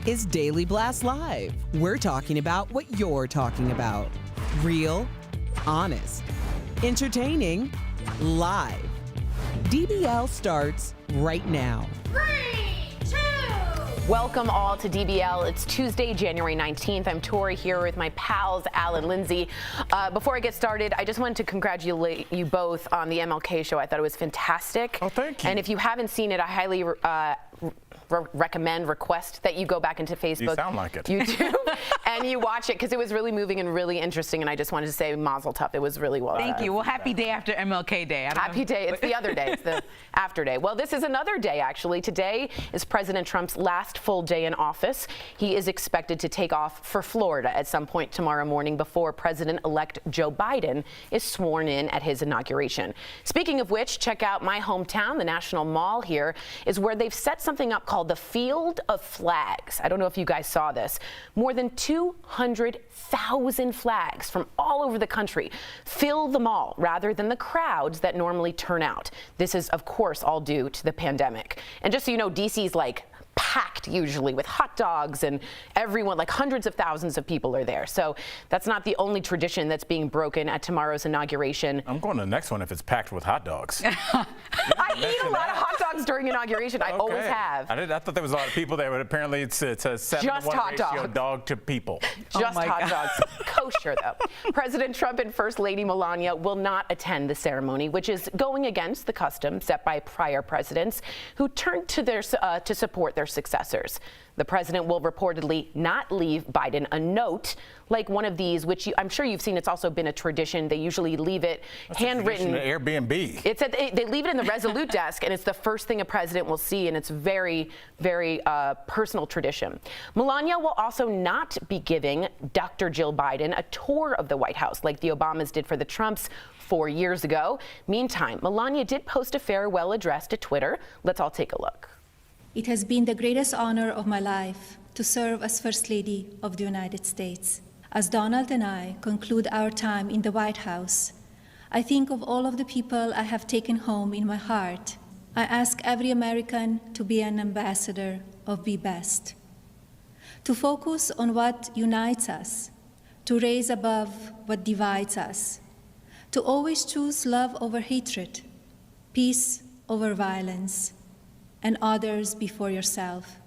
Is Daily Blast Live. We're talking about what you're talking about. Real, honest, entertaining, live. DBL starts right now. 3, 2. Welcome all to DBL. It's Tuesday, January 19th. I'm Tori here with my pals, Al and Lindsay. Before I get started, I just wanted to congratulate you both on the MLK show. I thought it was fantastic. Oh, thank you. And if you haven't seen it, I highly request that you go back into Facebook, You sound like it. YouTube, and you watch it because it was really moving and really interesting. And I just wanted to say Mazel Tov. It was really well done. Thank you. Well, happy day after MLK Day. Happy day. It's the other day. It's the after day. Well, this is another day, actually. Today is President Trump's last full day in office. He is expected to take off for Florida at some point tomorrow morning before President-elect Joe Biden is sworn in at his inauguration. Speaking of which, check out my hometown. The National Mall here is where they've set something up called the Field of Flags. I don't know if you guys saw this. More than 200,000 flags from all over the country fill the mall rather than the crowds that normally turn out. This is, of course, all due to the pandemic. And just so you know, DC's like packed usually with hot dogs, and everyone, like hundreds of thousands of people are there. So that's not the only tradition that's being broken at tomorrow's inauguration. I'm going to the next one if it's packed with hot dogs. I eat a lot of hot dogs during inauguration. I always have. I thought there was a lot of people there, but apparently it's a 7-to-1 ratio dog to people. Just hot dogs. Kosher, though. President Trump and First Lady Melania will not attend the ceremony, which is going against the custom set by prior presidents who turned to support their successors. The president will reportedly not leave Biden a note like one of these, which I'm sure you've seen. It's also been a tradition. They usually leave it handwritten. Airbnb. It's they leave it in the Resolute desk, and it's the first thing a president will see, and it's very, very personal tradition. Melania will also not be giving Dr. Jill Biden a tour of the White House like the Obamas did for the Trumps 4 years ago. Meantime, Melania did post a farewell address to Twitter. Let's all take a look. It has been the greatest honor of my life to serve as First Lady of the United States. As Donald and I conclude our time in the White House, I think of all of the people I have taken home in my heart. I ask every American to be an ambassador of Be Best, to focus on what unites us, to raise above what divides us, to always choose love over hatred, peace over violence, and others before yourself.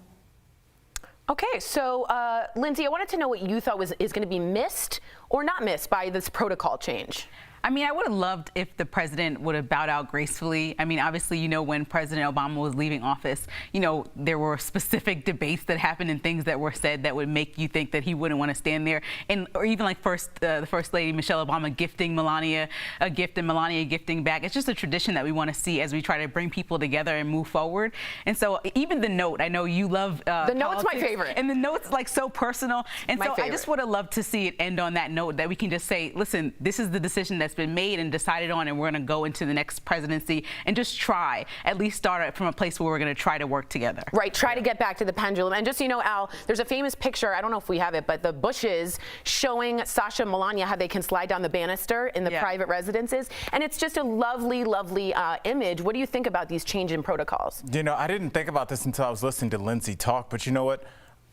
Okay, so Lindsay, I wanted to know what you thought is going to be missed or not missed by this protocol change. I mean, I would have loved if the president would have bowed out gracefully. I mean, obviously, you know, when President Obama was leaving office, you know, there were specific debates that happened and things that were said that would make you think that he wouldn't want to stand there. And or even like the First Lady, Michelle Obama, gifting Melania a gift and Melania gifting back. It's just a tradition that we want to see as we try to bring people together and move forward. And so even the note, I know you love the note's my favorite. And the note's like so personal. And so I just would have loved to see it end on that note, that we can just say, listen, this is the decision that's been made and decided on, and we're going to go into the next presidency and just try, at least start it from a place where we're going to try to work together. Right, try to get back to the pendulum. And just so you know, Al, there's a famous picture, I don't know if we have it, but the Bushes showing Sasha and Melania how they can slide down the banister in the private residences. And it's just a lovely, lovely image. What do you think about these change in protocols? You know, I didn't think about this until I was listening to Lindsay talk, but you know what?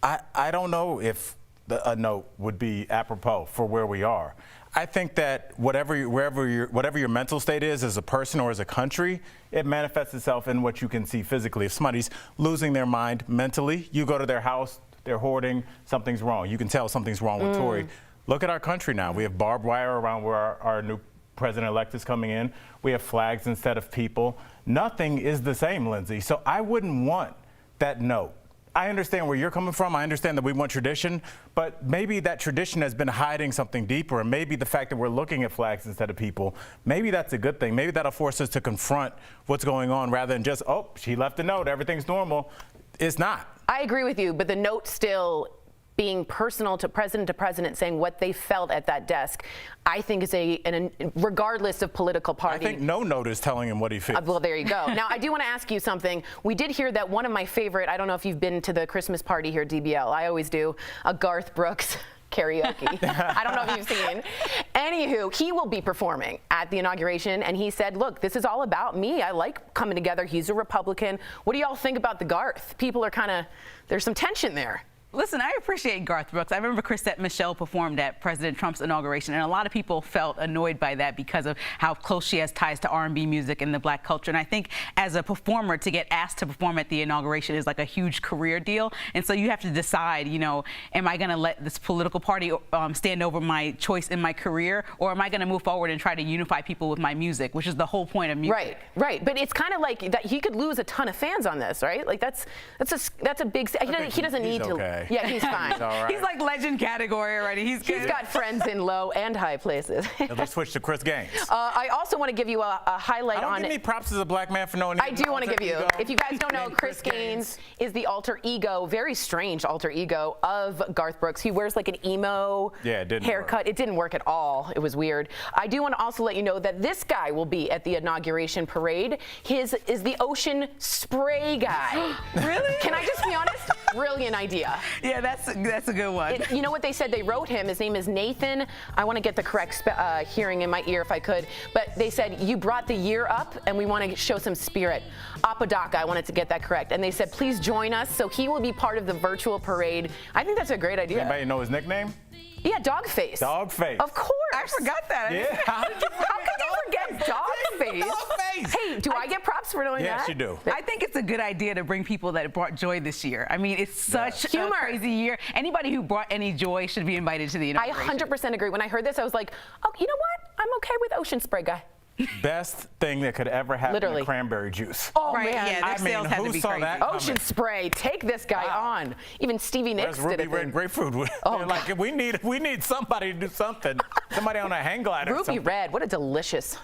I don't know if a note would be apropos for where we are. I think that whatever your mental state is as a person or as a country, it manifests itself in what you can see physically. If somebody's losing their mind mentally, you go to their house, they're hoarding, something's wrong. You can tell something's wrong with Tory. Look at our country now. We have barbed wire around where our new president-elect is coming in. We have flags instead of people. Nothing is the same, Lindsay. So I wouldn't want that note. I understand where you're coming from. I understand that we want tradition, but maybe that tradition has been hiding something deeper, and maybe the fact that we're looking at flags instead of people, maybe that's a good thing. Maybe that'll force us to confront what's going on rather than just, oh, she left a note, everything's normal. It's not. I agree with you, but the note still being personal to president, saying what they felt at that desk, I think is regardless of political party. I think no note is telling him what he feels. Well, there you go. Now, I do want to ask you something. We did hear that one of my favorite, I don't know if you've been to the Christmas party here at DBL. I always do, a Garth Brooks karaoke. I don't know if you've seen. Anywho, he will be performing at the inauguration, and he said, look, this is all about me. I like coming together. He's a Republican. What do y'all think about the Garth? People are kind of, there's some tension there. Listen, I appreciate Garth Brooks. I remember Chrisette Michele performed at President Trump's inauguration, and a lot of people felt annoyed by that because of how close she has ties to R&B music and the black culture. And I think as a performer, to get asked to perform at the inauguration is like a huge career deal. And so you have to decide, you know, am I going to let this political party stand over my choice in my career, or am I going to move forward and try to unify people with my music, which is the whole point of music. Right, right. But it's kind of like that he could lose a ton of fans on this, right? Like that's a big. He doesn't need to. Okay. Yeah, he's fine. He's all right. He's like legend category already. He's got friends in low and high places. Let's switch to Chris Gaines. I also want to give you a highlight on. Give me props as a black man for knowing. I do want to give you. If you guys don't know, Kris Gaines is the alter ego, very strange alter ego of Garth Brooks. He wears like an emo haircut. It didn't work at all. It was weird. I do want to also let you know that this guy will be at the inauguration parade. His is the ocean spray guy. Really? Can I just be honest? Brilliant idea. Yeah, that's a good one. You know what they said? They wrote him. His name is Nathan. I want to get the correct hearing in my ear if I could. But they said, you brought the year up, and we want to show some spirit. Apodaca, I wanted to get that correct. And they said, please join us. So he will be part of the virtual parade. I think that's a great idea. Anybody know his nickname? Yeah, Dogface. Dogface. Of course. I forgot that. Yeah. How could you forget Dogface? Dogface. Hey, do I get props for knowing that? Yes, you do. I think it's a good idea to bring people that brought joy this year. I mean, it's such a crazy year. Anybody who brought any joy should be invited to the inauguration. I 100% agree. When I heard this, I was like, oh, you know what? I'm okay with ocean spray guy. Best thing that could ever happen Literally. to cranberry juice. Oh, Right, man. yeah, their sales had to be who saw crazy. that Ocean spray, take this guy on. Even Stevie Nicks Where's did Ruby it. Red Grapefruit? Oh, like we need somebody to do something. Somebody on a hang glider. Ruby Red, what a delicious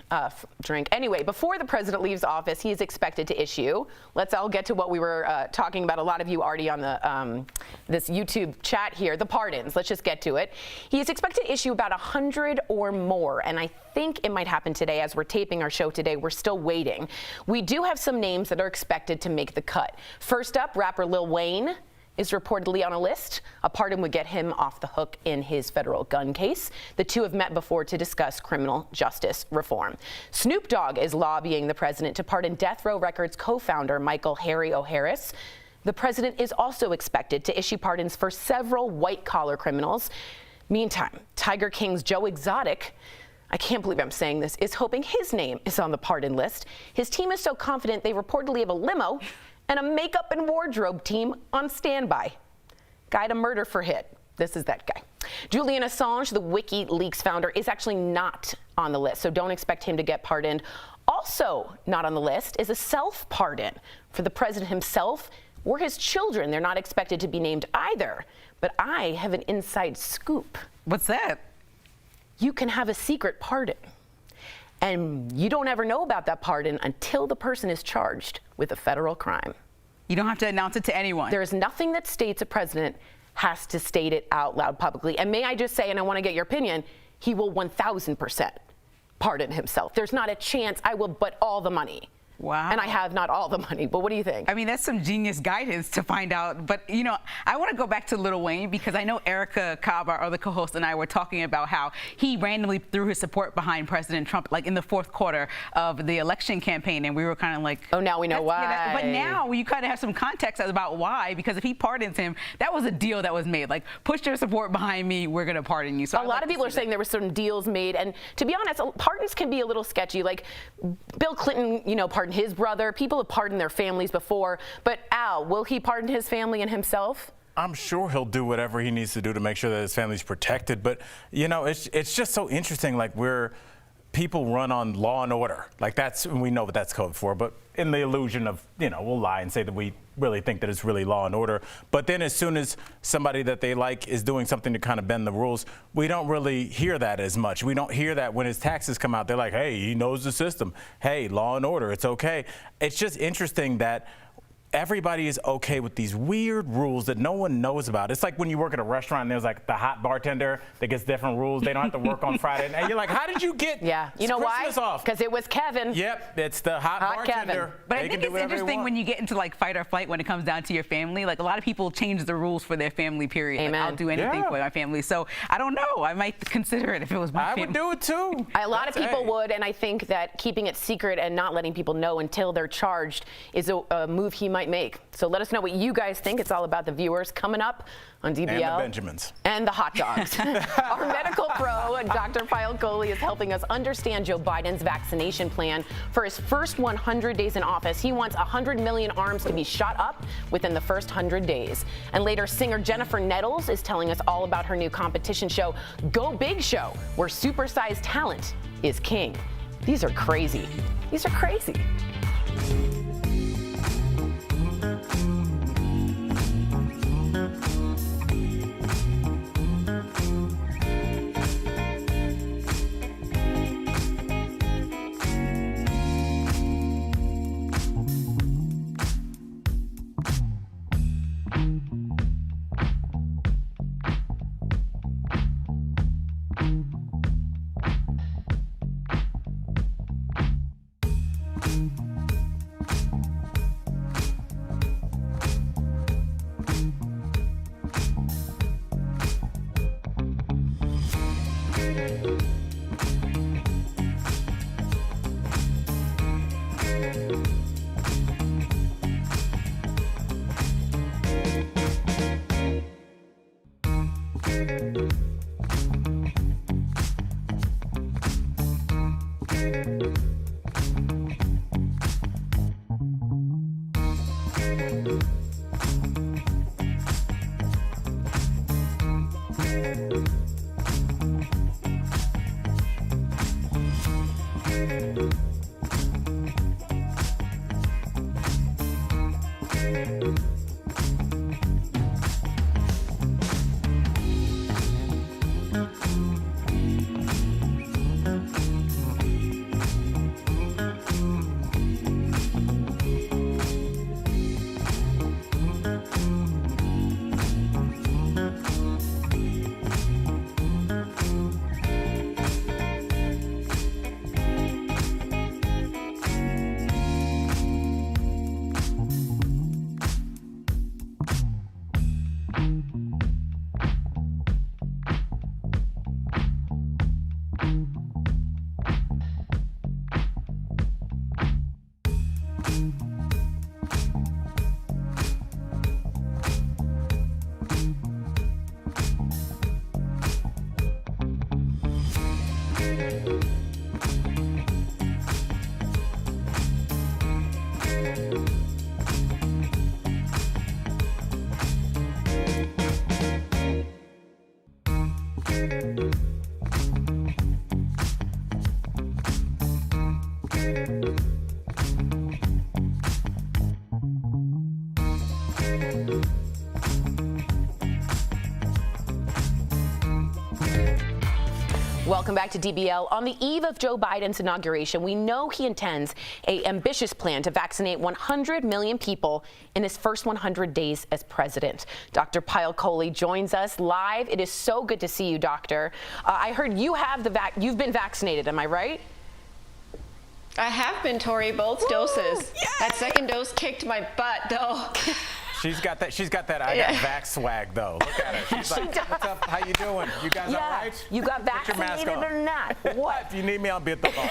drink. Anyway, before the president leaves office, he is expected to issue. Let's all get to what we were talking about. A lot of you already on the this YouTube chat here. The pardons. Let's just get to it. He is expected to issue about 100 or more, and I think it might happen today. As we're taping our show today, we're still waiting. We do have some names that are expected to make the cut. First up, rapper Lil Wayne is reportedly on a list. A pardon would get him off the hook in his federal gun case. The two have met before to discuss criminal justice reform. Snoop Dogg is lobbying the president to pardon Death Row Records co-founder Michael Harry O'Harris. The president is also expected to issue pardons for several white-collar criminals. Meantime, Tiger King's Joe Exotic, I can't believe I'm saying this, is hoping his name is on the pardon list. His team is so confident they reportedly have a limo and a makeup and wardrobe team on standby. Guy to murder for hit. This is that guy. Julian Assange, the WikiLeaks founder, is actually not on the list, so don't expect him to get pardoned. Also not on the list is a self-pardon for the president himself or his children. They're not expected to be named either. But I have an inside scoop. What's that? You can have a secret pardon. And you don't ever know about that pardon until the person is charged with a federal crime. You don't have to announce it to anyone. There is nothing that states a president has to state it out loud publicly. And may I just say, and I want to get your opinion, he will 1,000% pardon himself. There's not a chance I will but all the money. Wow. And I have not all the money, but what do you think? I mean, that's some genius guidance to find out. But, you know, I want to go back to Lil Wayne because I know Erica Cobb, our other co-host, and I were talking about how he randomly threw his support behind President Trump, like in the fourth quarter of the election campaign. And we were kind of like, oh, now we know why. Yeah, but now you kind of have some context about why, because if he pardons him, that was a deal that was made. Like, push your support behind me, we're going to pardon you. So a lot of people are saying there were some deals made. And to be honest, pardons can be a little sketchy. Like Bill Clinton, you know, pardoned his brother. People have pardoned their families before. But Al, will he pardon his family and himself? I'm sure he'll do whatever he needs to do to make sure that his family's protected. But, you know, it's just so interesting. Like, people run on law and order. Like, we know what that's code for. But in the illusion of, you know, we'll lie and say that we really think that it's really law and order. But then as soon as somebody that they like is doing something to kind of bend the rules, we don't really hear that as much. We don't hear that when his taxes come out. They're like, hey, he knows the system. Hey, law and order, it's okay. It's just interesting that everybody is okay with these weird rules that no one knows about. It's like when you work at a restaurant and there's like the hot bartender that gets different rules. They don't have to work on Friday. And you're like, how did you get you know Christmas why? off? Because it was Kevin. Yep, it's the hot bartender. Kevin. But I think it's interesting when you get into like fight or flight when it comes down to your family. Like a lot of people change the rules for their family, period. Amen. Like, I'll do anything for my family. So I don't know. I might consider it if it was my family. I would do it too. A lot of people would, and I think that keeping it secret and not letting people know until they're charged is a move he might make. So let us know what you guys think. It's all about the viewers coming up on DBL. And the Benjamins. And the hot dogs. Our medical pro, Dr. Payal Kohli, is helping us understand Joe Biden's vaccination plan for his first 100 days in office. He wants 100 million arms to be shot up within the first 100 days. And later, singer Jennifer Nettles is telling us all about her new competition show, Go Big Show, where supersized talent is king. These are crazy. These are crazy. Welcome back to DBL. On the eve of Joe Biden's inauguration, we know he intends an ambitious plan to vaccinate 100 million people in his first 100 days as president. Dr. Payal Kohli joins us live. It is so good to see you, doctor. I heard you have you've been vaccinated, am I right? I have been, Tori, both doses. Yes! That second dose kicked my butt, though. She's got that I got vax swag, though. Look at her. She's like, what's up? How you doing? You guys all right? You got vaccinated or not? What? If you need me, I'll be at the phone.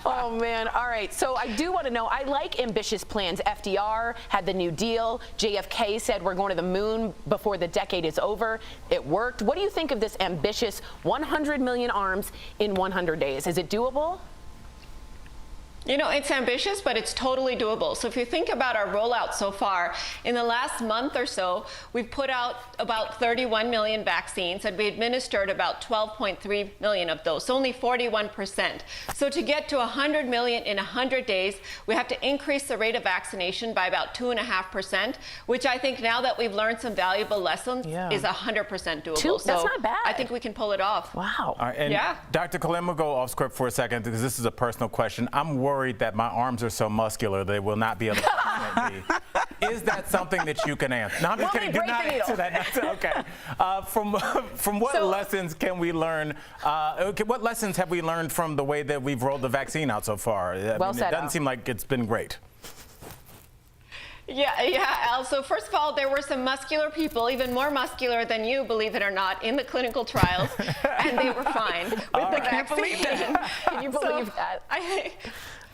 Oh, man. All right. So I do want to know, I like ambitious plans. FDR had the New Deal. JFK said we're going to the moon before the decade is over. It worked. What do you think of this ambitious 100 million arms in 100 days? Is it doable? You know, it's ambitious, but it's totally doable. So if you think about our rollout so far, in the last month or so, we've put out about 31 million vaccines, and we administered about 12.3 million of those, so only 41%. So to get to 100 million in 100 days, we have to increase the rate of vaccination by about 2.5%, which I think now that we've learned some valuable lessons is 100% doable. That's not bad. I think we can pull it off. Wow. All right, and Dr. Kohli, I'm going to go off script for a second because this is a personal question. I'm worried that my arms are so muscular they will not be able to vaccinate me. Is that something that you can answer? No, I'm just kidding. Do not answer that. Okay. From what lessons can we learn? What lessons have we learned from the way that we've rolled the vaccine out so far? It doesn't seem like it's been great. Yeah, Al. So first of all, there were some muscular people, even more muscular than you, believe it or not, in the clinical trials, and they were fine with the vaccine. Can you believe that?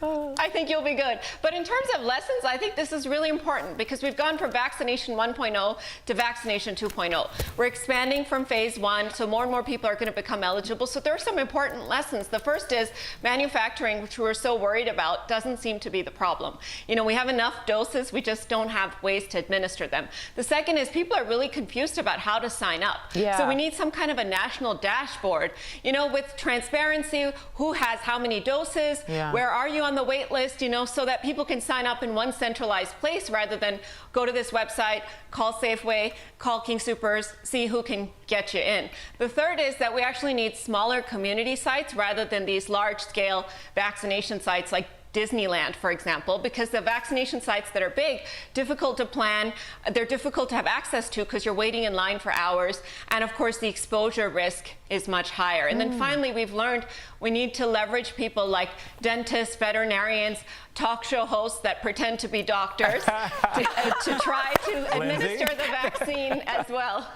I think you'll be good. But in terms of lessons, I think this is really important because we've gone from vaccination 1.0 to vaccination 2.0. We're expanding from phase 1, so more and more people are going to become eligible. So there are some important lessons. The first is manufacturing, which we're so worried about, doesn't seem to be the problem. You know, we have enough doses, we just don't have ways to administer them. The second is people are really confused about how to sign up. Yeah. So we need some kind of a national dashboard, you know, with transparency, who has how many doses, where are you on the wait list, you know, so that people can sign up in one centralized place rather than go to this website, call Safeway, call King Soopers, see who can get you in. The third is that we actually need smaller community sites rather than these large-scale vaccination sites like Disneyland, for example, because the vaccination sites that are big, difficult to plan, they're difficult to have access to because you're waiting in line for hours, and of course the exposure risk is much higher. And then finally, we've learned we need to leverage people like dentists, veterinarians, talk show hosts that pretend to be doctors to try to administer the vaccine as well.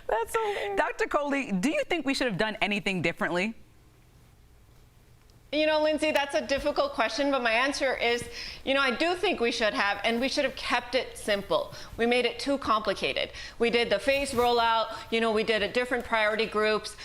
That's so weird. Dr. Coley, do you think we should have done anything differently? You know, Lindsay, that's a difficult question, but my answer is, you know, I do think we should have, and we should have kept it simple. We made it too complicated. We did the phase rollout, you know, we did a different priority groups.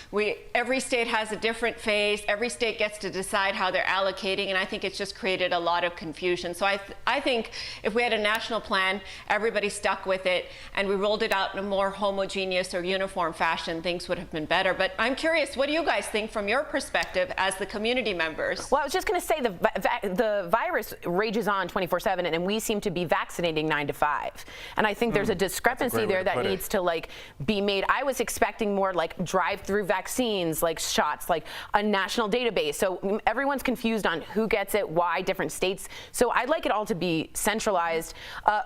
Every state has a different phase. Every state gets to decide how they're allocating, and I think it's just created a lot of confusion. So I think if we had a national plan, everybody stuck with it, and we rolled it out in a more homogeneous or uniform fashion, things would have been better. But I'm curious, what do you guys think from your perspective as the community members? Well, I was just going to say the virus rages on 24/7, and we seem to be vaccinating 9 to 5. And I think there's a discrepancy there that needs to like be made. I was expecting more like drive-through vaccines, like shots, like a national database. So everyone's confused on who gets it, why, different states. So I'd like it all to be centralized.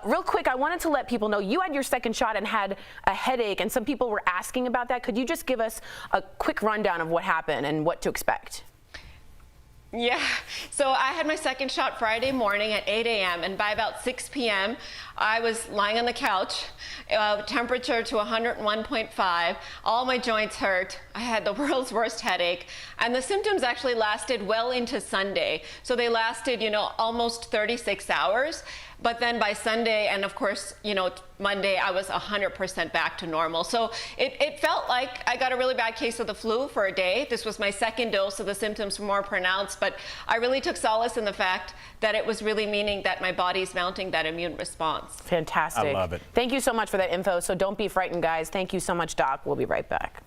Real quick, I wanted to let people know you had your second shot and had a headache, and some people were asking about that. Could you just give us a quick rundown of what happened and what to expect? Yeah, so I had my second shot Friday morning at 8 a.m. and by about 6 p.m. I was lying on the couch, temperature to 101.5, all my joints hurt, I had the world's worst headache, and the symptoms actually lasted well into Sunday. So they lasted, you know, almost 36 hours. But then by Sunday, and of course, you know, Monday, I was 100% back to normal. So it felt like I got a really bad case of the flu for a day. This was my second dose, so the symptoms were more pronounced. But I really took solace in the fact that it was really meaning that my body's mounting that immune response. Fantastic. I love it. Thank you so much for that info. So don't be frightened, guys. Thank you so much, Doc. We'll be right back.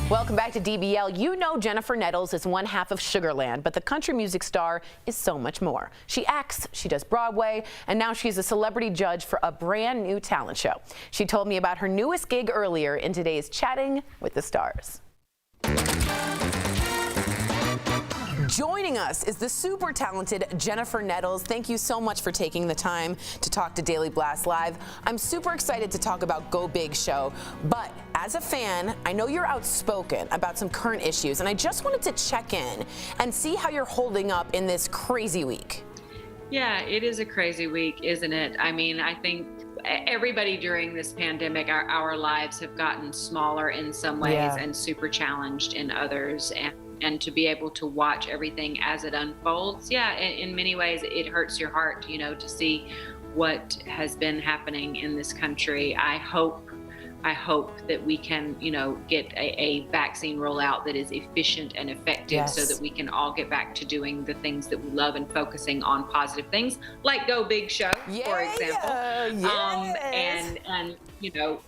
Welcome back to DBL. You know Jennifer Nettles is one half of Sugarland, but the country music star is so much more. She acts, she does Broadway, and now she's a celebrity judge for a brand new talent show. She told me about her newest gig earlier in today's Chatting with the Stars. Joining us is the super talented Jennifer Nettles. Thank you so much for taking the time to talk to Daily Blast Live. I'm super excited to talk about Go Big Show, but as a fan, I know you're outspoken about some current issues, and I just wanted to check in and see how you're holding up in this crazy week. Yeah, it is a crazy week, isn't it? I mean, I think everybody during this pandemic, our lives have gotten smaller in some ways and super challenged in others. And to be able to watch everything as it unfolds, in many ways, it hurts your heart, you know, to see what has been happening in this country. I hope that we can, you know, get a vaccine rollout that is efficient and effective so that we can all get back to doing the things that we love and focusing on positive things like Go Big Show, for example. And you know,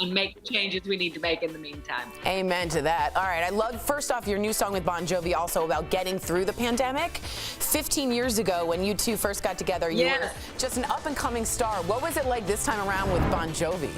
and make the changes we need to make in the meantime. Amen to that. All right, I love, first off, your new song with Bon Jovi, also about getting through the pandemic. 15 years ago, when you two first got together, you were just an up-and-coming star. What was it like this time around with Bon Jovi?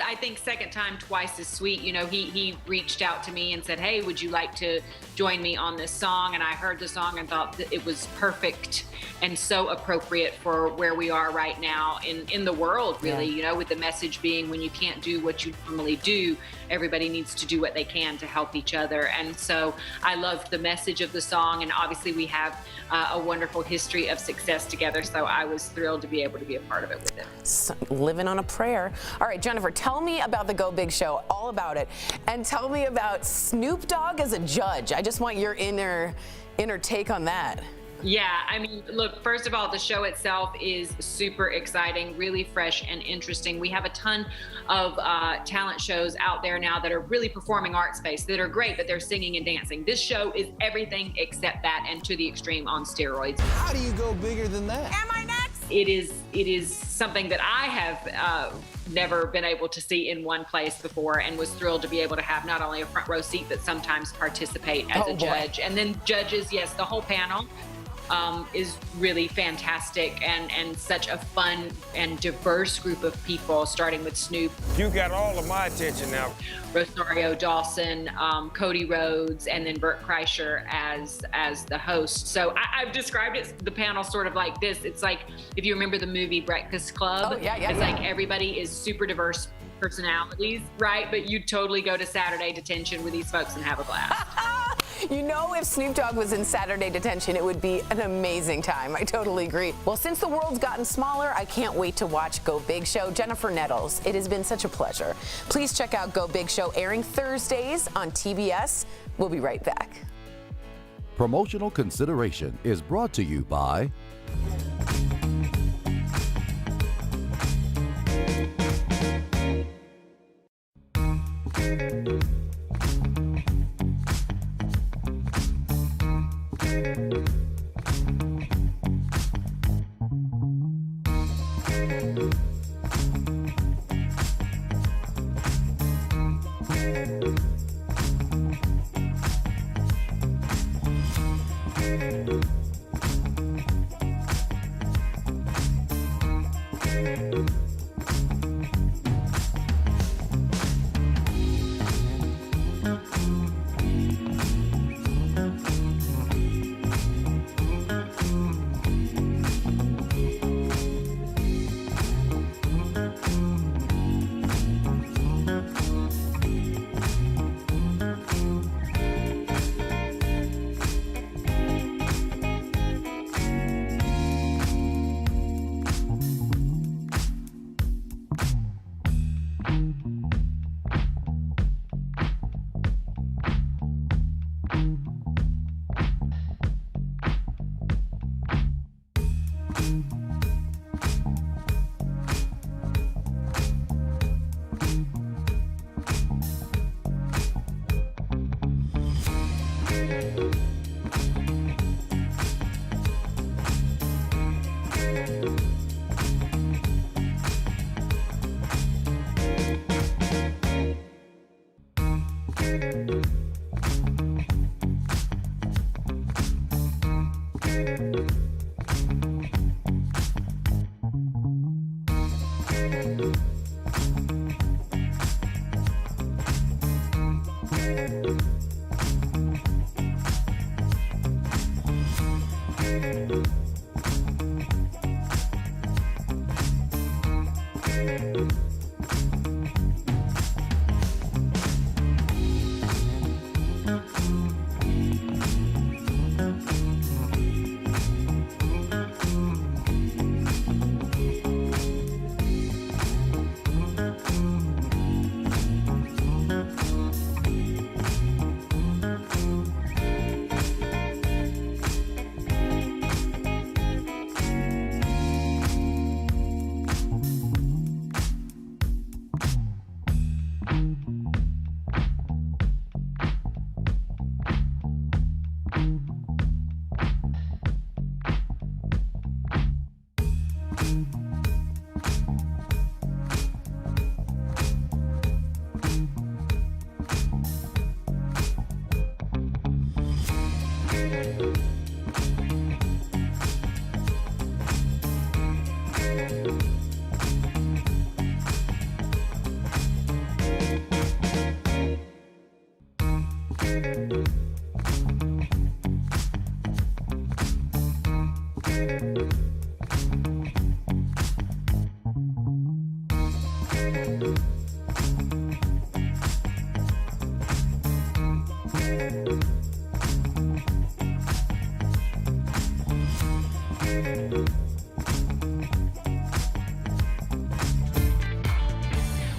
I think second time twice as sweet. You know, he reached out to me and said, hey, would you like to join me on this song? And I heard the song and thought that it was perfect and so appropriate for where we are right now in the world, really, you know, with the message being when you can't do what you normally do, everybody needs to do what they can to help each other. And so I loved the message of the song, and obviously we have a wonderful history of success together, so I was thrilled to be able to be a part of it with him. So, living on a prayer. All right, Jennifer, tell me about the Go Big Show, all about it, and tell me about Snoop Dogg as a judge. I just want your inner take on that. Yeah, I mean, look, first of all, the show itself is super exciting, really fresh and interesting. We have a ton of talent shows out there now that are really performing art space that are great, but they're singing and dancing. This show is everything except that, and to the extreme on steroids. How do you go bigger than that? Am I next? It is something that I have never been able to see in one place before, and was thrilled to be able to have not only a front row seat, but sometimes participate as a judge. And then judges, yes, the whole panel is really fantastic, and such a fun and diverse group of people, starting with Snoop. You got all of my attention now. Rosario Dawson, Cody Rhodes, and then Burt Kreischer as the host. So I've described the panel sort of like this. It's like, if you remember the movie Breakfast Club, it's like everybody is super diverse personalities, right? But you totally go to Saturday Detention with these folks and have a blast. You know, if Snoop Dogg was in Saturday Detention, it would be an amazing time. I totally agree. Well, since the world's gotten smaller, I can't wait to watch Go Big Show. Jennifer Nettles, it has been such a pleasure. Please check out Go Big Show, airing Thursdays on TBS. We'll be right back. Promotional consideration is brought to you by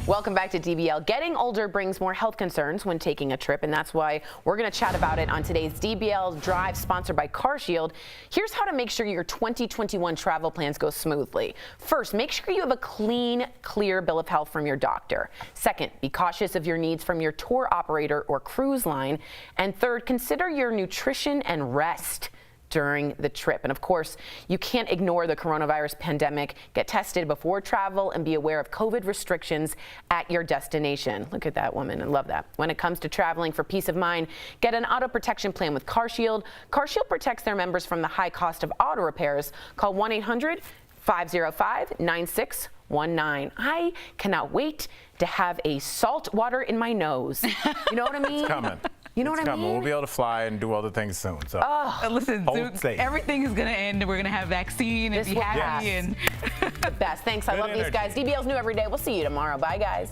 Welcome back to DBL. Getting older brings more health concerns when taking a trip, and that's why we're going to chat about it on today's DBL Drive, sponsored by CarShield. Here's how to make sure your 2021 travel plans go smoothly. First, make sure you have a clean, clear bill of health from your doctor. Second, be cautious of your needs from your tour operator or cruise line. And third, consider your nutrition and rest during the trip. And of course, you can't ignore the coronavirus pandemic. Get tested before travel and be aware of COVID restrictions at your destination. Look at that woman, I love that. When it comes to traveling for peace of mind, get an auto protection plan with CarShield. CarShield protects their members from the high cost of auto repairs. Call 1-800-505-9619. I cannot wait to have a salt water in my nose. You know what I mean? It's coming. You know what I mean? We'll be able to fly and do other things soon. So Listen, hold safe. everything is going to end. We're going to have vaccine and be happy. Yes. And The best. Thanks. I Good love these guys. energy. DBL's new every day. We'll see you tomorrow. Bye, guys.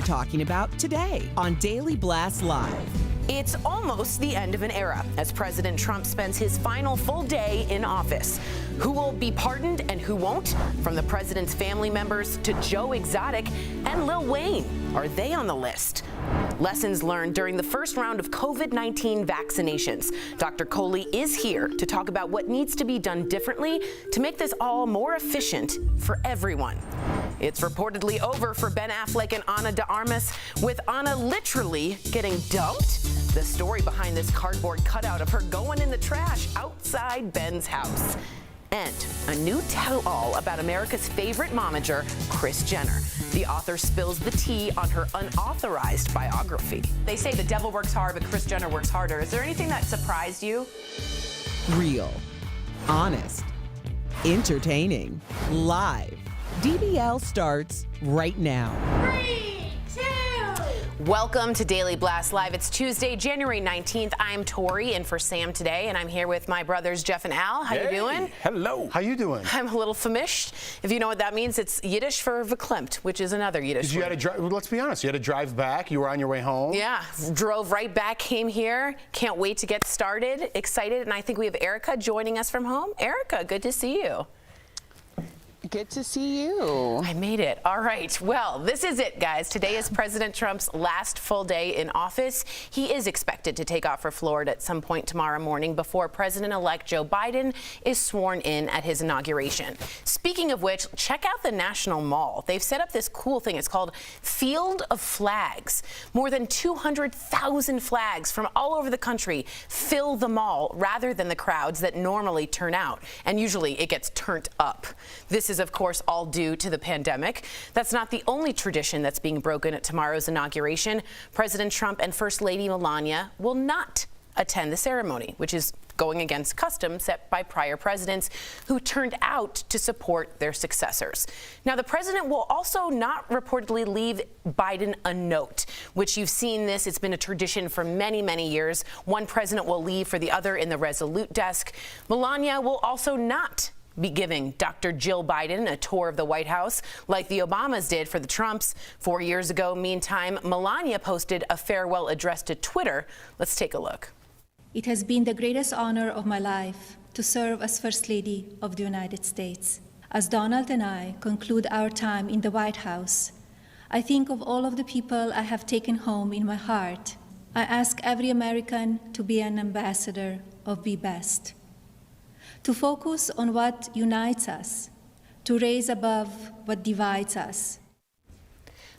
we're talking about today on Daily Blast Live. It's almost the end of an era as President Trump spends his final full day in office. Who will be pardoned and who won't? From the president's family members to Joe Exotic and Lil Wayne. Are they on the list? Lessons learned during the first round of COVID-19 vaccinations. Dr. Coley is here to talk about what needs to be done differently to make this all more efficient for everyone. It's reportedly over for Ben Affleck and Ana de Armas, with Ana literally getting dumped. The story behind this cardboard cutout of her going in the trash outside Ben's house. And a new tell-all about America's favorite momager, Kris Jenner. The author spills the tea on her unauthorized biography. They say the devil works hard, but Kris Jenner works harder. Is there anything that surprised you? Real, honest, entertaining, live. DBL starts right now. 3, 2. Welcome to Daily Blast Live. It's Tuesday, January 19th. I'm Tori in for Sam today, and I'm here with my brothers Jeff and Al. How you doing? Hello. How you doing? I'm a little famished. If you know what that means, it's Yiddish for verklempt, which is another Yiddish Did you word. had to drive? Let's be honest. You had to drive back. You were on your way home. Yeah, drove right back, came here. Can't wait to get started. Excited, and I think we have Erica joining us from home. Erica, good to see you. Good to see you. I made it. All right. Well, this is it, guys. Today is President Trump's last full day in office. He is expected to take off for Florida at some point tomorrow morning before President-elect Joe Biden is sworn in at his inauguration. Speaking of which, check out the National Mall. They've set up this cool thing. It's called Field of Flags. More than 200,000 flags from all over the country fill the mall rather than the crowds that normally turn out. And usually it gets turned up. This is, of course, all due to the pandemic. That's not the only tradition that's being broken at tomorrow's inauguration. President Trump and First Lady Melania will not attend the ceremony, which is going against custom set by prior presidents who turned out to support their successors. Now, the president will also not reportedly leave Biden a note, which you've seen this. It's been a tradition for many, many years. One president will leave for the other in the Resolute desk. Melania will also not be giving Dr. Jill Biden a tour of the White House like the Obamas did for the Trumps 4 years ago. Meantime, Melania posted a farewell address to Twitter. Let's take a look. It has been the greatest honor of my life to serve as First Lady of the United States. As Donald and I conclude our time in the White House, I think of all of the people I have taken home in my heart. I ask every American to be an ambassador of Be Best, to focus on what unites us, to raise above what divides us.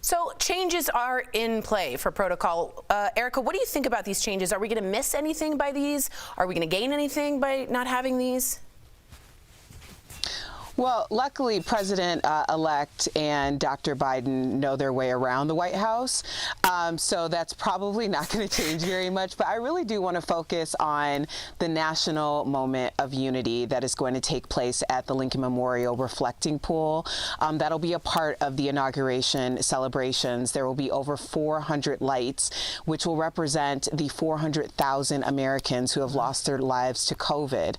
So changes are in play for protocol. Erica, what do you think about these changes? Are we going to miss anything by these? Are we going to gain anything by not having these? Well, luckily, President-elect and Dr. Biden know their way around the White House, so that's probably not going to change very much. But I really do want to focus on the national moment of unity that is going to take place at the Lincoln Memorial Reflecting Pool. That'll be a part of the inauguration celebrations. There will be over 400 lights, which will represent the 400,000 Americans who have lost their lives to COVID.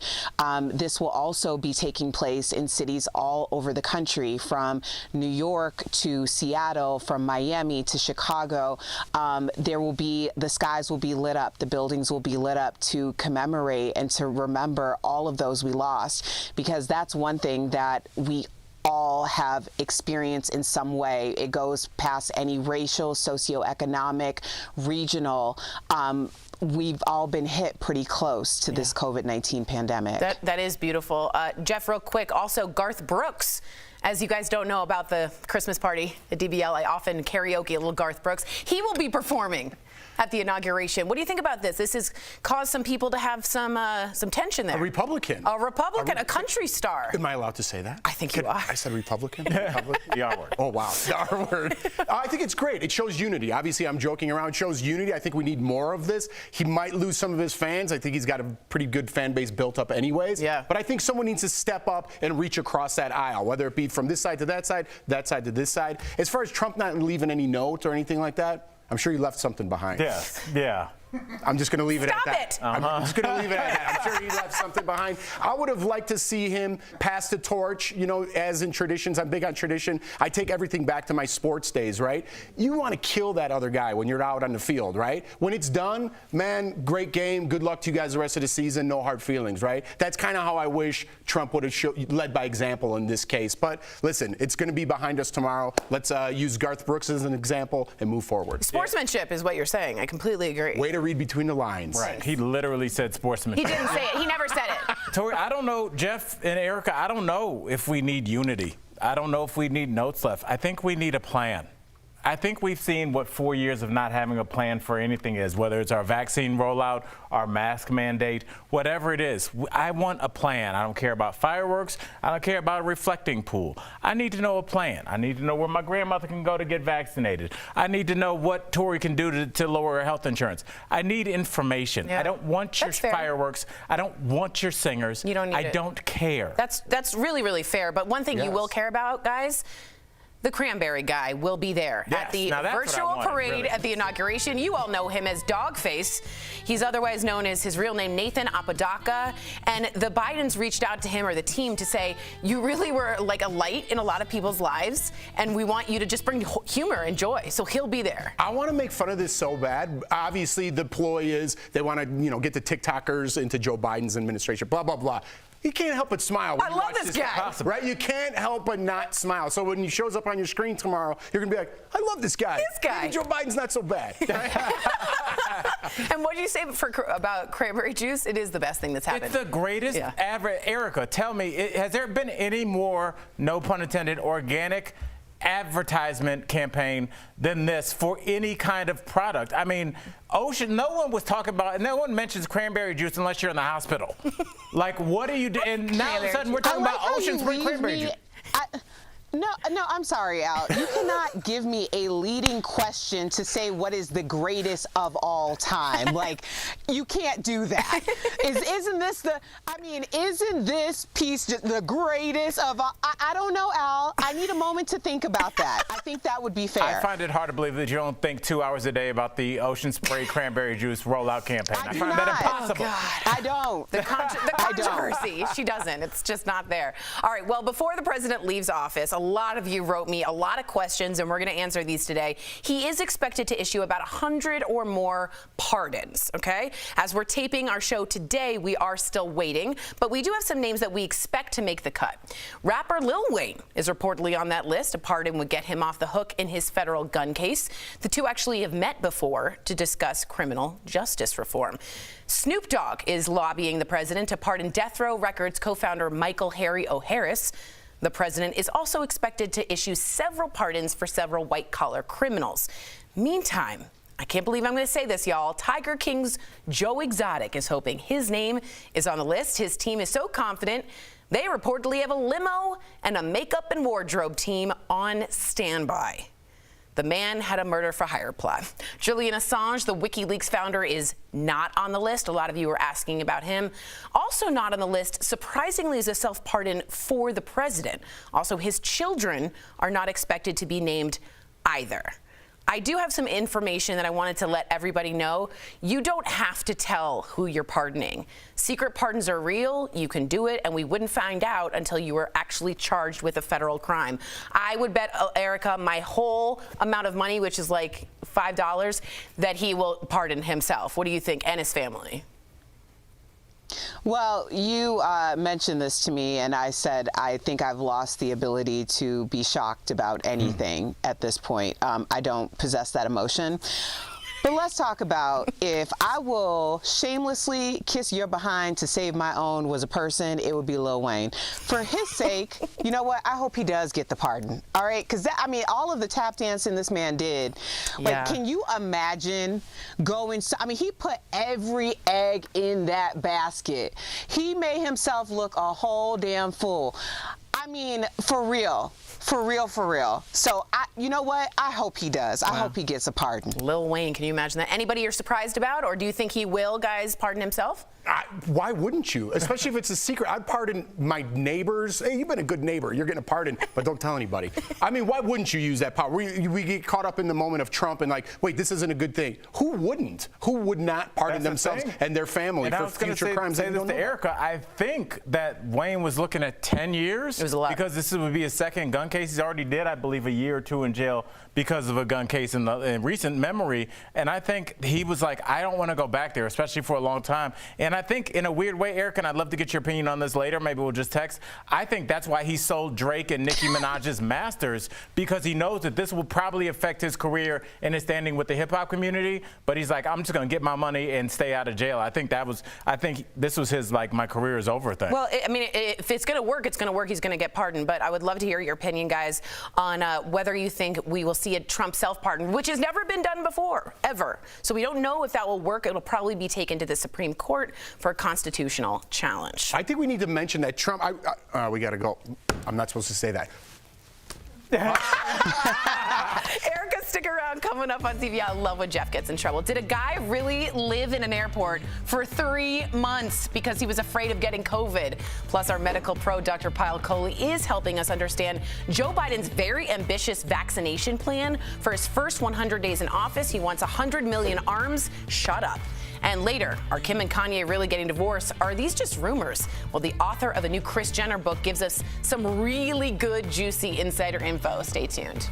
This will also be taking place in cities all over the country, from New York to Seattle, from Miami to Chicago. The skies will be lit up, the buildings will be lit up to commemorate and to remember all of those we lost, because that's one thing that we all have experienced in some way. It goes past any racial, socioeconomic, regional. We've all been hit pretty close to this COVID-19 pandemic. That is beautiful. Jeff, real quick, also Garth Brooks. As you guys don't know about the Christmas party at DBL, I often karaoke a little Garth Brooks. He will be performing at the inauguration. What do you think about this? This has caused some people to have some tension there. A Republican. A country star. Am I allowed to say that? I think you are. I said Republican? The R word. Oh, wow. The R word. I think it's great. It shows unity. Obviously, I'm joking around. It shows unity. I think we need more of this. He might lose some of his fans. I think he's got a pretty good fan base built up anyways. Yeah. But I think someone needs to step up and reach across that aisle, whether it be from this side to that side to this side. As far as Trump not leaving any note or anything like that, I'm sure he left something behind. Yes, yeah. I'm just going to leave it Stop at that. it. I'm just going to leave it at that. I'm sure he left something behind. I would have liked to see him pass the torch, you know, as in traditions. I'm big on tradition. I take everything back to my sports days, right? You want to kill that other guy when you're out on the field, right? When it's done, man, great game. Good luck to you guys the rest of the season. No hard feelings, right? That's kind of how I wish Trump would have led by example in this case. But listen, it's going to be behind us tomorrow. Let's use Garth Brooks as an example and move forward. Sportsmanship is what you're saying. I completely agree. Way to read between the lines. Right. He literally said sportsmanship. He didn't say it. He never said it. Tori, I don't know, Jeff and Erica, I don't know if we need unity. I don't know if we need notes left. I think we need a plan. I think we've seen what 4 years of not having a plan for anything is, whether it's our vaccine rollout, our mask mandate, whatever it is. I want a plan. I don't care about fireworks. I don't care about a reflecting pool. I need to know a plan. I need to know where my grandmother can go to get vaccinated. I need to know what Tori can do to lower her health insurance. I need information. Yeah. I don't want your fireworks. I don't want your singers. You don't need I don't care. That's really, really fair. But one thing you will care about, guys, the cranberry guy will be there at the virtual parade at the inauguration. You all know him as Dogface. He's otherwise known as his real name, Nathan Apodaca. And the Bidens reached out to him, or the team, to say, you really were like a light in a lot of people's lives, and we want you to just bring humor and joy. So he'll be there. I want to make fun of this so bad. Obviously, the ploy is they want to, you know, get the TikTokers into Joe Biden's administration, blah, blah, blah. You can't help but smile when I you love watch this guy. Right? You can't help but not smile. So when he shows up on your screen tomorrow, you're going to be like, I love this guy. This guy. Maybe Joe Biden's not so bad. And what did you say about cranberry juice? It is the best thing that's happened. It's the greatest ever. Erica, tell me, has there been any more, no pun intended, organic advertisement campaign than this for any kind of product? I mean, Ocean, no one was talking about, no one mentions cranberry juice unless you're in the hospital. Like, what do you do? And now all of a sudden we're talking about Ocean Spray cranberry juice. No, I'm sorry, Al. You cannot give me a leading question to say what is the greatest of all time. Like, you can't do that. Isn't this piece just the greatest of all? I don't know, Al. I need a moment to think about that. I think that would be fair. I find it hard to believe that you don't think 2 hours a day about the Ocean Spray cranberry juice rollout campaign. I find that impossible. Oh, I don't. The controversy. She doesn't. It's just not there. All right. Well, before the president leaves office, a lot of you wrote me a lot of questions, and we're going to answer these today. He is expected to issue about 100 or more pardons, okay? As we're taping our show today, we are still waiting, but we do have some names that we expect to make the cut. Rapper Lil Wayne is reportedly on that list. A pardon would get him off the hook in his federal gun case. The two actually have met before to discuss criminal justice reform. Snoop Dogg is lobbying the president to pardon Death Row Records co-founder Michael Harry O'Harris. The president is also expected to issue several pardons for several white-collar criminals. Meantime, I can't believe I'm going to say this, y'all. Tiger King's Joe Exotic is hoping his name is on the list. His team is so confident, they reportedly have a limo and a makeup and wardrobe team on standby. The man had a murder for hire plot. Julian Assange, the WikiLeaks founder, is not on the list. A lot of you were asking about him. Also not on the list, surprisingly, is a self-pardon for the president. Also, his children are not expected to be named either. I do have some information that I wanted to let everybody know. You don't have to tell who you're pardoning. Secret pardons are real. You can do it, and we wouldn't find out until you were actually charged with a federal crime. I would bet, Erica, my whole amount of money, which is like $5, that he will pardon himself. What do you think? And his family. Well, you mentioned this to me, and I said I think I've lost the ability to be shocked about anything at this point. I don't possess that emotion. But let's talk about if I will shamelessly kiss your behind to save my own was a person, it would be Lil Wayne. For his sake, you know what? I hope he does get the pardon. All right? Because, I mean, all of the tap dancing this man did. Like, can you imagine going? I mean, he put every egg in that basket. He made himself look a whole damn fool. I mean, for real. For real, for real. So, you know what? I hope he does. I hope he gets a pardon. Lil Wayne, can you imagine that? Anybody you're surprised about, or do you think he will, guys, pardon himself? Why wouldn't you? Especially if it's a secret. I'd pardon my neighbors. Hey, you've been a good neighbor. You're getting a pardon, but don't tell anybody. I mean, why wouldn't you use that power? We get caught up in the moment of Trump and like, wait, this isn't a good thing. Who wouldn't? Who would not pardon themselves and their family for future crimes? Say this to Erica. I think that Wayne was looking at 10 years. It was a lot. Because this would be his second gun case. He's already did, I believe, a year or two in jail because of a gun case in recent memory. And I think he was like, I don't want to go back there, especially for a long time. And I think in a weird way, Eric, and I'd love to get your opinion on this later, maybe we'll just text, I think that's why he sold Drake and Nicki Minaj's masters, because he knows that this will probably affect his career and his standing with the hip-hop community. But he's like, I'm just going to get my money and stay out of jail. I think this was his, like, my career is over thing. Well, I mean, if it's going to work, it's going to work. He's going to get pardoned. But I would love to hear your opinion, guys, on whether you think we will see a Trump self-pardon, which has never been done before, ever. So we don't know if that will work. It'll probably be taken to the Supreme Court for a constitutional challenge. I think we need to mention that Trump, we got to go. I'm not supposed to say that. Erica, stick around. Coming up on TV, I love when Jeff gets in trouble. Did a guy really live in an airport for 3 months because he was afraid of getting COVID? Plus, our medical pro, Dr. Paul Coley, is helping us understand Joe Biden's very ambitious vaccination plan. For his first 100 days in office, he wants 100 million arms. Shut up. And later, are Kim and Kanye really getting divorced? Are these just rumors? Well, the author of the new Kris Jenner book gives us some really good, juicy insider info. Stay tuned.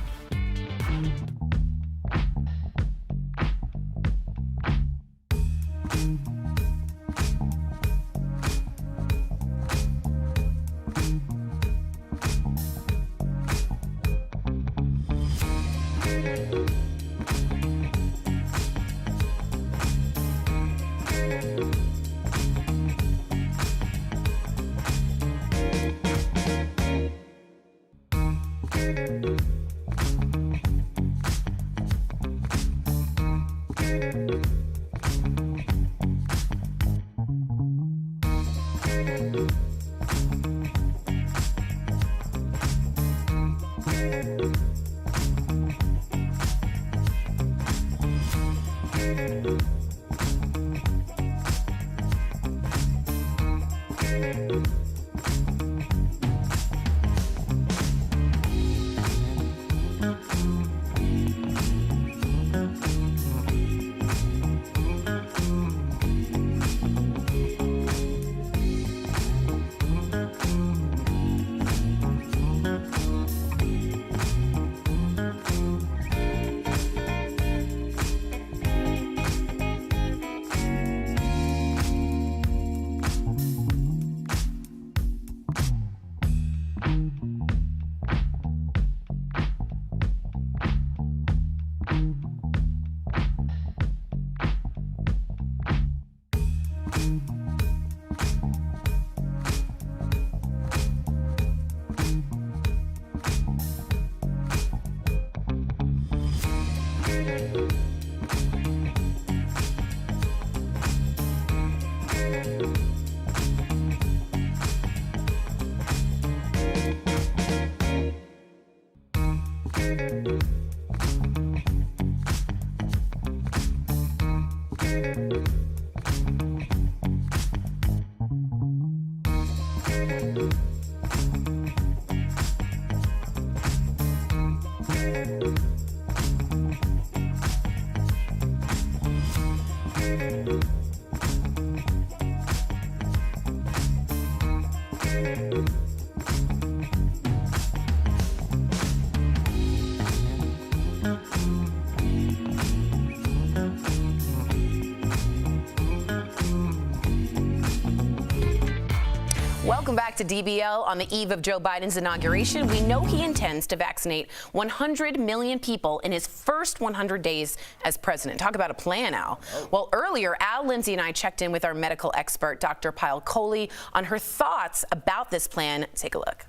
Welcome back to DBL. On the eve of Joe Biden's inauguration, we know he intends to vaccinate 100 million people in his first 100 days as president. Talk about a plan, Al. Well, earlier, Al, Lindsay, and I checked in with our medical expert, Dr. Paul Coley, on her thoughts about this plan. Take a look.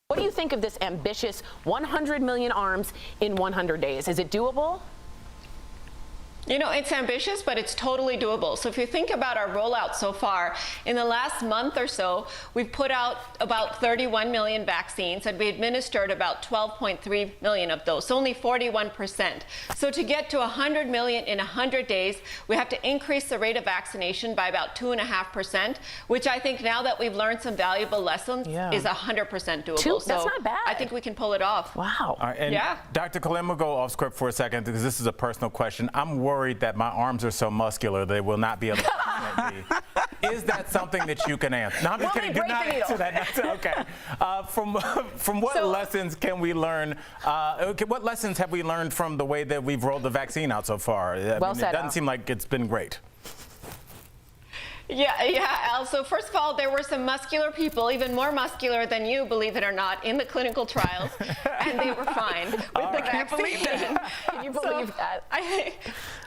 What do you think of this ambitious 100 million arms in 100 days? Is it doable? You know, it's ambitious, but it's totally doable. So if you think about our rollout so far, in the last month or so, we've put out about 31 million vaccines, and we administered about 12.3 million of those, so only 41%. So to get to 100 million in 100 days, we have to increase the rate of vaccination by about 2.5%, which I think now that we've learned some valuable lessons is 100% doable. That's not bad. I think we can pull it off. Wow. All right, and Dr. Khalil, we'll go off script for a second because this is a personal question. I'm worried that my arms are so muscular they will not be able to vaccinate me. Is that something that you can answer? No, I'm just kidding. Do not answer that. Okay. From what lessons can we learn? What lessons have we learned from the way that we've rolled the vaccine out so far? It doesn't seem like it's been great. Yeah, Al. So first of all, there were some muscular people, even more muscular than you, believe it or not, in the clinical trials, and they were fine with the vaccine. Can you believe that?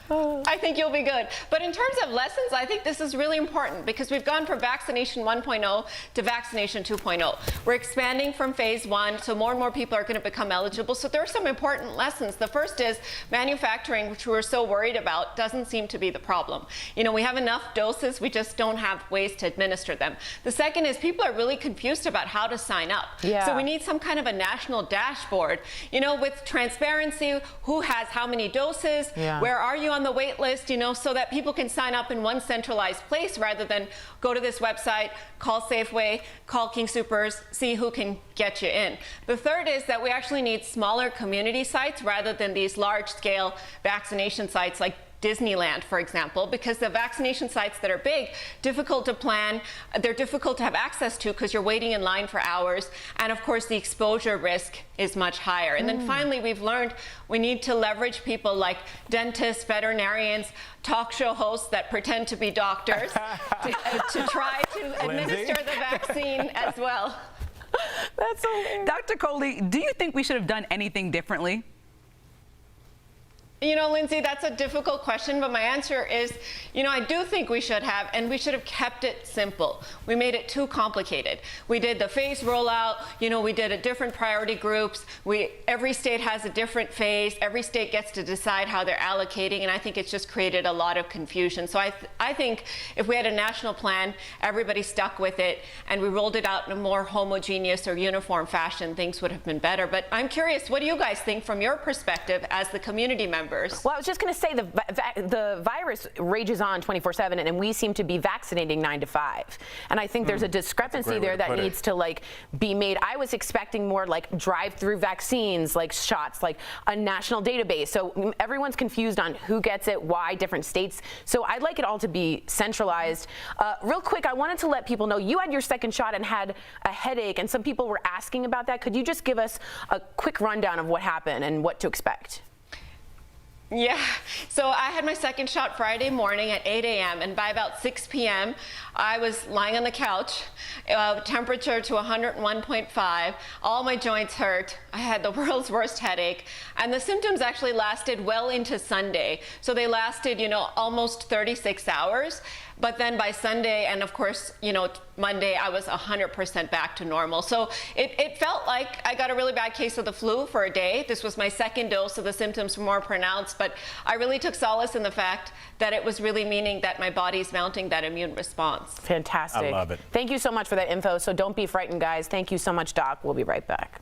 I think you'll be good. But in terms of lessons, I think this is really important because we've gone from vaccination 1.0 to vaccination 2.0. We're expanding from phase 1, so more and more people are going to become eligible. So there are some important lessons. The first is manufacturing, which we were so worried about, doesn't seem to be the problem. You know, we have enough doses, we just don't have ways to administer them. The second is people are really confused about how to sign up. So we need some kind of a national dashboard, you know, with transparency, who has how many doses, where are you on the wait list, you know, so that people can sign up in one centralized place rather than go to this website, call Safeway, call King Soopers, see who can get you in. The third is that we actually need smaller community sites rather than these large-scale vaccination sites like Disneyland, for example, because the vaccination sites that are big, difficult to plan, they're difficult to have access to because you're waiting in line for hours, and of course the exposure risk is much higher. And then finally, we've learned we need to leverage people like dentists, veterinarians, talk show hosts that pretend to be doctors to try to administer the vaccine as well. That's hilarious. Dr. Coley, do you think we should have done anything differently? You know, Lindsay, that's a difficult question, but my answer is, you know, I do think we should have, and we should have kept it simple. We made it too complicated. We did the phase rollout, you know, we did a different priority groups. Every state has a different phase. Every state gets to decide how they're allocating, and I think it's just created a lot of confusion. So I think if we had a national plan, everybody stuck with it, and we rolled it out in a more homogeneous or uniform fashion, things would have been better. But I'm curious, what do you guys think from your perspective as the community members? Well, I was just going to say the virus rages on 24/7, and we seem to be vaccinating 9 to 5. And I think there's a discrepancy there that needs to be made. I was expecting more drive-through vaccines, shots, a national database. So everyone's confused on who gets it, why, different states. So I'd like it all to be centralized. Real quick, I wanted to let people know you had your second shot and had a headache, and some people were asking about that. Could you just give us a quick rundown of what happened and what to expect? Yeah, so I had my second shot Friday morning at 8 a.m. and by about 6 p.m. I was lying on the couch, temperature to 101.5, all my joints hurt, I had the world's worst headache, and the symptoms actually lasted well into Sunday. So they lasted, you know, almost 36 hours. But then by Sunday and of course, you know, Monday, I was 100% back to normal. So it felt like I got a really bad case of the flu for a day. This was my second dose, so the symptoms were more pronounced. But I really took solace in the fact that it was really meaning that my body's mounting that immune response. Fantastic. I love it. Thank you so much for that info. So don't be frightened, guys. Thank you so much, Doc. We'll be right back.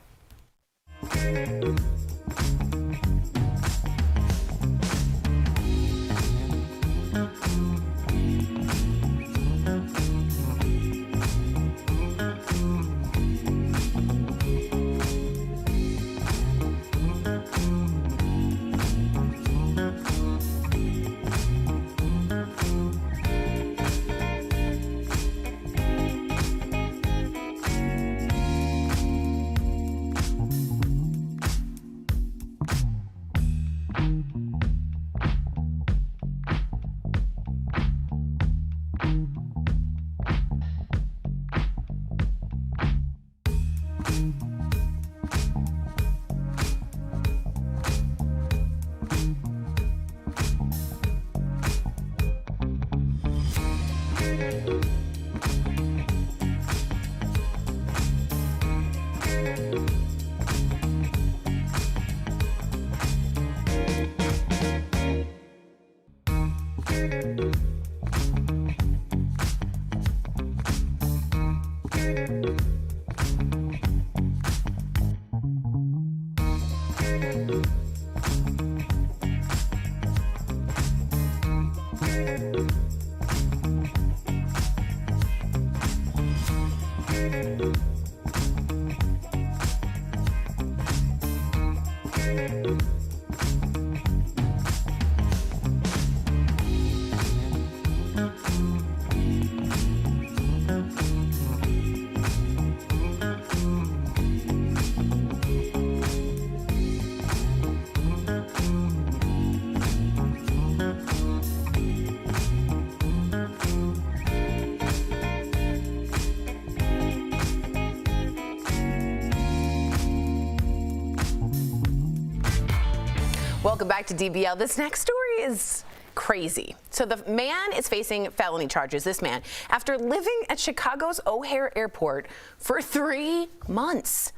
Welcome back to DBL. This next story is crazy. So the man is facing felony charges, this man, after living at Chicago's O'Hare Airport for 3 months.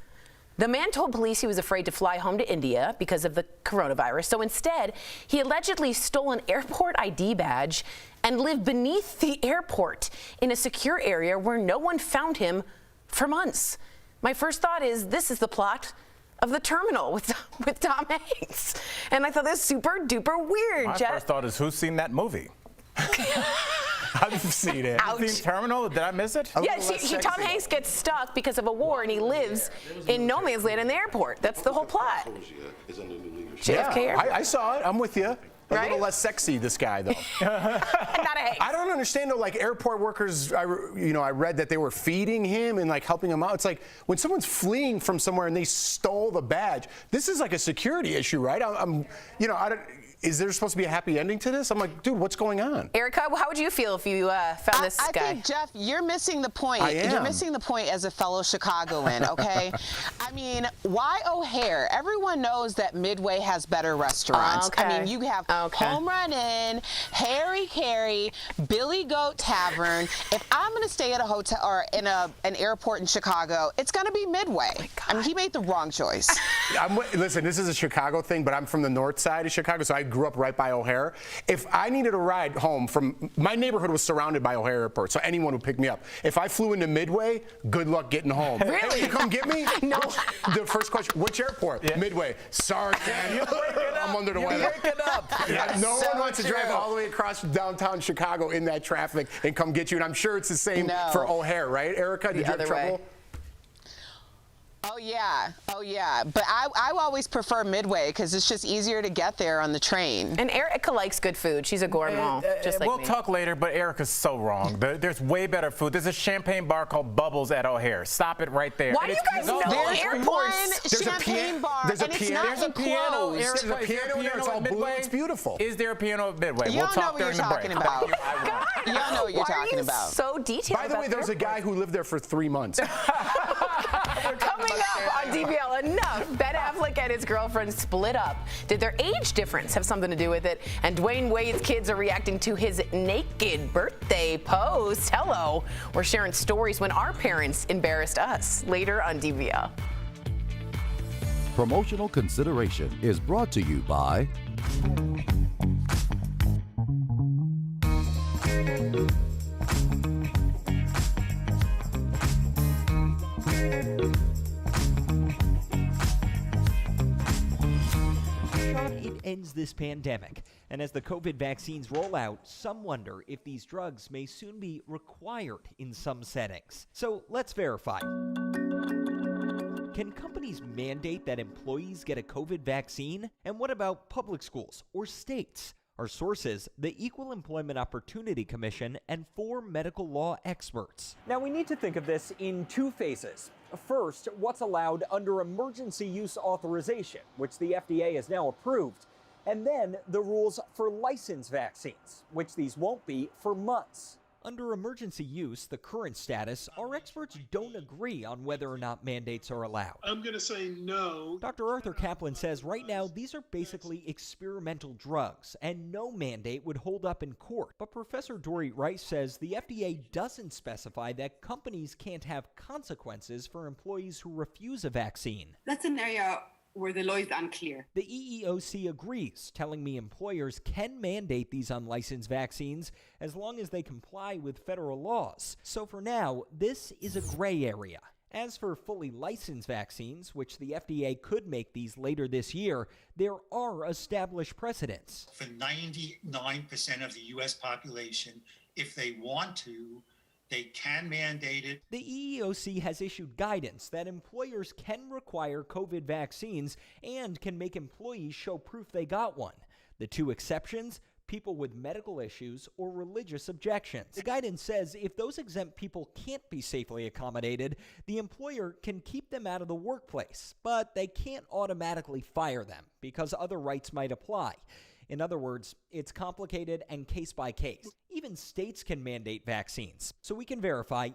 The man told police he was afraid to fly home to India because of the coronavirus. So instead, he allegedly stole an airport ID badge and lived beneath the airport in a secure area where no one found him for months. My first thought is this is the plot of The Terminal with Tom Hanks. And I thought this was super duper weird. My first thought is, who's seen that movie? I've seen it. Ouch. You've seen Terminal? Did I miss it? Yeah, Tom Hanks gets stuck because of a war, and he lives in no man's land in the airport. That's the whole plot. JFK Airport. I saw it. I'm with you. A Right? little less sexy, this guy, though. Not a Hanks. I don't understand, though, like airport workers, I read that they were feeding him and like helping him out. It's like when someone's fleeing from somewhere and they stole the badge, this is like a security issue, right? Is there supposed to be a happy ending to this? I'm like, dude, what's going on? Erica, how would you feel if you found this guy? I think, Jeff, you're missing the point. I am. You're missing the point as a fellow Chicagoan, okay? I mean, why O'Hare? Everyone knows that Midway has better restaurants. Okay. I mean, you have Home Run Inn, Harry Carey, Billy Goat Tavern. If I'm going to stay at a hotel or in an airport in Chicago, it's going to be Midway. I mean, he made the wrong choice. Listen, this is a Chicago thing, but I'm from the north side of Chicago, so I grew up right by O'Hare. If I needed a ride home from, my neighborhood was surrounded by O'Hare Airport, so anyone would pick me up. If I flew into Midway, good luck getting home. Really? Hey, you come get me? No. The first question, which airport? Yeah. Midway. Sorry, man. I'm under the weather. Break it up. Yeah, no one wants to drive all the way across downtown Chicago in that traffic and come get you, and I'm sure it's the same for O'Hare, right? Erica, did you have trouble? Oh yeah. But I always prefer Midway because it's just easier to get there on the train. And Erica likes good food. She's a gourmand, just like we'll me. talk later, but Erica's so wrong. There's way better food. There's a champagne bar called Bubbles at O'Hare. Stop it right there. Why do you guys know airports? There's champagne bar, there's a and it's piano. not There's a piano. enclosed. Erica, There's a piano there. It's all blue. It's beautiful. Is there a piano at Midway? You We'll don't know talk what you're during the talking break. about. God, You don't know what you're talking about. So detailed. By the way, there was a guy who lived there for 3 months. Coming up on DBL, enough. Ben Affleck and his girlfriend split up. Did their age difference have something to do with it? And Dwayne Wade's kids are reacting to his naked birthday post. Hello. We're sharing stories when our parents embarrassed us. Later on DBL. Promotional consideration is brought to you by it ends this pandemic. And as the COVID vaccines roll out, some wonder if these drugs may soon be required in some settings. So let's verify. Can companies mandate that employees get a COVID vaccine? And what about public schools or states? Our sources, the Equal Employment Opportunity Commission, and 4 medical law experts. Now, we need to think of this in 2 phases. First, what's allowed under emergency use authorization, which the FDA has now approved. And then the rules for licensed vaccines, which these won't be for months. Under emergency use, the current status, our experts don't agree on whether or not mandates are allowed. I'm going to say no. Dr. Arthur Kaplan says right now these are basically experimental drugs and no mandate would hold up in court. But Professor Dory Rice says the FDA doesn't specify that companies can't have consequences for employees who refuse a vaccine. That's an area where the law is unclear. The EEOC agrees, telling me employers can mandate these unlicensed vaccines as long as they comply with federal laws. So for now, this is a gray area. As for fully licensed vaccines, which the FDA could make these later this year, there are established precedents. For 99% of the U.S. population, if they want to, they can mandate it. The EEOC has issued guidance that employers can require COVID vaccines and can make employees show proof they got one. The two exceptions: people with medical issues or religious objections. The guidance says if those exempt people can't be safely accommodated, the employer can keep them out of the workplace, but they can't automatically fire them because other rights might apply. In other words, it's complicated and case by case. Even states can mandate vaccines. So we can verify,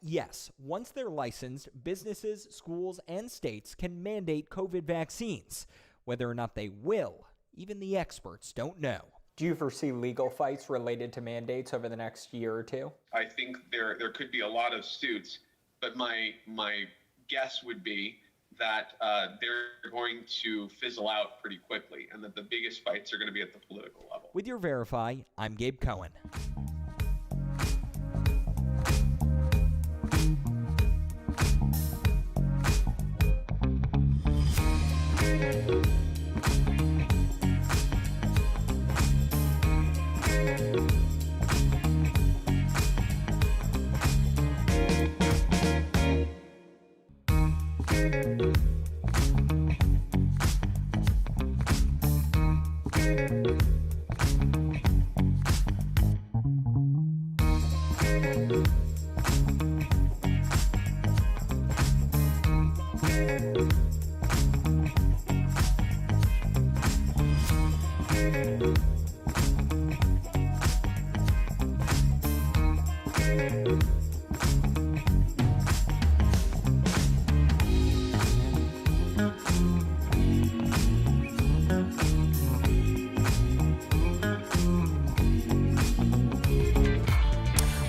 yes, once they're licensed, businesses, schools, and states can mandate COVID vaccines. Whether or not they will, even the experts don't know. Do you foresee legal fights related to mandates over the next year or two? I think there could be a lot of suits, but my guess would be that they're going to fizzle out pretty quickly, and that the biggest fights are going to be at the political level. With your Verify, I'm Gabe Cohen.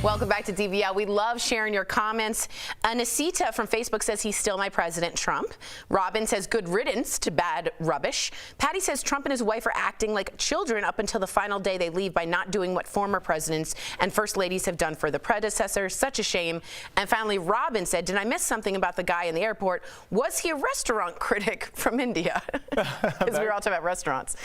Welcome back to DBL. We love sharing your comments. Anasita from Facebook says he's still my president, Trump. Robin says good riddance to bad rubbish. Patty says Trump and his wife are acting like children up until the final day they leave by not doing what former presidents and first ladies have done for the predecessors. Such a shame. And finally, Robin said, did I miss something about the guy in the airport? Was he a restaurant critic from India? Because we were all talking about restaurants.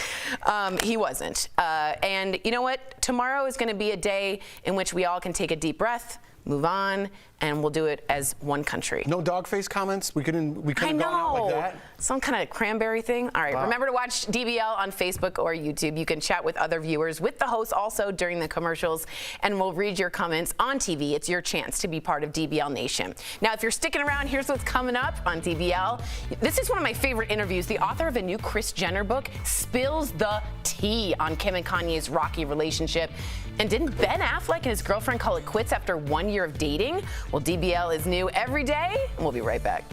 He wasn't. And you know what? Tomorrow is going to be a day in which we all can take a deep breath, move on, and we'll do it as one country. No dog face comments? We couldn't gone out like that? Some kind of cranberry thing. All right, Remember to watch DBL on Facebook or YouTube. You can chat with other viewers, with the hosts also during the commercials, and we'll read your comments on TV. It's your chance to be part of DBL Nation. Now, if you're sticking around, here's what's coming up on DBL. This is one of my favorite interviews. The author of a new Kris Jenner book spills the tea on Kim and Kanye's rocky relationship. And didn't Ben Affleck and his girlfriend call it quits after 1 year of dating? Well, DBL is new every day, and we'll be right back.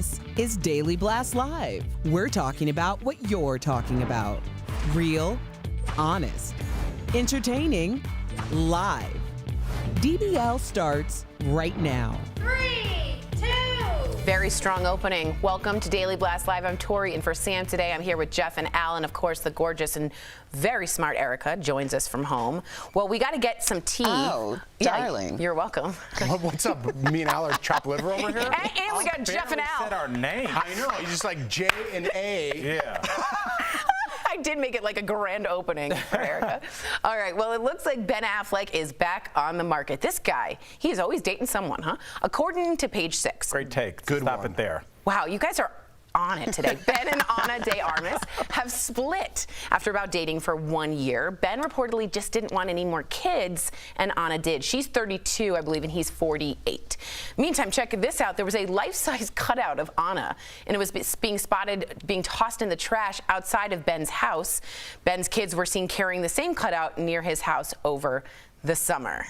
This is Daily Blast Live. We're talking about what you're talking about. Real, honest, entertaining, live. DBL starts right now. 3, 2. Very strong opening. Welcome to Daily Blast Live. I'm Tori in for Sam today. I'm here with Jeff and Alan. Of course, the gorgeous and very smart Erica joins us from home. Well, we got to get some tea. Oh, darling. You're welcome. What's up? Me and Al are chopped liver over here? And we got Jeff and Al. Said our name. I know. You just like J and A. Yeah. I did make it like a grand opening for Erica. All right, well, it looks like Ben Affleck is back on the market. This guy, he is always dating someone, huh? According to Page 6. Great take. Good Stop one. it there. Wow, you guys are on it today. Ben and Ana de Armas have split after about dating for 1 year. Ben reportedly just didn't want any more kids, and Ana did. She's 32, I believe, and he's 48. Meantime, check this out. There was a life-size cutout of Ana, and it was being spotted being tossed in the trash outside of Ben's house. Ben's kids were seen carrying the same cutout near his house over the summer.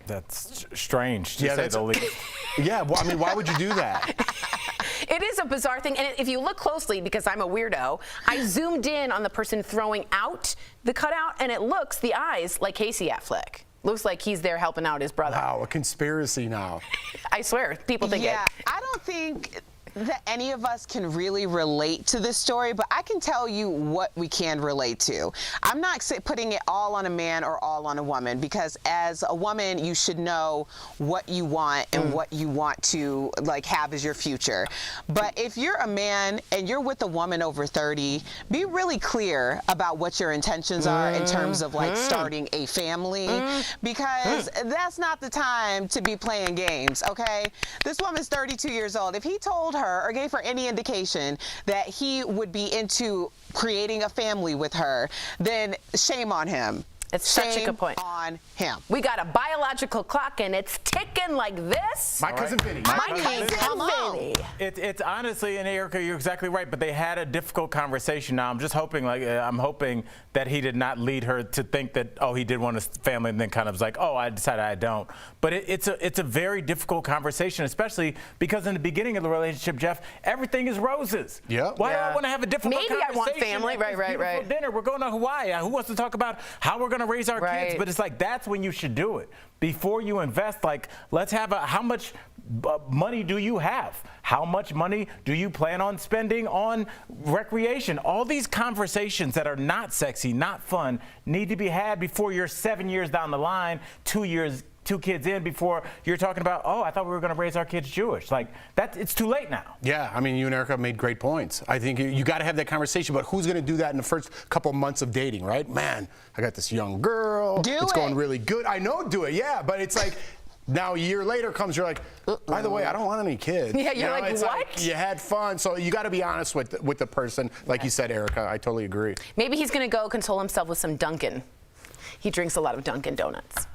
That's strange, to say the least. Yeah, well, I mean, why would you do that? It is a bizarre thing, and if you look closely, because I'm a weirdo, I zoomed in on the person throwing out the cutout, and it looks, the eyes, like Casey Affleck. Looks like he's there helping out his brother. Wow, a conspiracy now. I swear, people think it. Yeah, I don't think that any of us can really relate to this story, but I can tell you what we can relate to. I'm not putting it all on a man or all on a woman, because as a woman, you should know what you want and what you want to have as your future. But if you're a man and you're with a woman over 30, be really clear about what your intentions are in terms of starting a family, because that's not the time to be playing games, okay? This woman's 32 years old. If he told her or gave her any indication that he would be into creating a family with her, then shame on him. It's such a good point. On him. We got a biological clock, and it's ticking like this. My cousin Vinny. My cousin Vinny. It's honestly, and Erica, you're exactly right, but they had a difficult conversation. Now, I'm just hoping, I'm hoping that he did not lead her to think that, oh, he did want a family, and then kind of was like, oh, I decided I don't. But it's a very difficult conversation, especially because in the beginning of the relationship, Jeff, everything is roses. Yeah. Why do I want to have a difficult Maybe conversation? I want family, right. Dinner. We're going to Hawaii. Who wants to talk about how we're going to raise our kids? But it's like, that's when you should do it. Before you invest, let's have how much money do you have? How much money do you plan on spending on recreation? All these conversations that are not sexy, not fun, need to be had before you're 7 years down the line, 2 kids in, before you're talking about, oh, I thought we were going to raise our kids Jewish. It's too late now. Yeah, I mean, you and Erica made great points. I think you got to have that conversation, but who's going to do that in the first couple months of dating, right? Man, I got this young girl. It's going really good. I know, do it, yeah, but it's like, now a year later comes, you're like, by the way, I don't want any kids. Yeah, you're like, it's what? You had fun, so you got to be honest with the person. Like you said, Erica, I totally agree. Maybe he's going to go console himself with some Dunkin'. He drinks a lot of Dunkin' Donuts.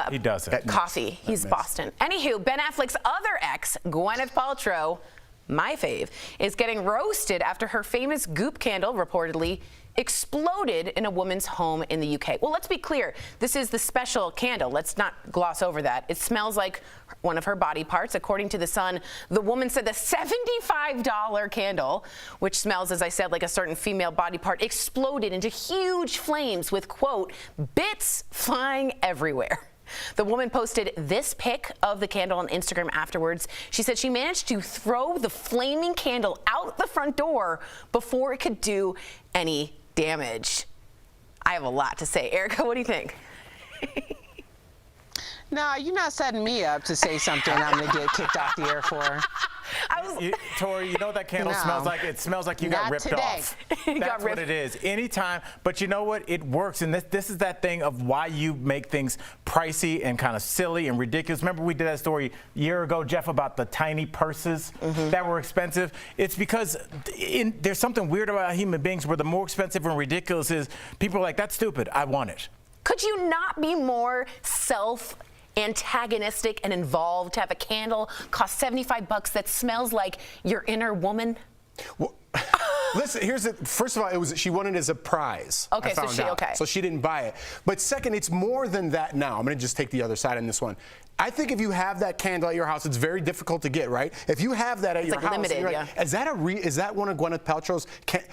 He doesn't. Coffee. He's Boston. Anywho, Ben Affleck's other ex, Gwyneth Paltrow, my fave, is getting roasted after her famous Goop candle reportedly exploded in a woman's home in the UK. Well, let's be clear. This is the special candle. Let's not gloss over that. It smells like one of her body parts. According to The Sun, the woman said the $75 candle, which smells, as I said, like a certain female body part, exploded into huge flames with, quote, bits flying everywhere. The woman posted this pic of the candle on Instagram afterwards. She said she managed to throw the flaming candle out the front door before it could do any damage. I have a lot to say. Erica, what do you think? No, you're not setting me up to say something I'm going to get kicked off the air for. Tori, you know what that candle smells like? It smells like you got ripped off. That's what it is. Anytime. But you know what? It works. And this is that thing of why you make things pricey and kind of silly and ridiculous. Remember we did that story a year ago, Jeff, about the tiny purses that were expensive? It's because there's something weird about human beings where the more expensive and ridiculous is, people are like, that's stupid. I want it. Could you not be more antagonistic and involved to have a candle cost $75 that smells like your inner woman? Well, listen, first of all, she won it as a prize. Okay, so she so she didn't buy it. But second, it's more than that now. I'm going to just take the other side on this one. I think if you have that candle at your house, it's very difficult to get, right? If you have that at your house, limited, you're like, is that one of Gwyneth Paltrow's?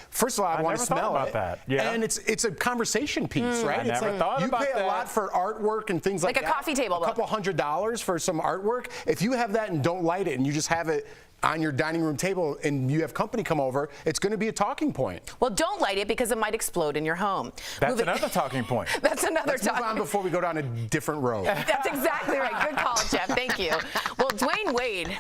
First of all, I want to smell about that. Yeah. And it's a conversation piece, right? I never thought about that. You pay a lot for artwork and things like that. Like a coffee table. A couple $100 for some artwork. If you have that and don't light it and you just have it on your dining room table and you have company come over, it's going to be a talking point. Well, don't light it because it might explode in your home. That's another talking point. That's another Let's move on before we go down a different road. That's exactly right. Good call, Jeff. Thank you. Well, Dwayne Wade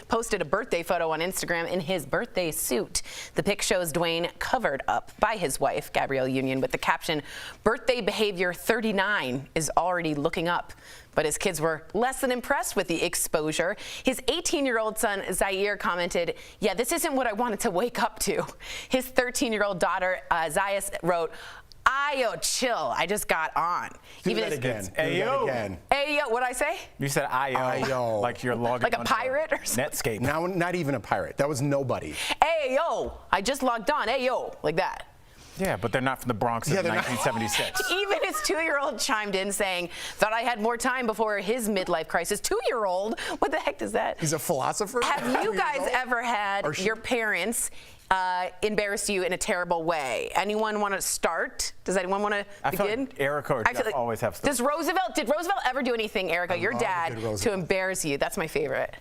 posted a birthday photo on Instagram in his birthday suit. The pic shows Dwayne covered up by his wife, Gabrielle Union, with the caption, "Birthday behavior 39 is already looking up." But his kids were less than impressed with the exposure. His 18-year-old son, Zaire, commented, "Yeah, this isn't what I wanted to wake up to." His 13-year-old daughter, Zayas, wrote, "Ayo, chill, I just got on." Do that again. Ayo. Ayo, what'd I say? You said ayo. Like you're logging like a pirate or something? Netscape. Now, not even a pirate. That was nobody. Ayo, I just logged on. Ayo, like that. Yeah, but they're not from the Bronx in 1976. Even his 2-year-old chimed in saying, "Thought I had more time before his midlife crisis." 2-year-old? What the heck does that? He's a philosopher? Have you guys ever had your parents embarrass you in a terrible way? Anyone want to start? Does anyone want to begin? I feel like Erica or Jeff always have stuff. Did Roosevelt ever do anything, Erica, your dad, to embarrass you? That's my favorite.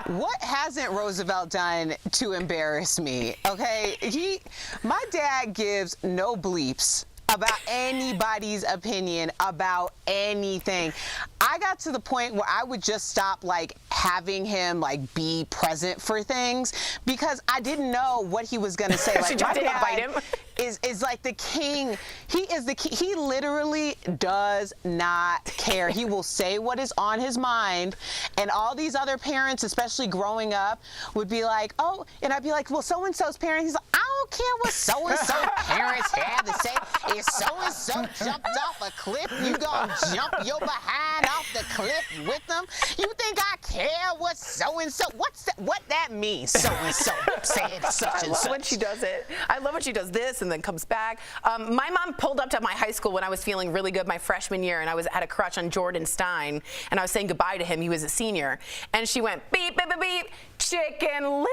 What hasn't Roosevelt done to embarrass me? Okay, my dad gives no bleeps about anybody's opinion about anything. I got to the point where I would just stop having him be present for things because I didn't know what he was gonna say. She just didn't bite him. Is like the king. He is the king. He literally does not care. He will say what is on his mind, and all these other parents, especially growing up, would be like, "Oh," and I'd be like, "Well, so and so's parents." He's like, "I don't care what so and so parents have to say. If so and so jumped off a cliff, you gonna jump your behind off the cliff with them? You think I care what so and so? What that means? So and so said such and such." I love when she does it. I love when she does this and then comes back. My mom pulled up to my high school when I was feeling really good my freshman year, and I had a crush on Jordan Stein, and I was saying goodbye to him. He was a senior, and she went, "Beep, beep, beep, beep, Chicken Little."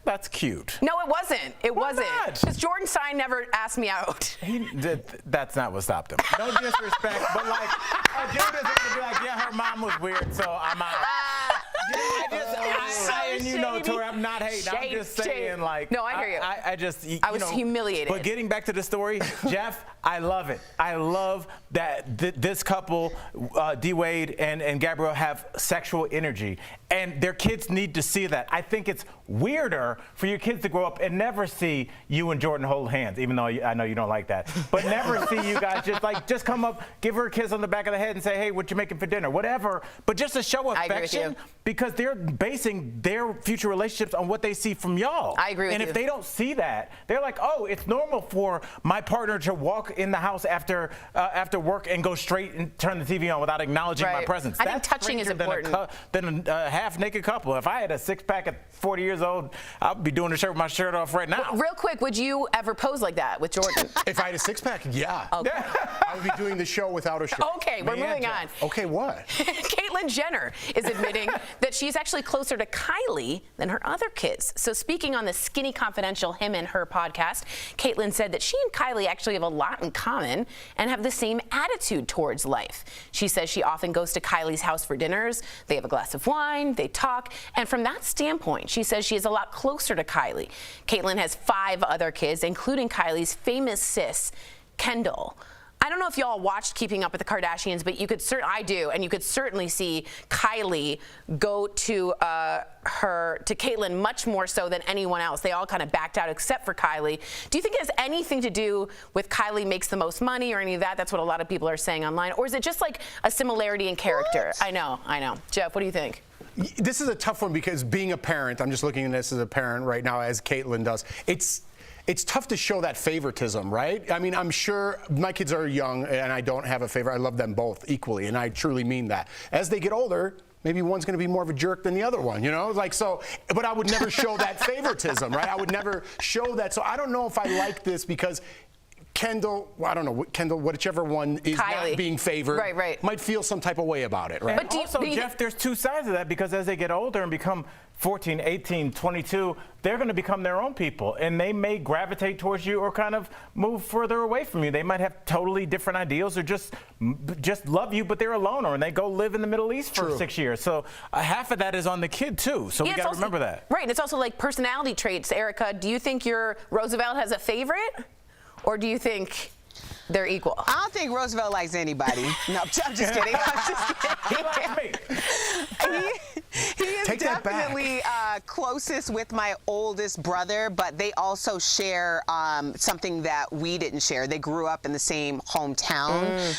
That's cute. No, it wasn't. It wasn't. Because Jordan Stein never asked me out. That's not what stopped him. No disrespect, but Jordan's gonna be like, "Yeah, her mom was weird, so I'm out." Tori, I'm not hating. I'm just saying, No, I hear you. I was humiliated. But getting back to the story, Jeff, I love it. I love that this couple, D. Wade and Gabrielle, have sexual energy, and their kids need to see that. I think it's weirder for your kids to grow up and never see you and Jordan hold hands, even though I know you don't like that, but never see you guys just come up, give her a kiss on the back of the head and say, "Hey, what you making for dinner?" Whatever, but just to show affection, because they're basing their future relationships on what they see from y'all. I agree with you. And if they don't see that, they're like, "Oh, it's normal for my partner to walk in the house after work and go straight and turn the TV on without acknowledging my presence." I think touching is important. Than a half-naked couple. If I had a six-pack at 40 years old, I'd be doing the show with my shirt off right now. Real quick, would you ever pose like that with Jordan? If I had a six-pack, yeah. Okay. I would be doing the show without a shirt. Okay, we're moving on. Okay, what? Caitlyn Jenner is admitting that she's actually closer to Kylie than her other kids. So speaking on the Skinny Confidential Him and Her podcast, Caitlyn said that she and Kylie actually have a lot in common and have the same attitude towards life. She says she often goes to Kylie's house for dinners. They have a glass of wine, they talk, and from that standpoint, she says she is a lot closer to Kylie. Caitlyn has 5 other kids, including Kylie's famous sis, Kendall. I don't know if y'all watched Keeping Up with the Kardashians, but you could I do, and you could certainly see Kylie go to Caitlyn much more so than anyone else. They all kind of backed out except for Kylie. Do you think it has anything to do with Kylie makes the most money or any of that? That's what a lot of people are saying online. Or is it just like a similarity in character? What? I know. Jeff, what do you think? This is a tough one because being a parent, I'm just looking at this as a parent right now, as Caitlyn does. It's tough to show that favoritism, right? I mean, I'm sure my kids are young and I don't have a favorite. I love them both equally, and I truly mean that. As they get older, maybe one's going to be more of a jerk than the other one, but I would never show that favoritism, right? I would never show that. So I don't know if I like this because Kendall, well, I don't know, Kendall, whichever one is Kylie. not being favored, might feel some type of way about it, right? But also, Jeff, there's two sides of that, because as they get older and become 14, 18, 22, they're going to become their own people, and they may gravitate towards you or kind of move further away from you. They might have totally different ideals, or just love you, but they're a loner, and they go live in the Middle East for 6 years. So half of that is on the kid too. So we got to remember that. Right, and it's also like personality traits. Erica, do you think your Roosevelt has a favorite, or do you think they're equal? I don't think Roosevelt likes anybody. No, I'm just kidding. I'm just kidding. He likes me. He is definitely closest with my oldest brother, but they also share something that we didn't share. They grew up in the same hometown,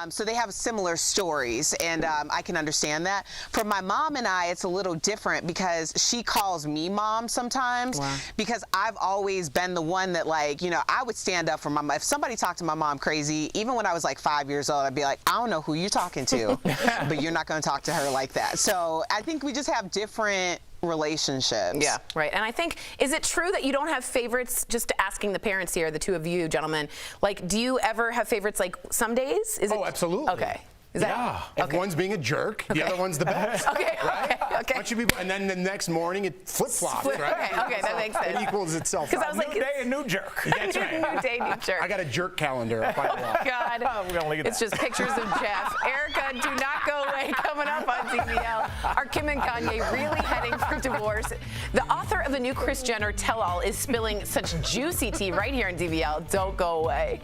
so they have similar stories, and I can understand that. For my mom and I, it's a little different, because she calls me mom sometimes, because I've always been the one that, like, you know, I would stand up for my mom. If somebody talked to my mom crazy, even when I was like 5 years old, I'd be like, I don't know who you're talking to, but you're not going to talk to her like that. So I think we just have different relationships. Yeah, right. And I think, is it true that you don't have favorites? Just asking the parents here, the two of you gentlemen, like, do you ever have favorites like some days? Absolutely. Okay. Is that, If one's being a jerk, the other one's the best. Okay. And then the next morning it flip-flops, right? Okay, that makes sense. It equals itself. Because I was like, new day, a new jerk. That's right. New day, new jerk. I got a jerk calendar up on the wall. God. We're gonna look at It's just pictures of Jeff. Erica, do not go away. Coming up on DBL, are Kim and Kanye really heading for divorce? The author of the new Kris Jenner tell-all is spilling such juicy tea right here in DBL. Don't go away.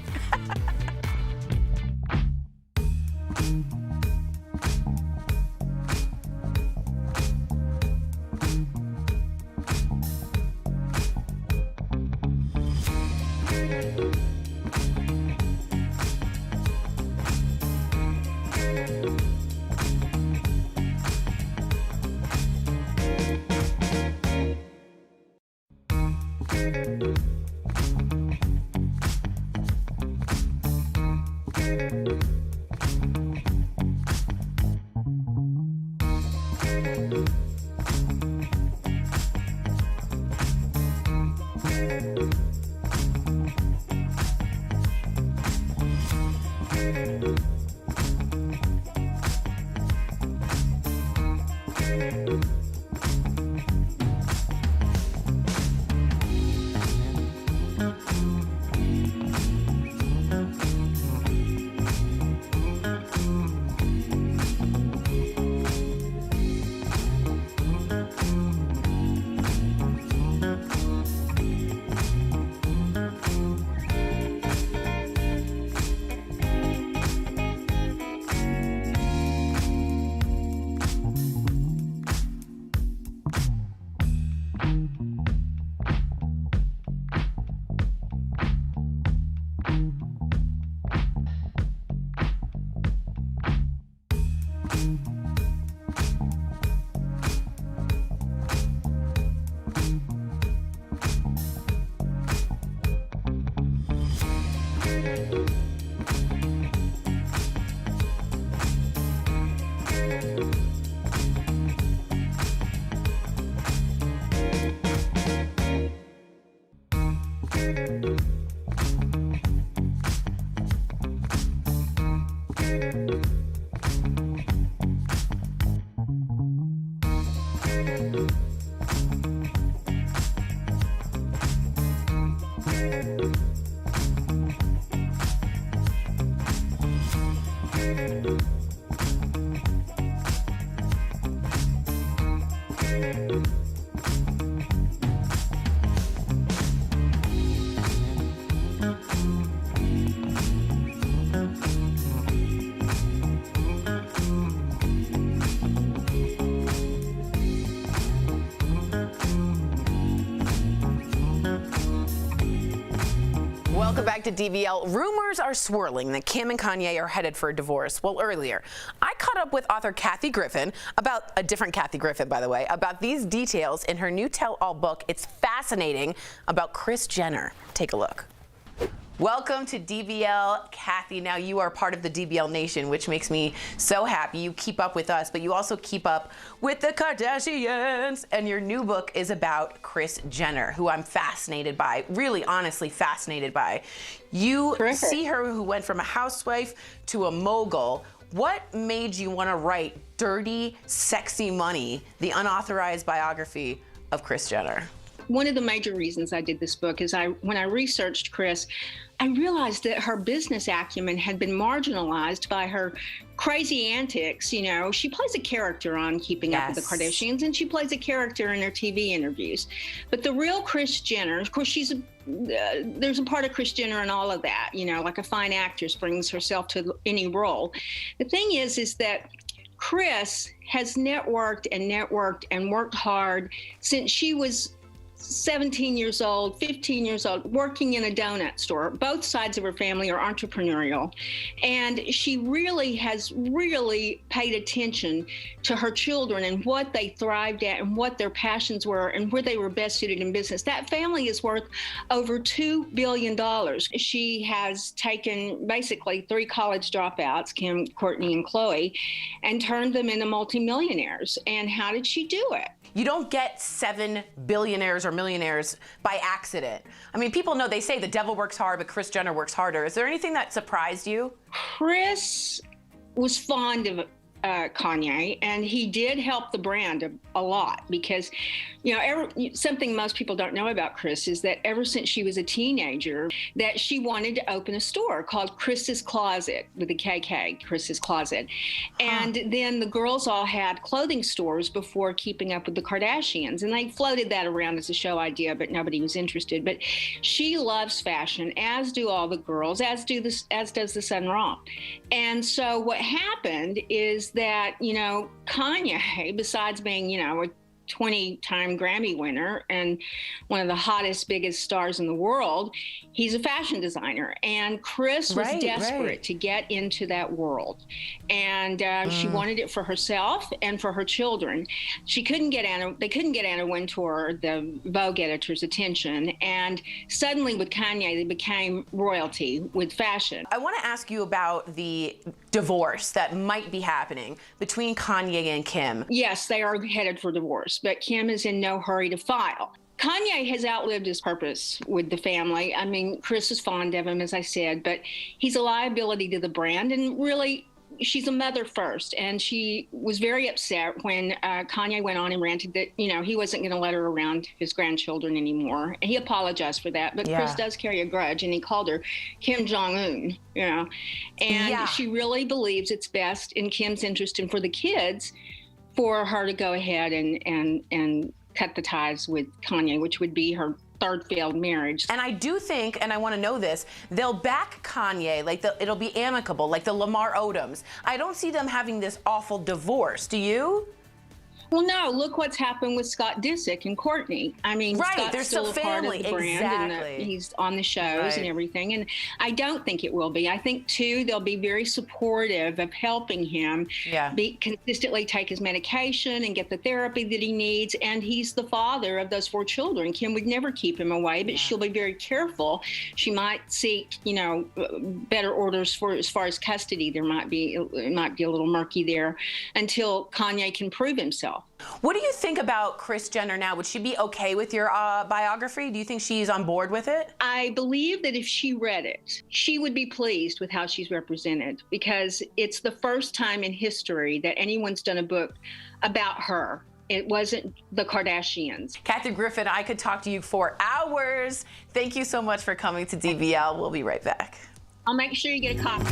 Welcome back to DBL. Rumors are swirling that Kim and Kanye are headed for a divorce. Well, earlier, I caught up with author Kathy Griffin, about a different Kathy Griffin, by the way, about these details in her new tell-all book. It's fascinating, about Kris Jenner. Take a look. Welcome to DBL, Kathy. Now you are part of the DBL Nation, which makes me so happy. You keep up with us, but you also keep up with the Kardashians. And your new book is about Kris Jenner, who I'm fascinated by, really honestly fascinated by. You see her who went from a housewife to a mogul. What made you want to write Dirty, Sexy Money, the unauthorized biography of Kris Jenner? One of the major reasons I did this book is when I researched Kris, I realized that her business acumen had been marginalized by her crazy antics. You know, she plays a character on Keeping Up with the Kardashians, and she plays a character in her TV interviews. But the real Kris Jenner, of course, there's a part of Kris Jenner in all of that, you know, like a fine actress brings herself to any role. The thing is that Kris has networked and worked hard since she was 17 years old, 15 years old, working in a donut store. Both sides of her family are entrepreneurial. And she has really paid attention to her children and what they thrived at and what their passions were and where they were best suited in business. That family is worth over $2 billion. She has taken basically 3 college dropouts, Kim, Courtney, and Khloe, and turned them into multimillionaires. And how did she do it? You don't get 7 billionaires or millionaires by accident. I mean, people know, they say the devil works hard, but Kris Jenner works harder. Is there anything that surprised you? Kris was fond of Kanye, and he did help the brand a lot because, you know, something most people don't know about Kris is that ever since she was a teenager, that she wanted to open a store called Kris's Closet with a KK, Kris's Closet. And then the girls all had clothing stores before Keeping Up with the Kardashians, and they floated that around as a show idea, but nobody was interested. But she loves fashion, as do all the girls, as does the Sun Ra. And so what happened is that, you know, Kanye, besides being, you know, a 20-time Grammy winner and one of the hottest, biggest stars in the world, he's a fashion designer. And Kris was desperate to get into that world. And she wanted it for herself and for her children. They couldn't get Anna Wintour, the Vogue editor's attention. And suddenly with Kanye, they became royalty with fashion. I want to ask you about the divorce that might be happening between Kanye and Kim. Yes, they are headed for divorce, but Kim is in no hurry to file. Kanye has outlived his purpose with the family. I mean, Kris is fond of him, as I said, but he's a liability to the brand, and really, she's a mother first, and she was very upset when Kanye went on and ranted that, you know, he wasn't going to let her around his grandchildren anymore. He apologized for that, but Kris does carry a grudge, and he called her Kim Jong-un, you know. And she really believes it's best in Kim's interest and for the kids for her to go ahead and cut the ties with Kanye, which would be her third failed marriage. And I do think, and I want to know this, they'll back Kanye, like it'll be amicable, like the Lamar Odoms. I don't see them having this awful divorce. Do you? Well, no, look what's happened with Scott Disick and Courtney. I mean, Scott's they're still a family. part of the brand, and he's on the shows and everything. And I don't think it will be. I think, too, they'll be very supportive of helping him consistently take his medication and get the therapy that he needs. And he's the father of those 4 children. Kim would never keep him away, but she'll be very careful. She might seek, you know, better orders for as far as custody. It might be a little murky there until Kanye can prove himself. What do you think about Kris Jenner now? Would she be okay with your biography? Do you think she's on board with it? I believe that if she read it, she would be pleased with how she's represented, because it's the first time in history that anyone's done a book about her. It wasn't the Kardashians. Kathy Griffin, I could talk to you for hours. Thank you so much for coming to DBL. We'll be right back. I'll make sure you get a copy.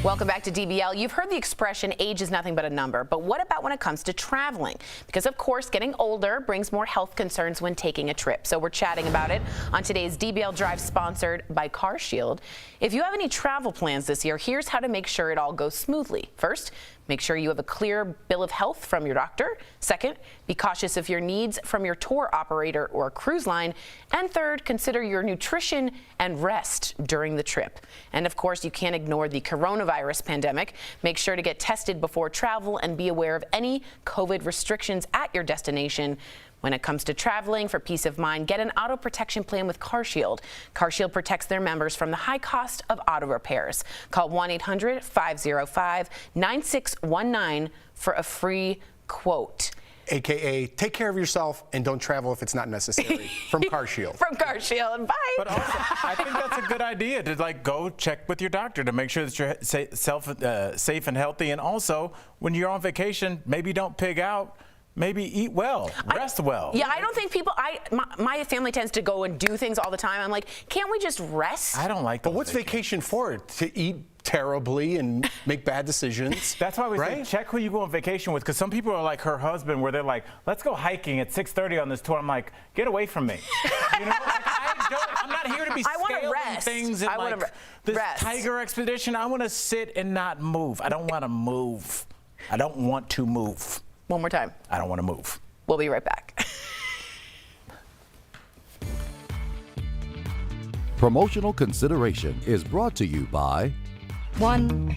Welcome back to DBL. You've heard the expression, age is nothing but a number, but what about when it comes to traveling? Because of course, getting older brings more health concerns when taking a trip. So we're chatting about it on today's DBL Drive, sponsored by CarShield. If you have any travel plans this year, here's how to make sure it all goes smoothly. First, make sure you have a clear bill of health from your doctor. Second, be cautious of your needs from your tour operator or cruise line. And third, consider your nutrition and rest during the trip. And of course, you can't ignore the coronavirus pandemic. Make sure to get tested before travel and be aware of any COVID restrictions at your destination. When it comes to traveling, for peace of mind, get an auto protection plan with CarShield. CarShield protects their members from the high cost of auto repairs. Call 1-800-505-9619 for a free quote. AKA, take care of yourself and don't travel if it's not necessary. From CarShield. From CarShield. Bye. But also, I think that's a good idea to go check with your doctor to make sure that you're safe and healthy. And also, when you're on vacation, maybe don't pig out. Maybe eat well, rest well. Yeah, I don't think people, my family tends to go and do things all the time. I'm like, can't we just rest? I don't like that. But what's vacation for? To eat terribly and make bad decisions? That's why we say check who you go on vacation with, because some people are like her husband, where they're like, let's go hiking at 6:30 on this tour. I'm like, get away from me. You know, I'm not here to be scaling things and this tiger expedition. I want to sit and not move. I don't want to move. I don't want to move. One more time. I don't want to move. We'll be right back. Promotional consideration is brought to you by One.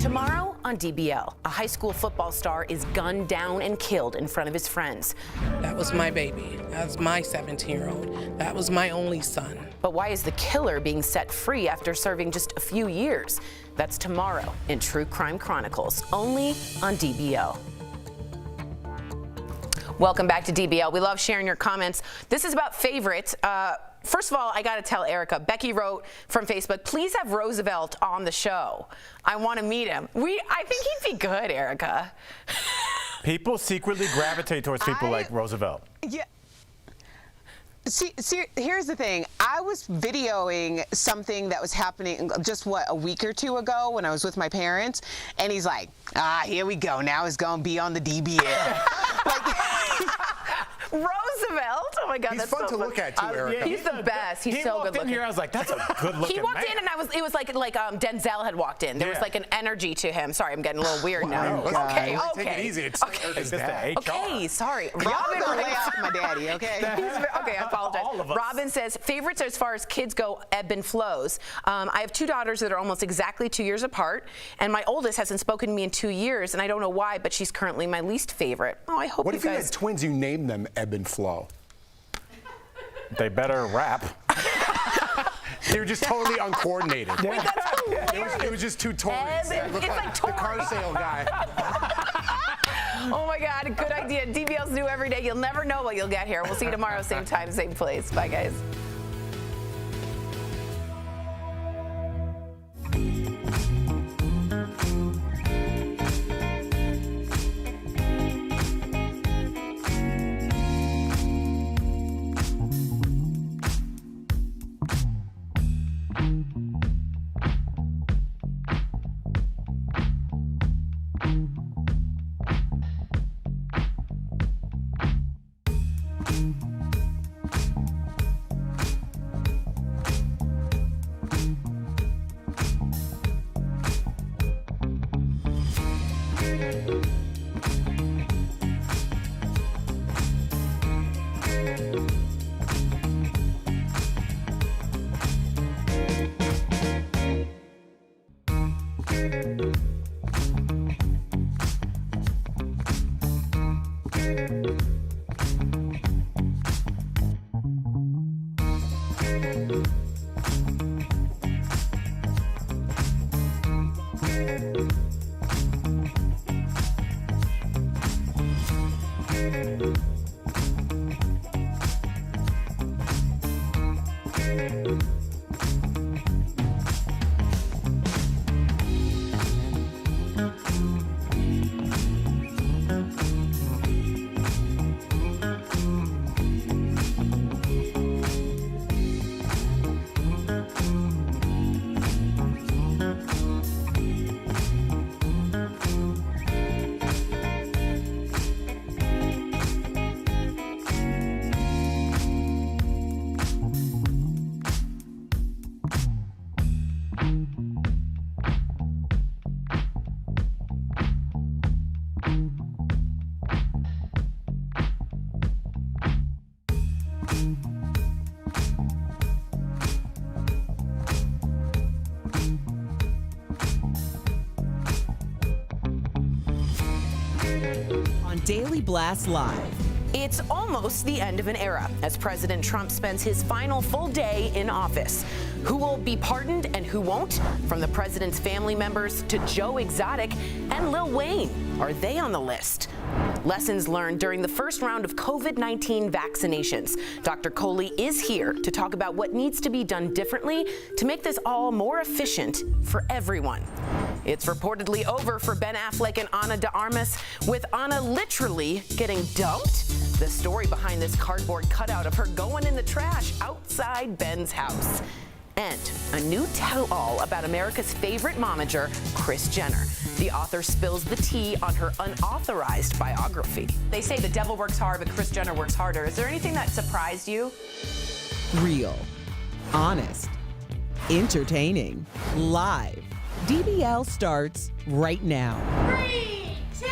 Tomorrow on DBL, a high school football star is gunned down and killed in front of his friends. That was my baby. That was my 17-year-old. That was my only son. But why is the killer being set free after serving just a few years? That's tomorrow in True Crime Chronicles, only on DBL. Welcome back to DBL. We love sharing your comments. This is about favorites. First of all, I got to tell Erica, Becky wrote from Facebook, please have Roosevelt on the show. I want to meet him. I think he'd be good, Erica. People secretly gravitate towards people like Roosevelt. Yeah. See, here's the thing. I was videoing something that was happening just, a week or two ago when I was with my parents, and he's like, here we go. Now it's going to be on the DBL. Roosevelt? Oh my God, he's that's fun so to look at too, Erica. He's the best. He's so good looking. He walked in here, I was like, that's a good looking He walked in and it was like Denzel had walked in. There was like an energy to him. Sorry, I'm getting a little weird now. Okay. Take it easy. It's Erica's dad. Okay, sorry. Robin lay off my daddy, okay? Okay, I apologize. Robin says, favorites as far as kids go ebb and flows. I have two daughters that are almost exactly 2 years apart, and my oldest hasn't spoken to me in 2 years, and I don't know why, but she's currently my least favorite. Oh, I hope What you if you guys... had twins, you named them Ebb and Flow? They better rap. They were just totally uncoordinated. Wait, that's hilarious. It was just two Tories. It's like the car sale guy. Oh my God, good idea. DBL's new every day. You'll never know what you'll get here. We'll see you tomorrow, same time, same place. Bye, guys. Daily Blast Live. It's almost the end of an era as President Trump spends his final full day in office. Who will be pardoned and who won't? From the president's family members to Joe Exotic and Lil Wayne. Are they on the list? Lessons learned during the first round of COVID-19 vaccinations. Dr. Coley is here to talk about what needs to be done differently to make this all more efficient for everyone. It's reportedly over for Ben Affleck and Ana de Armas, with Ana literally getting dumped. The story behind this cardboard cutout of her going in the trash outside Ben's house. And a new tell-all about America's favorite momager, Kris Jenner. The author spills the tea on her unauthorized biography. They say the devil works hard, but Kris Jenner works harder. Is there anything that surprised you? Real, honest, entertaining, live. DBL starts right now. 3, 2.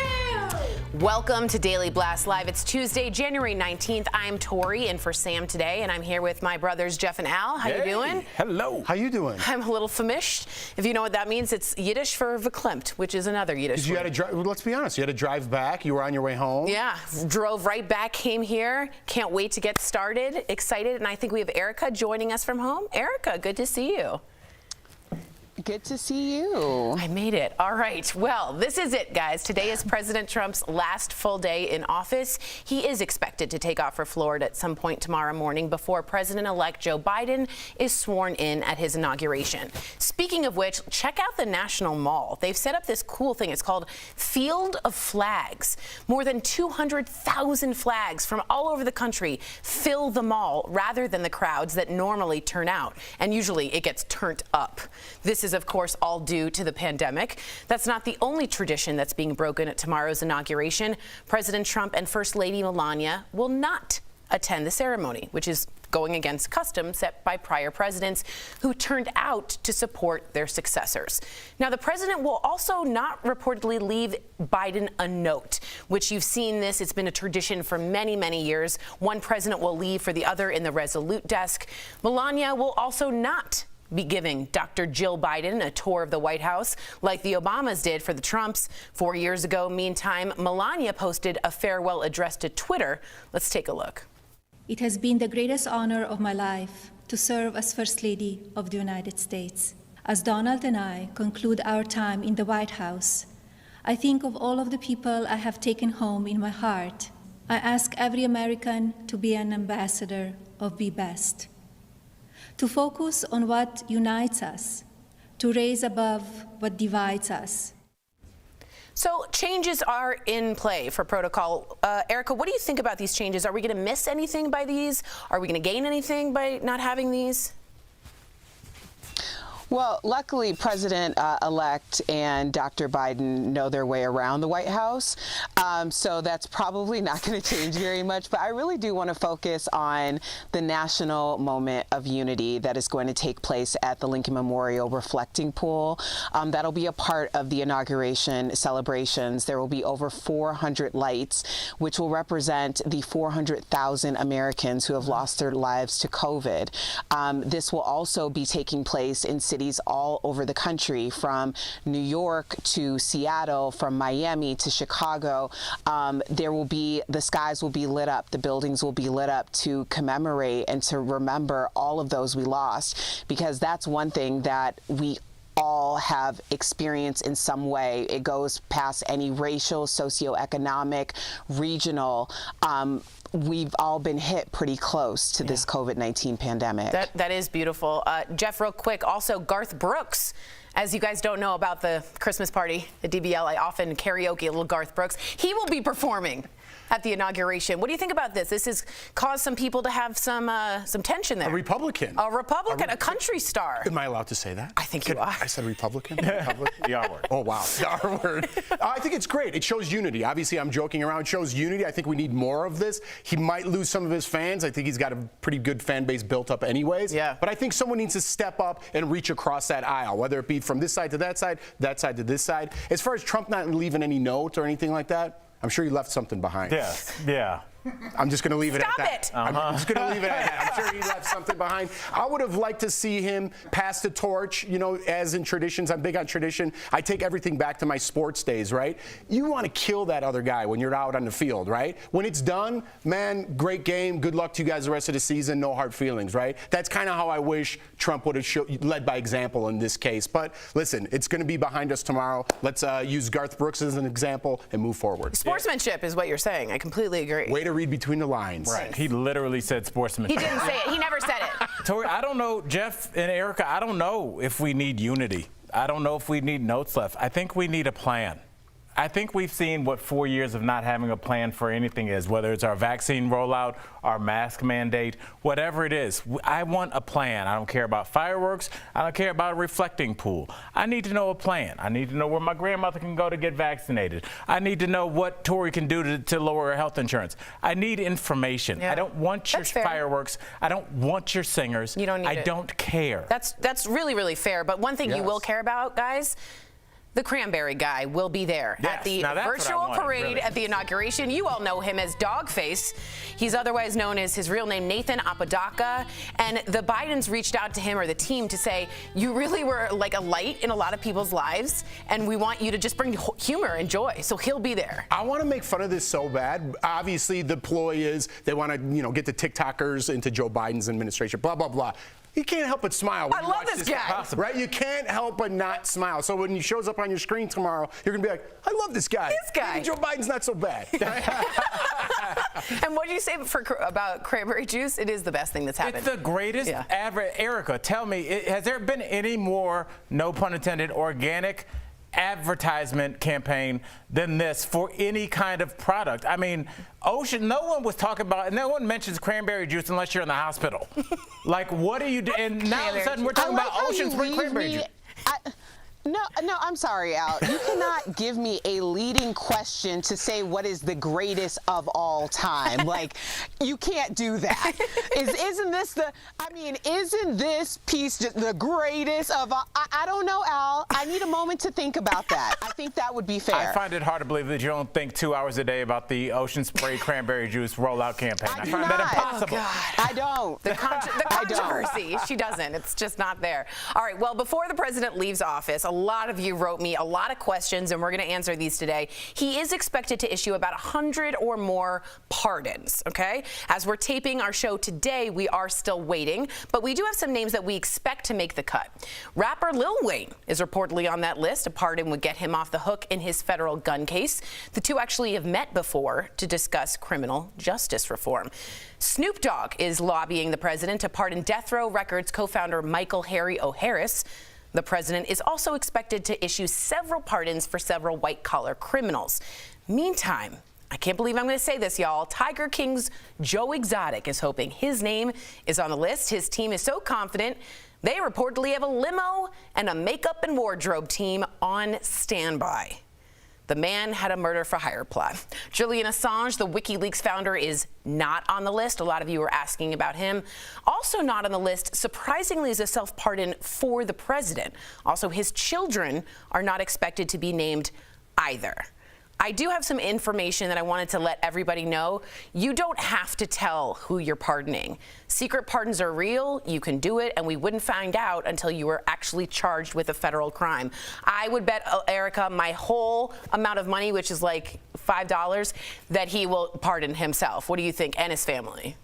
Welcome to Daily Blast Live. It's Tuesday, January 19th. I'm Tori in for Sam today, and I'm here with my brothers Jeff and Al. How you doing? Hello. How you doing? I'm a little famished. If you know what that means, it's Yiddish for verklempt, which is another Yiddish You word. had to drive. Let's be honest. You had to drive back. You were on your way home. Yeah, drove right back, came here. Can't wait to get started. Excited, and I think we have Erica joining us from home. Erica, good to see you. Good to see you. I made it. All right. Well, this is it, guys. Today is President Trump's last full day in office. He is expected to take off for Florida at some point tomorrow morning before President-elect Joe Biden is sworn in at his inauguration. Speaking of which, check out the National Mall. They've set up this cool thing. It's called Field of Flags. More than 200,000 flags from all over the country fill the mall rather than the crowds that normally turn out. And usually it gets turned up. This is, of course, all due to the pandemic. That's not the only tradition that's being broken at tomorrow's inauguration. President Trump and First Lady Melania will not attend the ceremony, which is going against customs set by prior presidents who turned out to support their successors. Now, the president will also not reportedly leave Biden a note, which you've seen this. It's been a tradition for many, many years. One president will leave for the other in the Resolute desk. Melania will also not be giving Dr. Jill Biden a tour of the White House like the Obamas did for the Trumps 4 years ago. Meantime, Melania posted a farewell address to Twitter. Let's take a look. It has been the greatest honor of my life to serve as First Lady of the United States. As Donald and I conclude our time in the White House, I think of all of the people I have taken home in my heart. I ask every American to be an ambassador of Be Best, to focus on what unites us, to raise above what divides us. So changes are in play for protocol. Erica, what do you think about these changes? Are we going to miss anything by these? Are we going to gain anything by not having these? Well, luckily, President-elect and Dr. Biden know their way around the White House, so that's probably not going to change very much. But I really do want to focus on the national moment of unity that is going to take place at the Lincoln Memorial Reflecting Pool. That'll be a part of the inauguration celebrations. There will be over 400 lights, which will represent the 400,000 Americans who have lost their lives to COVID. This will also be taking place in cities all over the country, from New York to Seattle, from Miami to Chicago. The skies will be lit up, the buildings will be lit up to commemorate and to remember all of those we lost, because that's one thing that we all have experienced in some way. It goes past any racial, socioeconomic, regional. We've all been hit pretty close to this COVID-19 pandemic. That is beautiful. Jeff, real quick, also Garth Brooks. As you guys don't know about the Christmas party, the DBL, I often karaoke a little Garth Brooks. He will be performing at the inauguration. What do you think about this? This has caused some people to have some tension there. A Republican. A country star. Am I allowed to say that? I think you are. I said Republican? The R word. Oh, wow. The R word. I think it's great. It shows unity. Obviously, I'm joking around. It shows unity. I think we need more of this. He might lose some of his fans. I think he's got a pretty good fan base built up anyways. Yeah. But I think someone needs to step up and reach across that aisle, whether it be from this side to that side to this side. As far as Trump not leaving any note or anything like that, I'm sure he left something behind. Yeah. I'm just going to leave it Stop at that. it. I'm just going to leave it at that. I'm sure he left something behind. I would have liked to see him pass the torch, you know, as in traditions. I'm big on tradition. I take everything back to my sports days, right? You want to kill that other guy when you're out on the field, right? When it's done, man, great game. Good luck to you guys the rest of the season. No hard feelings, right? That's kind of how I wish Trump would have led by example in this case. But listen, it's going to be behind us tomorrow. Let's use Garth Brooks as an example and move forward. Sportsmanship is what you're saying. I completely agree. Way to read between the lines. Right. He literally said sportsmanship. He didn't say it. He never said it. Tori, I don't know, Jeff and Erica, I don't know if we need unity. I don't know if we need notes left. I think we need a plan. I think we've seen what 4 years of not having a plan for anything is, whether it's our vaccine rollout, our mask mandate, whatever it is. I want a plan. I don't care about fireworks. I don't care about a reflecting pool. I need to know a plan. I need to know where my grandmother can go to get vaccinated. I need to know what Tori can do to lower her health insurance. I need information. Yeah. I don't want your fireworks. I don't want your singers. You don't need I it. don't care. That's really, really fair. But one thing you will care about, guys, the cranberry guy will be there at the virtual parade at the inauguration. You all know him as Dogface. He's otherwise known as his real name, Nathan Apodaca. And the Bidens reached out to him or the team to say, you really were like a light in a lot of people's lives, and we want you to just bring humor and joy. So he'll be there. I want to make fun of this so bad. Obviously, the ploy is they want to, get the TikTokers into Joe Biden's administration, blah, blah, blah. You can't help but smile. I love this guy. Right? You can't help but not smile. So when he shows up on your screen tomorrow, you're going to be like, I love this guy. This guy. Maybe Joe Biden's not so bad. And what did you say about cranberry juice? It is the best thing that's happened. It's the greatest ever. Erica, tell me, has there been any more, no pun intended, organic advertisement campaign than this for any kind of product? I mean, Ocean, no one was talking about, no one mentions cranberry juice unless you're in the hospital. Like, what do you do? And now all of a sudden we're talking about Ocean Spring cranberry juice. No, I'm sorry, Al. You cannot give me a leading question to say what is the greatest of all time. Like, you can't do that. Isn't this piece just the greatest of all? I don't know, Al. I need a moment to think about that. I think that would be fair. I find it hard to believe that you don't think 2 hours a day about the Ocean Spray cranberry juice rollout campaign. I find that impossible. Oh, I don't. The controversy. She doesn't. It's just not there. All right. Well, before the president leaves office, a lot of you wrote me a lot of questions, and we're going to answer these today. He is expected to issue about 100 or more pardons, okay? As we're taping our show today, we are still waiting, but we do have some names that we expect to make the cut. Rapper Lil Wayne is reportedly on that list. A pardon would get him off the hook in his federal gun case. The two actually have met before to discuss criminal justice reform. Snoop Dogg is lobbying the president to pardon Death Row Records co-founder Michael Harry O'Harris. The president is also expected to issue several pardons for several white-collar criminals. Meantime, I can't believe I'm going to say this, y'all. Tiger King's Joe Exotic is hoping his name is on the list. His team is so confident, they reportedly have a limo and a makeup and wardrobe team on standby. The man had a murder-for-hire plot. Julian Assange, the WikiLeaks founder, is not on the list. A lot of you were asking about him. Also not on the list, surprisingly, is a self-pardon for the president. Also, his children are not expected to be named either. I do have some information that I wanted to let everybody know. You don't have to tell who you're pardoning. Secret pardons are real. You can do it, and we wouldn't find out until you were actually charged with a federal crime. I would bet, Erica, my whole amount of money, which is like $5, that he will pardon himself. What do you think? And his family.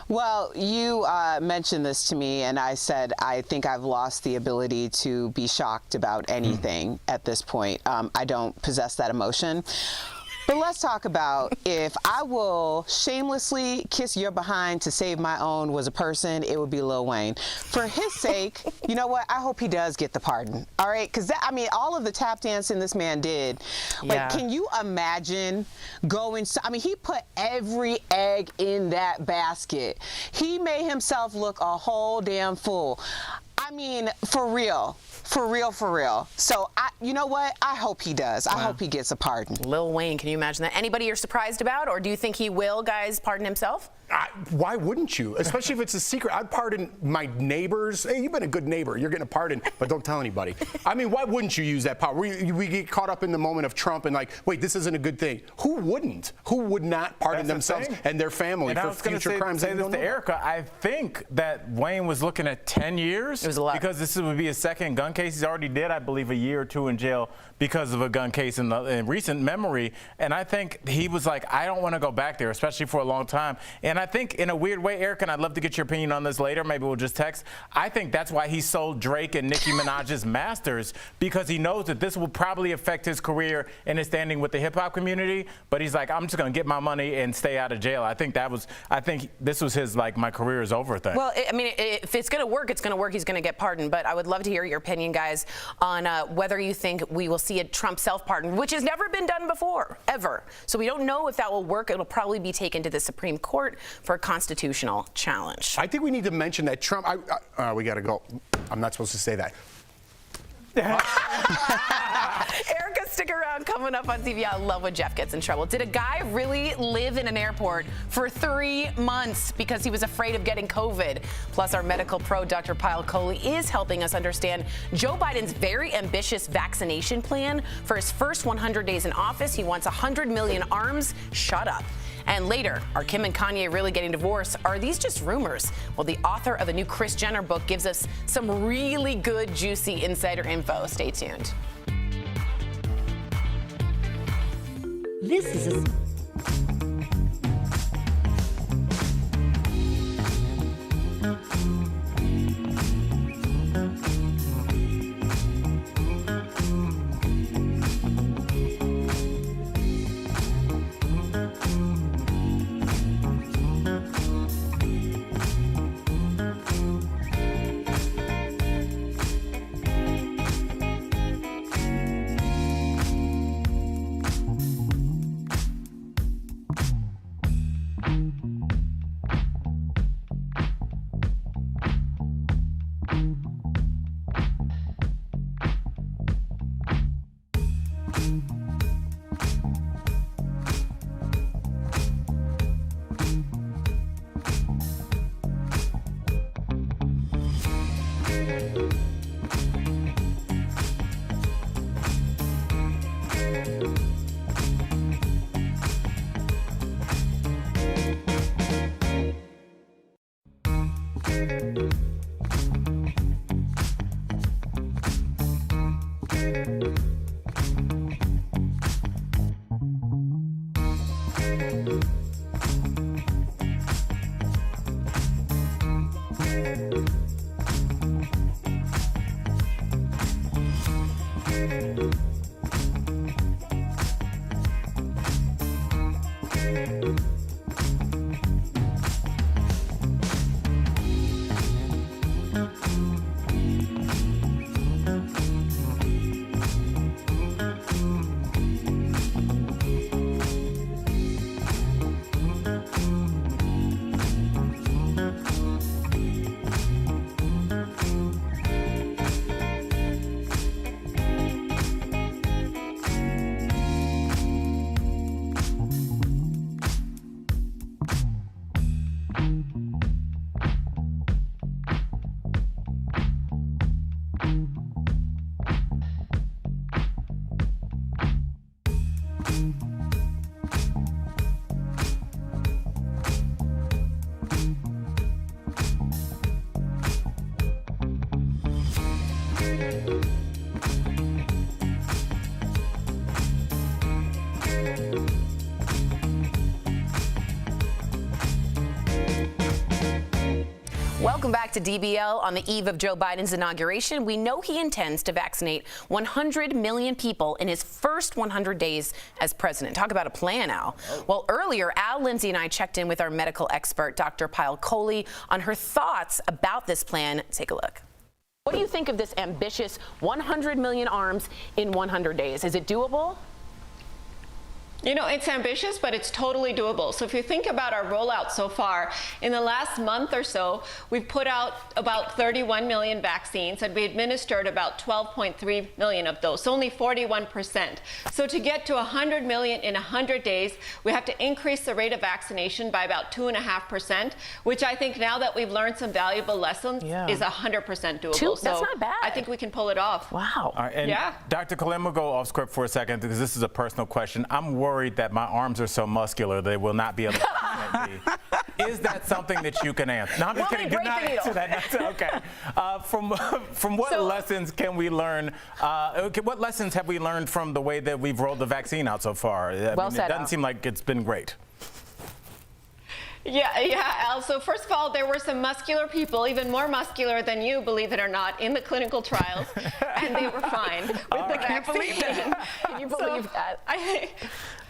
Well, you mentioned this to me, and I said I think I've lost the ability to be shocked about anything at this point. I don't possess that emotion. But let's talk about if I will shamelessly kiss your behind to save my own was a person, it would be Lil Wayne. For his sake, you know what? I hope he does get the pardon. All right? Because, all of the tap dancing this man did. Like, can you imagine going? He put every egg in that basket. He made himself look a whole damn fool. For real. For real. So, you know what? I hope he does. I hope he gets a pardon. Lil Wayne, can you imagine that? Anybody you're surprised about, or do you think he will, guys, pardon himself? Why wouldn't you? Especially if it's a secret. I'd pardon my neighbors. Hey, you've been a good neighbor. You're getting a pardon, but don't tell anybody. I mean, why wouldn't you use that power? We get caught up in the moment of Trump and like, wait, this isn't a good thing. Who wouldn't? Who would not pardon themselves and their family for future crimes? Say this to Erica. I think that Wayne was looking at 10 years. It was a lot. Because this would be his second gun case. He's already did, I believe, a year or two in jail because of a gun case in recent memory. And I think he was like, I don't want to go back there, especially for a long time. And I think in a weird way, Eric, and I'd love to get your opinion on this later, maybe we'll just text, I think that's why he sold Drake and Nicki Minaj's masters, because he knows that this will probably affect his career and his standing with the hip-hop community, but he's like, I'm just going to get my money and stay out of jail. I think this was his, like, my career is over thing. Well, I mean, if it's going to work, it's going to work. He's going to get pardoned, but I would love to hear your opinion, guys, on whether you think we will see a Trump self-pardon, which has never been done before, ever. So we don't know if that will work. It'll probably be taken to the Supreme Court for a constitutional challenge. I think we need to mention that Trump, we got to go. I'm not supposed to say that. Erica, stick around. Coming up on TV, I love when Jeff gets in trouble. Did a guy really live in an airport for 3 months because he was afraid of getting COVID? Plus, our medical pro, Dr. Pyle Coley, is helping us understand Joe Biden's very ambitious vaccination plan. For his first 100 days in office, he wants 100 million arms. Shut up. And later, are Kim and Kanye really getting divorced? Are these just rumors? Well, the author of a new Kris Jenner book gives us some really good, juicy insider info. Stay tuned. This is Welcome back to DBL. On the eve of Joe Biden's inauguration, we know he intends to vaccinate 100 million people in his first 100 days as president. Talk about a plan, Al. Well, earlier, Al, Lindsay, and I checked in with our medical expert, Dr. Pyle Coley, on her thoughts about this plan. Take a look. What do you think of this ambitious 100 million arms in 100 days? Is it doable? You know, it's ambitious, but it's totally doable. So if you think about our rollout so far, in the last month or so, we've put out about 31 million vaccines, and we administered about 12.3 million of those, so only 41%. So to get to 100 million in 100 days, we have to increase the rate of vaccination by about 2.5%, which I think now that we've learned some valuable lessons is 100% doable. That's not bad. I think we can pull it off. Wow. All right, and Dr. Khalem, we'll go off script for a second because this is a personal question. I'm worried that my arms are so muscular they will not be able to penetrate me. Is that something that you can answer? No, I'm just kidding. Do not answer that. Okay. From what lessons can we learn? What lessons have we learned from the way that we've rolled the vaccine out so far? It doesn't seem like it's been great. Yeah, Al. So first of all, there were some muscular people, even more muscular than you, believe it or not, in the clinical trials, and they were fine with the vaccine. Can you believe that?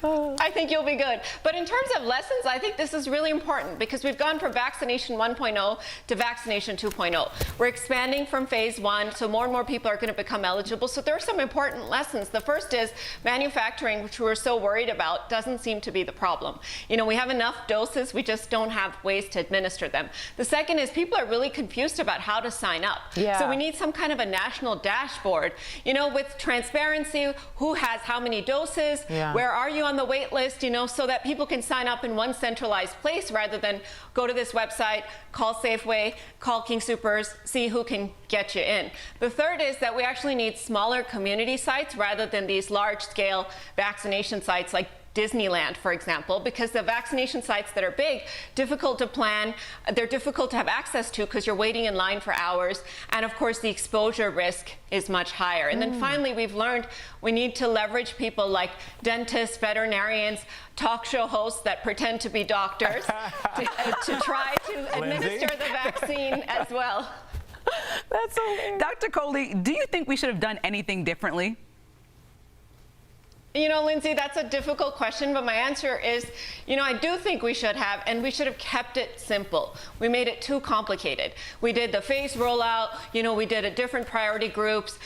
I think you'll be good. But in terms of lessons, I think this is really important because we've gone from vaccination 1.0 to vaccination 2.0. We're expanding from phase 1, so more and more people are going to become eligible. So there are some important lessons. The first is manufacturing, which we were so worried about, doesn't seem to be the problem. You know, we have enough doses, we just don't have ways to administer them. The second is people are really confused about how to sign up. So we need some kind of a national dashboard, you know, with transparency, who has how many doses, where are you on the wait list, you know, so that people can sign up in one centralized place rather than go to this website, call Safeway, call King Soopers, see who can get you in. The third is that we actually need smaller community sites rather than these large-scale vaccination sites like Disneyland, for example, because the vaccination sites that are big, difficult to plan, they're difficult to have access to because you're waiting in line for hours, and of course the exposure risk is much higher. And then finally, we've learned we need to leverage people like dentists, veterinarians, talk show hosts that pretend to be doctors to try to administer the vaccine as well. That's so Dr. Coley, do you think we should have done anything differently? You know, Lindsay, that's a difficult question, but my answer is, you know, I do think we should have, and we should have kept it simple. We made it too complicated. We did the phase rollout, you know, we did a different priority groups.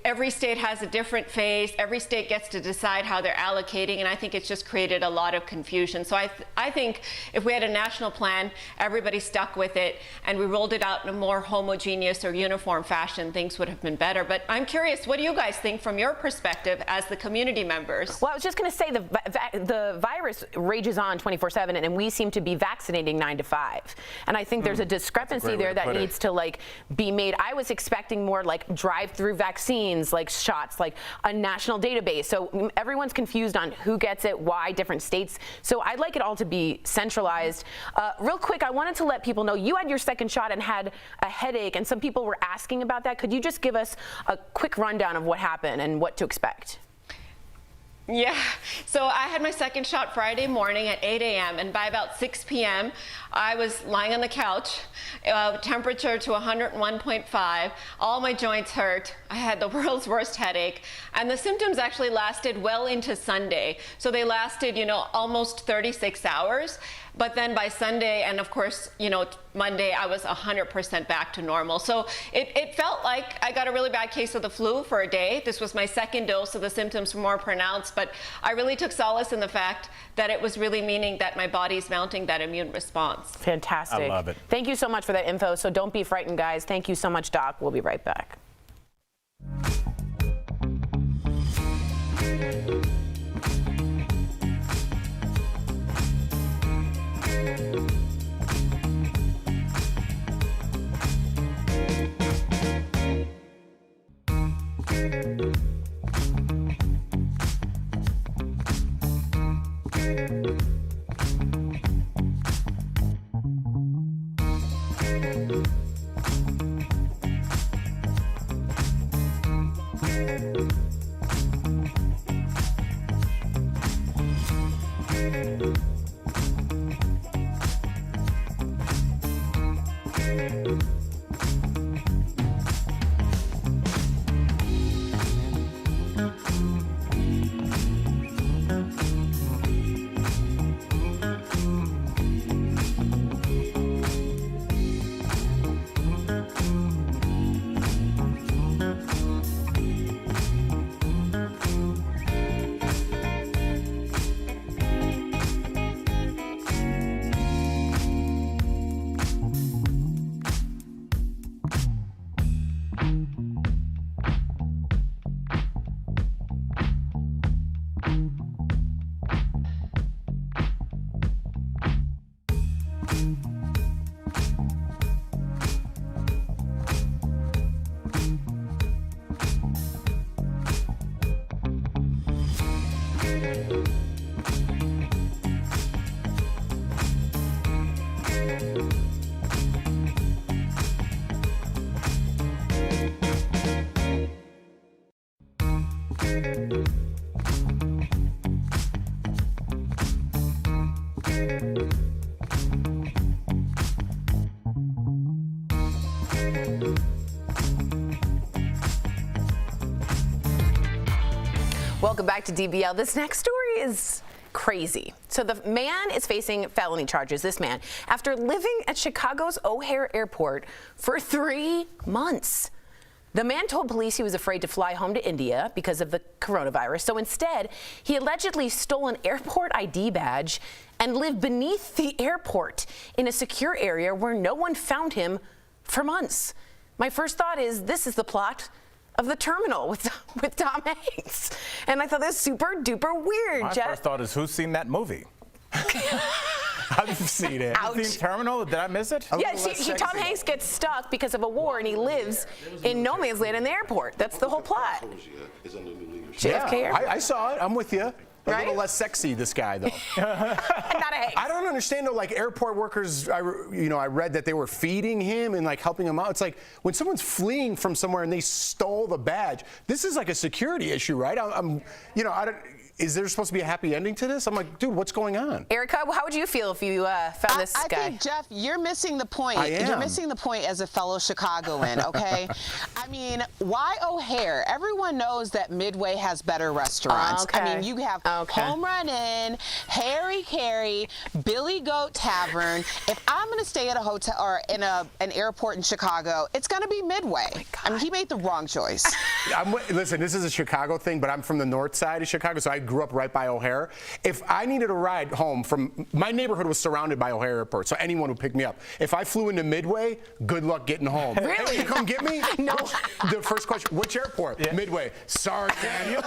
Every state has a different phase. Every state gets to decide how they're allocating, and I think it's just created a lot of confusion. So I think if we had a national plan, everybody stuck with it, and we rolled it out in a more homogeneous or uniform fashion, things would have been better. But I'm curious, what do you guys think from your perspective as the community members? Well, I was just going to say the virus rages on 24/7, and we seem to be vaccinating 9 to 5. And I think there's a discrepancy there that needs to be made. I was expecting more like drive-through vaccines, like shots, like a national database. So everyone's confused on who gets it, why, different states. So I'd like it all to be centralized. Real quick, I wanted to let people know you had your second shot and had a headache, and some people were asking about that. Could you just give us a quick rundown of what happened and what to expect? Yeah, so I had my second shot Friday morning at 8 a.m. and by about 6 p.m. I was lying on the couch, temperature to 101.5, all my joints hurt, I had the world's worst headache, and the symptoms actually lasted well into Sunday. So they lasted, you know, almost 36 hours. But then by Sunday, and of course, you know, Monday, I was 100% back to normal. So it felt like I got a really bad case of the flu for a day. This was my second dose, so the symptoms were more pronounced. But I really took solace in the fact that it was really meaning that my body's mounting that immune response. Fantastic. I love it. Thank you so much for that info. So don't be frightened, guys. Thank you so much, Doc. We'll be right back. Welcome back to DBL. This next story is crazy. So the man is facing felony charges, this man, after living at Chicago's O'Hare Airport for 3 months. The man told police he was afraid to fly home to India because of the coronavirus. So instead, he allegedly stole an airport ID badge and lived beneath the airport in a secure area where no one found him for months. My first thought is, this is the plot of The Terminal with Tom Hanks. And I thought this was super duper weird. My first thought is, who's seen that movie? I've seen it. You've seen Terminal? Did I miss it? Yeah, Tom Hanks gets stuck because of a war, and he lives in no man's land in the airport. That's the whole plot. JFK Airport. I saw it. I'm with you. A Right? little less sexy, this guy, though. Not a Hanks. I don't understand, though, like airport workers, I read that they were feeding him and like helping him out. It's like when someone's fleeing from somewhere and they stole the badge, this is like a security issue, right? Is there supposed to be a happy ending to this? I'm like, dude, what's going on? Erica, how would you feel if you found this guy? I think, Jeff, you're missing the point. I am. You're missing the point as a fellow Chicagoan, okay? I mean, why O'Hare? Everyone knows that Midway has better restaurants. Okay. I mean, you have Home Run Inn, Harry Carey, Billy Goat Tavern. If I'm going to stay at a hotel or in an airport in Chicago, it's going to be Midway. I mean, he made the wrong choice. Listen, this is a Chicago thing, but I'm from the north side of Chicago, so I grew up right by O'Hare. If I needed a ride home from, my neighborhood was surrounded by O'Hare Airport, so anyone would pick me up. If I flew into Midway, good luck getting home. Really? Hey, you come get me? No. The first question, which airport? Yeah. Midway. Sorry, man.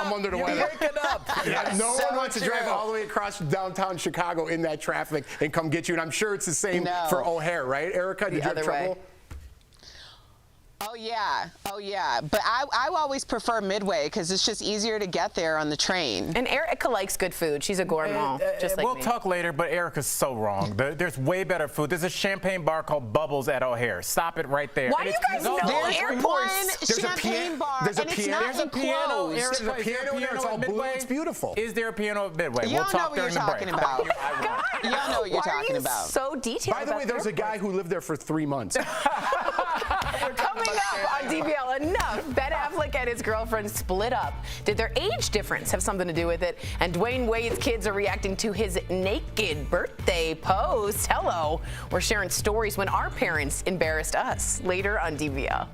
I'm under the weather. Break it up. Yeah, no one wants to drive all the way across downtown Chicago in that traffic and come get you, and I'm sure it's the same for O'Hare, right, Erica? Did you have trouble? Oh yeah. But I always prefer Midway because it's just easier to get there on the train. And Erica likes good food. She's a gourmand, just like we'll me. talk later, but Erica's so wrong. There's way better food. There's a champagne bar called Bubbles at O'Hare. Stop it right there. Why do you guys know airports? There's a champagne bar, There's a and it's piano. not There's a piano. enclosed. There's a piano there. It's all blue. It's beautiful. Is there a piano at Midway? Y'all We'll know talk what during you're the break. talking about. Y'all know what you're talking about. So detailed. By the way, there's a guy who lived there for 3 months. Coming up on DBL, enough. Ben Affleck and his girlfriend split up. Did their age difference have something to do with it? And Dwayne Wade's kids are reacting to his naked birthday post. Hello. We're sharing stories when our parents embarrassed us. Later on DBL.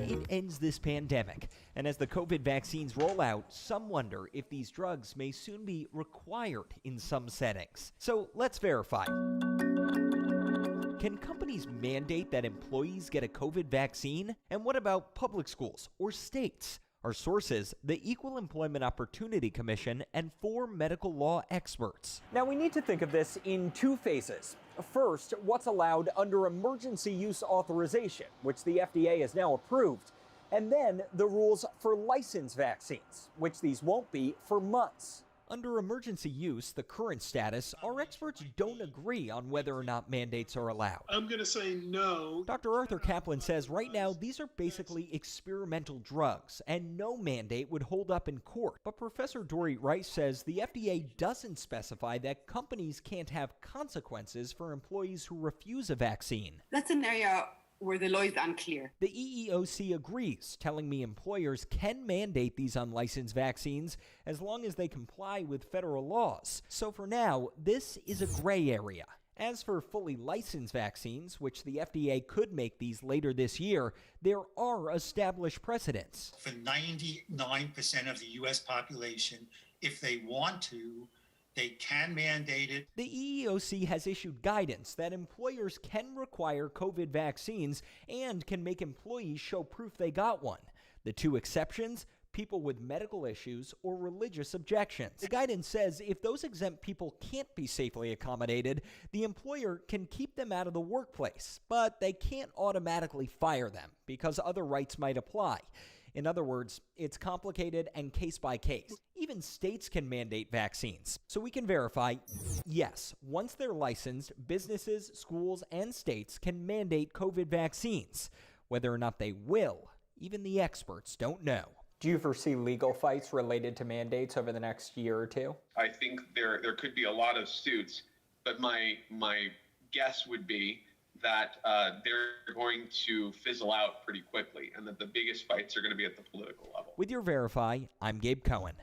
It ends this pandemic, and as the COVID vaccines roll out, some wonder if these drugs may soon be required in some settings. So let's verify. Can companies mandate that employees get a COVID vaccine? And what about public schools or states? Our sources, the Equal Employment Opportunity Commission, and 4 medical law experts. Now, we need to think of this in 2 phases. First, what's allowed under emergency use authorization, which the FDA has now approved. And then the rules for licensed vaccines, which these won't be for months. Under emergency use, the current status, our experts don't agree on whether or not mandates are allowed. I'm going to say no. Dr. Arthur Kaplan says right now these are basically experimental drugs and no mandate would hold up in court. But Professor Dory Rice says the FDA doesn't specify that companies can't have consequences for employees who refuse a vaccine. That's an area where the law is unclear. The EEOC agrees, telling me employers can mandate these unlicensed vaccines as long as they comply with federal laws. So for now, this is a gray area. As for fully licensed vaccines, which the FDA could make these later this year, there are established precedents. For 99% of the U.S. population, if they want to, they can mandate it. The EEOC has issued guidance that employers can require COVID vaccines and can make employees show proof they got one. The 2 exceptions: people with medical issues or religious objections. The guidance says if those exempt people can't be safely accommodated, the employer can keep them out of the workplace, but they can't automatically fire them because other rights might apply. In other words, it's complicated and case by case. Even states can mandate vaccines. So we can verify, yes, once they're licensed, businesses, schools, and states can mandate COVID vaccines. Whether or not they will, even the experts don't know. Do you foresee legal fights related to mandates over the next year or two? I think there could be a lot of suits, but my guess would be that they're going to fizzle out pretty quickly, and that the biggest fights are going to be at the political level. With your Verify, I'm Gabe Cohen.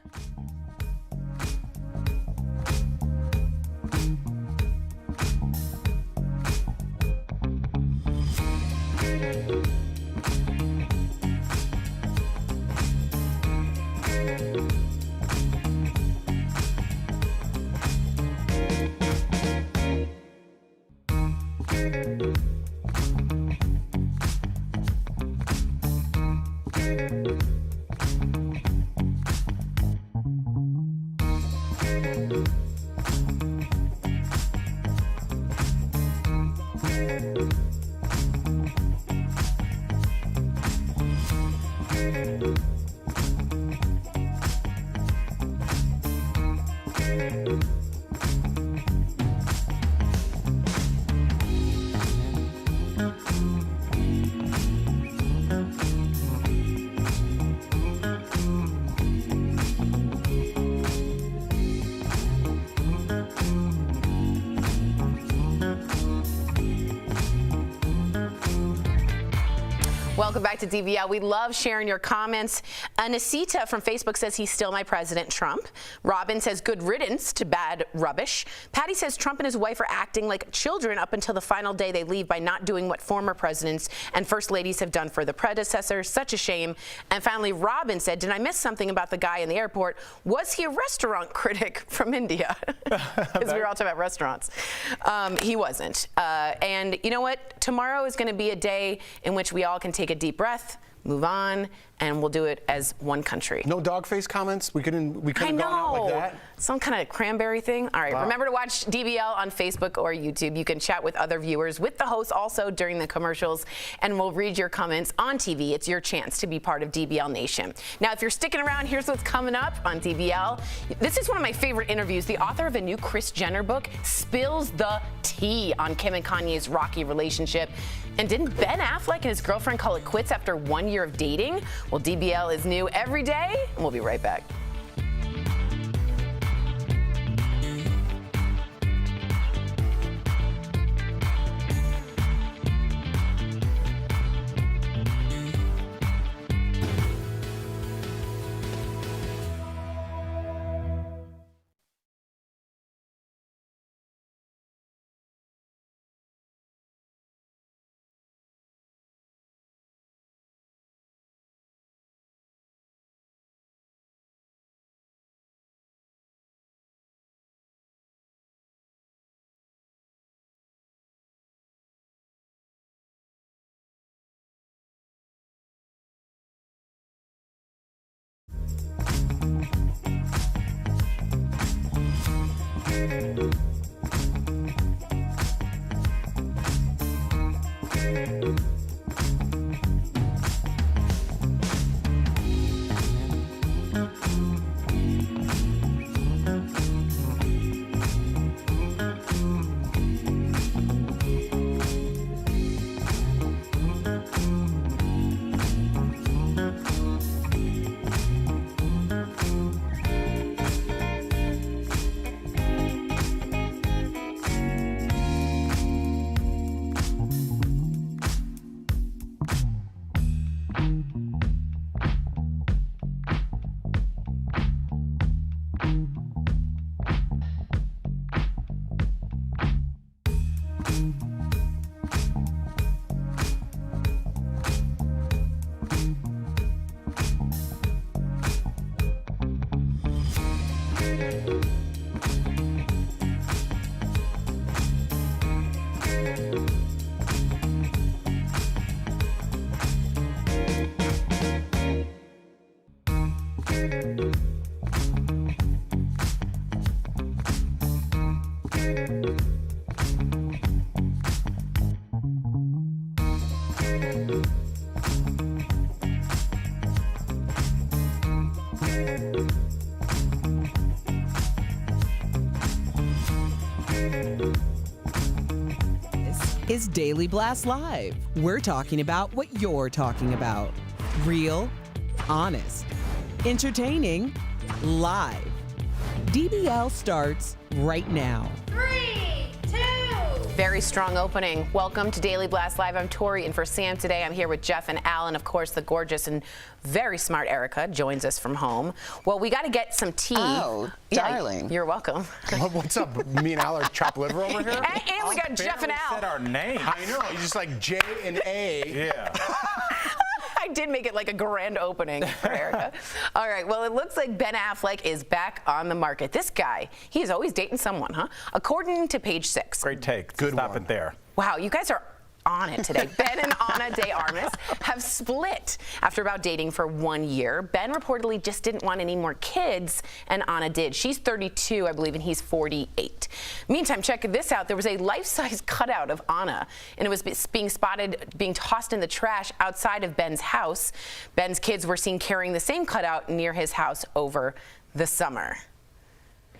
Welcome back to DBL. We love sharing your comments. Nasita from Facebook says he's still my president, Trump. Robin says good riddance to bad rubbish. Patty says Trump and his wife are acting like children up until the final day they leave by not doing what former presidents and first ladies have done for the predecessors. Such a shame. And finally, Robin said, did I miss something about the guy in the airport? Was he a restaurant critic from India? Because we were all talking about restaurants. He wasn't. And you know what? Tomorrow is going to be a day in which we all can take a deep breath, move on, and we'll do it as one country. No dog face comments? We couldn't have gone out like that? Some kind of cranberry thing. All right, Wow. Remember to watch DBL on Facebook or YouTube. You can chat with other viewers, with the hosts also during the commercials, and we'll read your comments on TV. It's your chance to be part of DBL Nation. Now, if you're sticking around, here's what's coming up on DBL. This is one of my favorite interviews. The author of a new Kris Jenner book spills the tea on Kim and Kanye's rocky relationship. And didn't Ben Affleck and his girlfriend call it quits after 1 year of dating? Well, DBL is new every day, and we'll be right back. This is Daily Blast Live. We're talking about what you're talking about. Real, honest, entertaining, live. DBL starts right now. 3, 2. Very strong opening. Welcome to Daily Blast Live. I'm Tori, and for Sam today, I'm here with Jeff and Alan. Of course, the gorgeous and very smart Erica joins us from home. Well, we got to get some tea. Oh, darling. You're welcome. What's up? Me and Al are chopped liver over here? And we got Jeff and Al. Said our name. I know. You just like J and A. Yeah. I did make it like a grand opening for Erica. All right, well, it looks like Ben Affleck is back on the market. This guy, he is always dating someone, huh? According to Page 6. Great take. Good Stop one. it there. Wow, you guys are on it today. Ben and Ana de Armas have split after about dating for 1 year. Ben reportedly just didn't want any more kids, and Ana did. She's 32, I believe, and he's 48. Meantime, check this out. There was a life-size cutout of Ana, and it was being spotted being tossed in the trash outside of Ben's house. Ben's kids were seen carrying the same cutout near his house over the summer.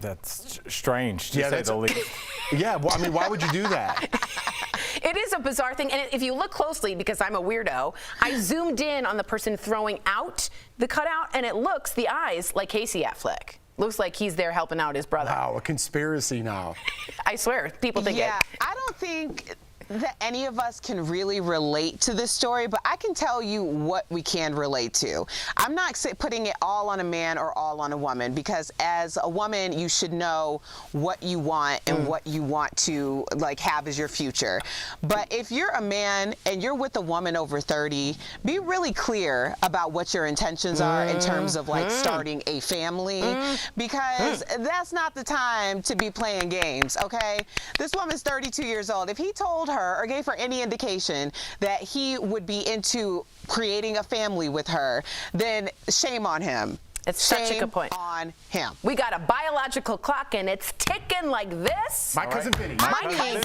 That's strange, to say the least. Yeah, well, I mean, why would you do that? It is a bizarre thing, and if you look closely, because I'm a weirdo, I zoomed in on the person throwing out the cutout, and it looks, the eyes, like Casey Affleck. Looks like he's there helping out his brother. Wow, a conspiracy now. I swear, people think it. I don't think that any of us can really relate to this story, but I can tell you what we can relate to. I'm not putting it all on a man or all on a woman, because as a woman, you should know what you want and what you want to have as your future. But if you're a man and you're with a woman over 30, be really clear about what your intentions are in terms of starting a family, because that's not the time to be playing games, okay? This woman's 32 years old. If he told her or gave her any indication that he would be into creating a family with her, then shame on him. It's such a good point. On him. We got a biological clock, and it's ticking like this. My cousin Vinny. My cousin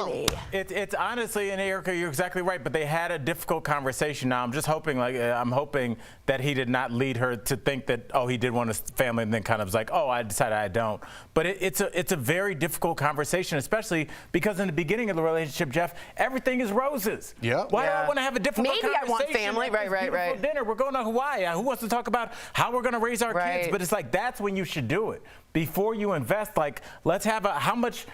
Vinny. It's honestly, and Erica, you're exactly right, but they had a difficult conversation. Now, I'm just hoping, I'm hoping that he did not lead her to think that, oh, he did want a family, and then kind of was like, oh, I decided I don't. But it's a very difficult conversation, especially because in the beginning of the relationship, Jeff, everything is roses. Yeah. Why do I want to have a difficult Maybe conversation? I want family, at this beautiful dinner. We're going to Hawaii. Who wants to talk about how we're going to raise our kids? But it's like, that's when you should do it. Before you invest, let's have how much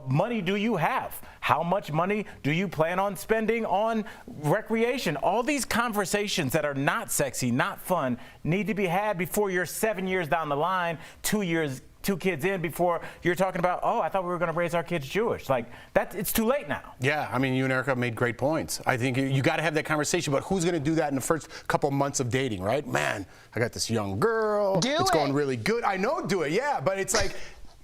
money do you have? How much money do you plan on spending on recreation? All these conversations that are not sexy, not fun, need to be had before you're 7 years down the line, 2 kids in, before you're talking about, oh, I thought we were going to raise our kids Jewish. It's too late now. Yeah, I mean, you and Erica made great points. I think you got to have that conversation, but who's going to do that in the first couple months of dating, right? Man, I got this young girl. It's going really good. I know, do it, yeah, but it's like,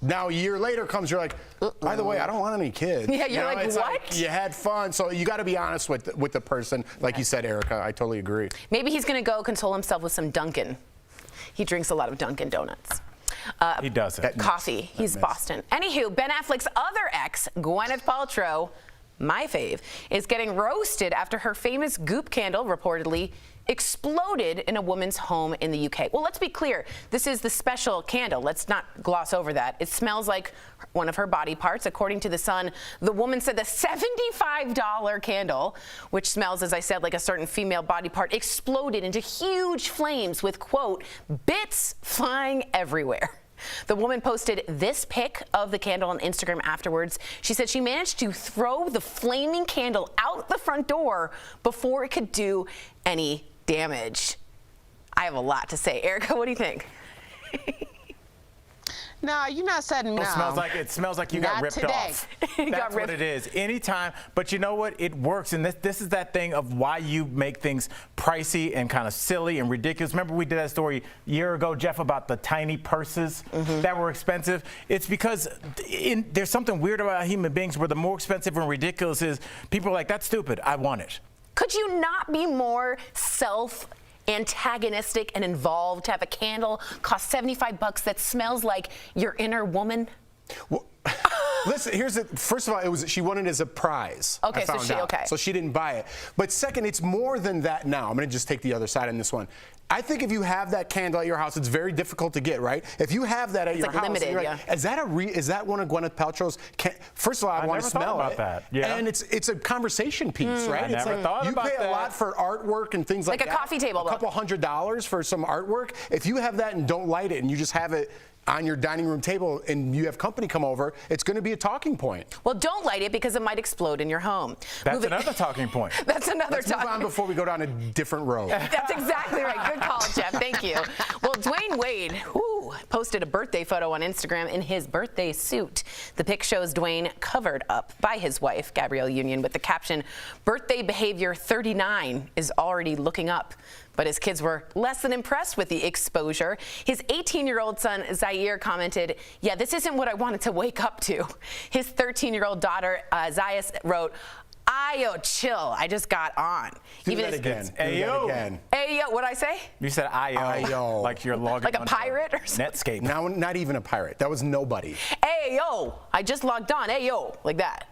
now a year later comes, you're like, by the way, I don't want any kids. Yeah, you're like, it's what? You had fun, so you got to be honest with the person. Like you said, Erica, I totally agree. Maybe he's going to go console himself with some Dunkin'. He drinks a lot of Dunkin' Donuts. He doesn't. Coffee. He's Boston. Anywho, Ben Affleck's other ex, Gwyneth Paltrow, my fave, is getting roasted after her famous Goop candle reportedly exploded in a woman's home in the UK. Well, let's be clear. This is the special candle. Let's not gloss over that. It smells like one of her body parts. According to The Sun, the woman said the $75 candle, which smells, as I said, like a certain female body part, exploded into huge flames with, quote, bits flying everywhere. The woman posted this pic of the candle on Instagram afterwards. She said she managed to throw the flaming candle out the front door before it could do any damage. I have a lot to say. Erica, what do you think? No, you're not setting me It smells like you got ripped off. That's what it is. Anytime. But you know what? It works. And this is that thing of why you make things pricey and kind of silly and ridiculous. Remember we did that story a year ago, Jeff, about the tiny purses that were expensive? It's because there's something weird about human beings where the more expensive and ridiculous is, people are like, that's stupid. I want it. Could you not be more antagonistic and involved to have a candle cost $75 that smells like your inner woman? Well, Listen, first of all, she won it as a prize. Okay, I found out. okay. So she didn't buy it. But second, it's more than that now. I'm going to just take the other side on this one. I think if you have that candle at your house, it's very difficult to get, right? If you have that at your house, limited, you're like, is that one of Gwyneth Paltrow's? First of all, I want to smell it. That. Yeah. And it's a conversation piece, right? I never thought about that. You pay a lot for artwork and things like that. Like a coffee table book. A couple $100 for some artwork. If you have that and don't light it and you just have it on your dining room table and you have company come over, it's going to be a talking point. Well, don't light it because it might explode in your home. That's another talking point. That's another Let's move on before we go down a different road. That's exactly right. Good call, Jeff. Thank you. Well, Dwayne Wade posted a birthday photo on Instagram in his birthday suit. The pic shows Dwayne covered up by his wife, Gabrielle Union, with the caption, "Birthday behavior 39 is already looking up." But his kids were less than impressed with the exposure. His 18-year-old son, Zaire, commented, "Yeah, this isn't what I wanted to wake up to." His 13-year-old daughter, Zayas, wrote, "Ayo, chill. I just got on." Do that again. Ayo. Ayo. What'd I say? You said ayo. Like you're logging like a pirate or something? Netscape. Now, not even a pirate. That was nobody. Ayo. I just logged on. Ayo. Like that.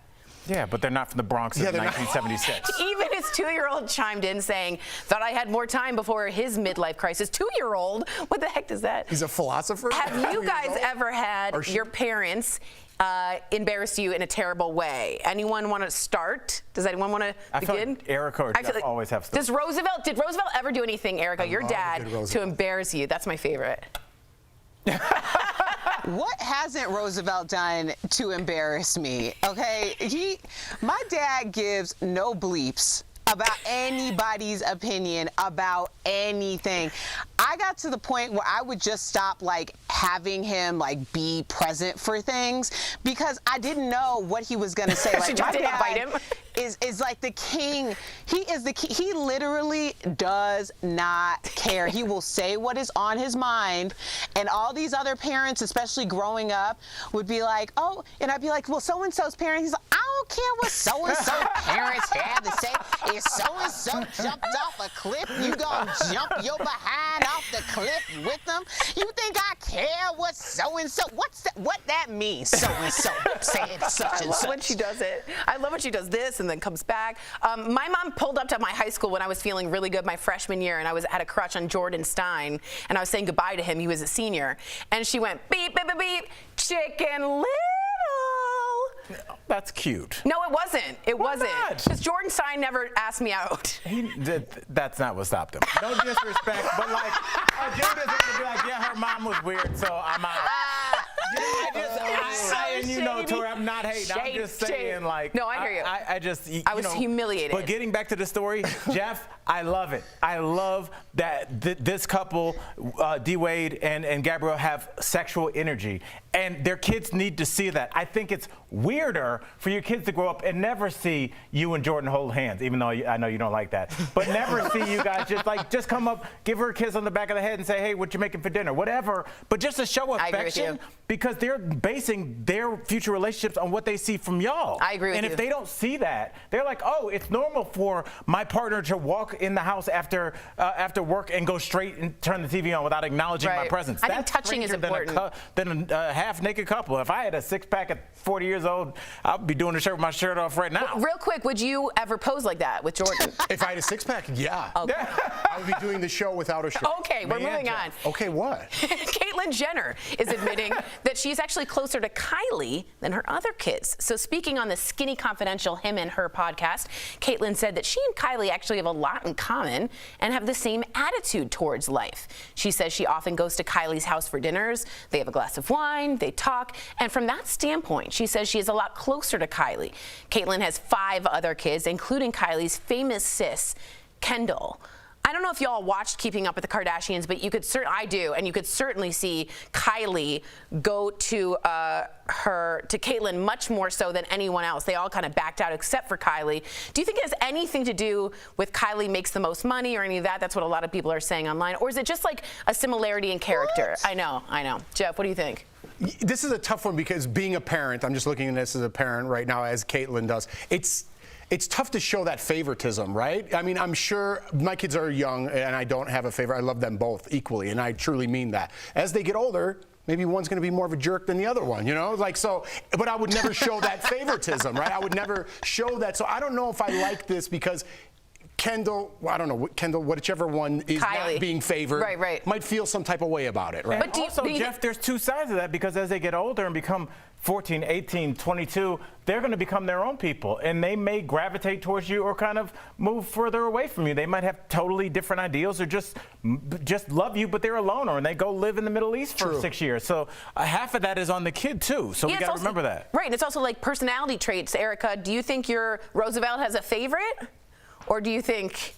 Yeah, but they're not from the Bronx in 1976. Even his 2-year-old chimed in saying, "Thought I had more time before his midlife crisis." 2-year-old? What the heck is that? He's a philosopher? Have you guys ever had your parents embarrass you in a terrible way? Anyone want to start? Does anyone want to begin? Feel like Erica or Jeff always have stuff. Did Roosevelt ever do anything, Erica, your dad, to embarrass you? That's my favorite. What hasn't Roosevelt done to embarrass me? Okay, my dad gives no bleeps about anybody's opinion about anything. I got to the point where I would just stop having him be present for things because I didn't know what he was gonna say. She just didn't bite him. Is like the king. He is the king. He literally does not care. He will say what is on his mind, and all these other parents, especially growing up, would be like, "Oh," and I'd be like, "Well, so and so's parents." He's like, "I don't care what so and so parents have to say. If so and so jumped off a cliff, you gonna jump your behind off the cliff with them? You think I care what so and so? What that means? So and so said such and such." I love when she does it. I love when she does this and then comes back. My mom pulled up to my high school when I was feeling really good my freshman year, and I had a crush on Jordan Stein, and I was saying goodbye to him. He was a senior, and she went, "Beep, beep, beep, beep, Chicken Little." That's cute. No, it wasn't. It wasn't. Not? Because Jordan Stein never asked me out. That's not what stopped him. No disrespect, but a dude is going to be like, "Yeah, her mom was weird, so I'm out." Tori, I'm not hating. I'm just saying, No, I hear you. I was humiliated. But getting back to the story, Jeff, I love it. I love that this couple, D. Wade and Gabrielle, have sexual energy, and their kids need to see that. I think it's weirder for your kids to grow up and never see you and Jordan hold hands, even though I know you don't like that, but never see you guys just come up, give her a kiss on the back of the head and say, "Hey, what you making for dinner?" Whatever, but just to show affection, because they're basing their future relationships on what they see from y'all. I agree with you. And if they don't see that, they're like, "Oh, it's normal for my partner to walk in the house after work and go straight and turn the TV on without acknowledging my presence." I think touching is important. Than a half-naked couple. If I had a six-pack at 40 years old, I'd be doing the show with my shirt off right now. Real quick, would you ever pose like that with Jordan? If I had a six-pack, yeah. Okay. I would be doing the show without a shirt. Okay, we're moving on. Okay, what? Caitlyn Jenner is admitting that she's actually closer to Kylie than her other kids. So speaking on the Skinny Confidential Him and Her podcast, Caitlyn said that she and Kylie actually have a lot in common and have the same attitude towards life. She says she often goes to Kylie's house for dinners. They have a glass of wine, they talk, and from that standpoint, she says she is a lot closer to Kylie. Caitlyn has 5 other kids, including Kylie's famous sis, Kendall. I don't know if y'all watched Keeping Up with the Kardashians, but you could I do, and you could certainly see Kylie go to Caitlyn much more so than anyone else. They all kind of backed out except for Kylie. Do you think it has anything to do with Kylie makes the most money or any of that? That's what a lot of people are saying online. Or is it just like a similarity in character? What? I know. Jeff, what do you think? This is a tough one because being a parent, I'm just looking at this as a parent right now, as Caitlyn does. It's tough to show that favoritism, right? I mean, I'm sure my kids are young and I don't have a favorite. I love them both equally, and I truly mean that. As they get older, maybe one's going to be more of a jerk than the other one, you know? Like, so, but I would never show that favoritism, right? I would never show that. So I don't know if I like this because Kendall, well, I don't know, Kendall, whichever one is Kylie. not being favored, might feel some type of way about it, right? But also, Jeff, there's two sides of that, because as they get older and become 14, 18, 22, they're going to become their own people, and they may gravitate towards you or kind of move further away from you. They might have totally different ideals, or just love you, but they're a loner, and they go live in the Middle East for 6 years. So half of that is on the kid, too. So we got to remember that. Right, and it's also like personality traits. Erica, do you think your Roosevelt has a favorite? Or do you think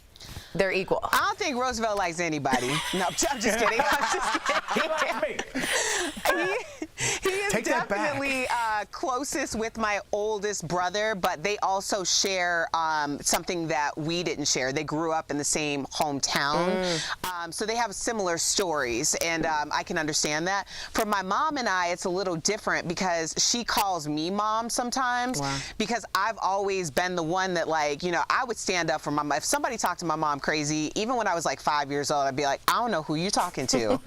they're equal? I don't think Roosevelt likes anybody. No, I'm just kidding. I'm just kidding. He is definitely closest with my oldest brother, but they also share something that we didn't share. They grew up in the same hometown, so they have similar stories, and I can understand that. For my mom and I, it's a little different because she calls me mom sometimes, because I've always been the one that, like, you know, I would stand up for my mom. If somebody talked to my mom crazy, even when I was like 5 years old, I'd be like, I don't know who you're talking to,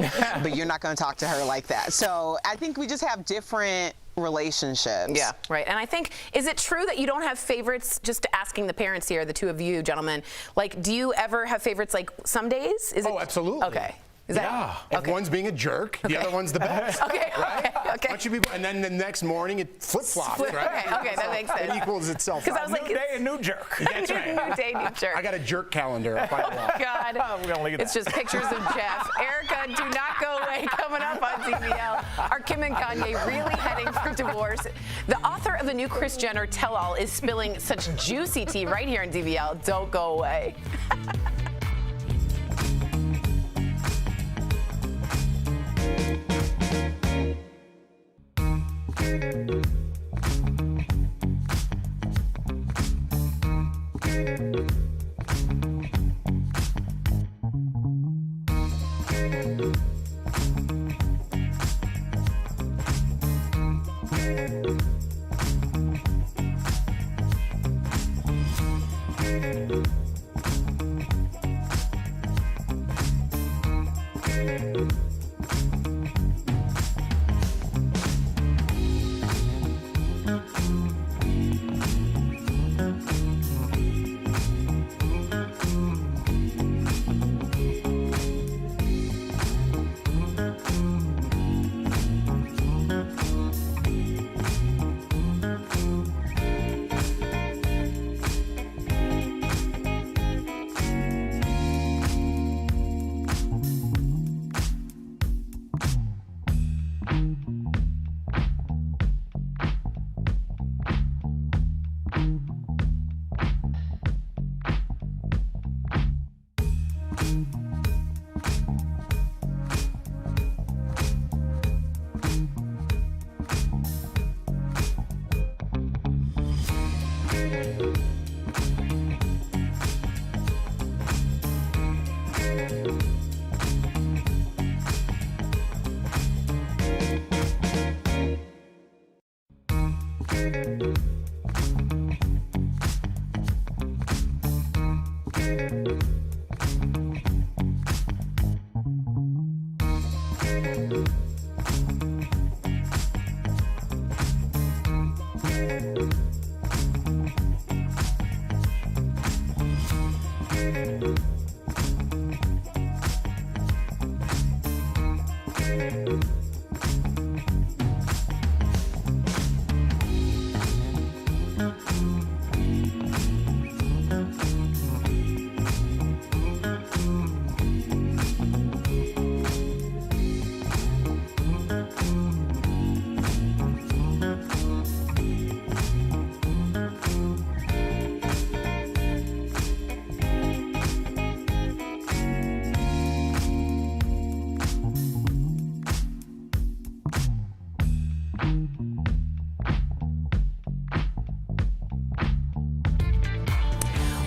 but you're not going to talk to her like that. So I think we just have different relationships. Yeah, right. And I think, is it true that you don't have favorites? Just asking the parents here, the two of you gentlemen, like, do you ever have favorites like some days? Is it absolutely. Okay. Is yeah. If one's being a jerk, the other one's the best. Right? Okay. And then the next morning it flip-flops, right? Okay, that makes sense. It equals itself. Because I was like, new day, a new jerk. That's right. New day, new jerk. I got a jerk calendar up by the wall. God. We're gonna leave It's just pictures of Jeff. Erica, do not go away. Coming up on DBL, are Kim and Kanye really heading for divorce? The author of the new Kris Jenner tell-all is spilling such juicy tea right here on DBL. Don't go away.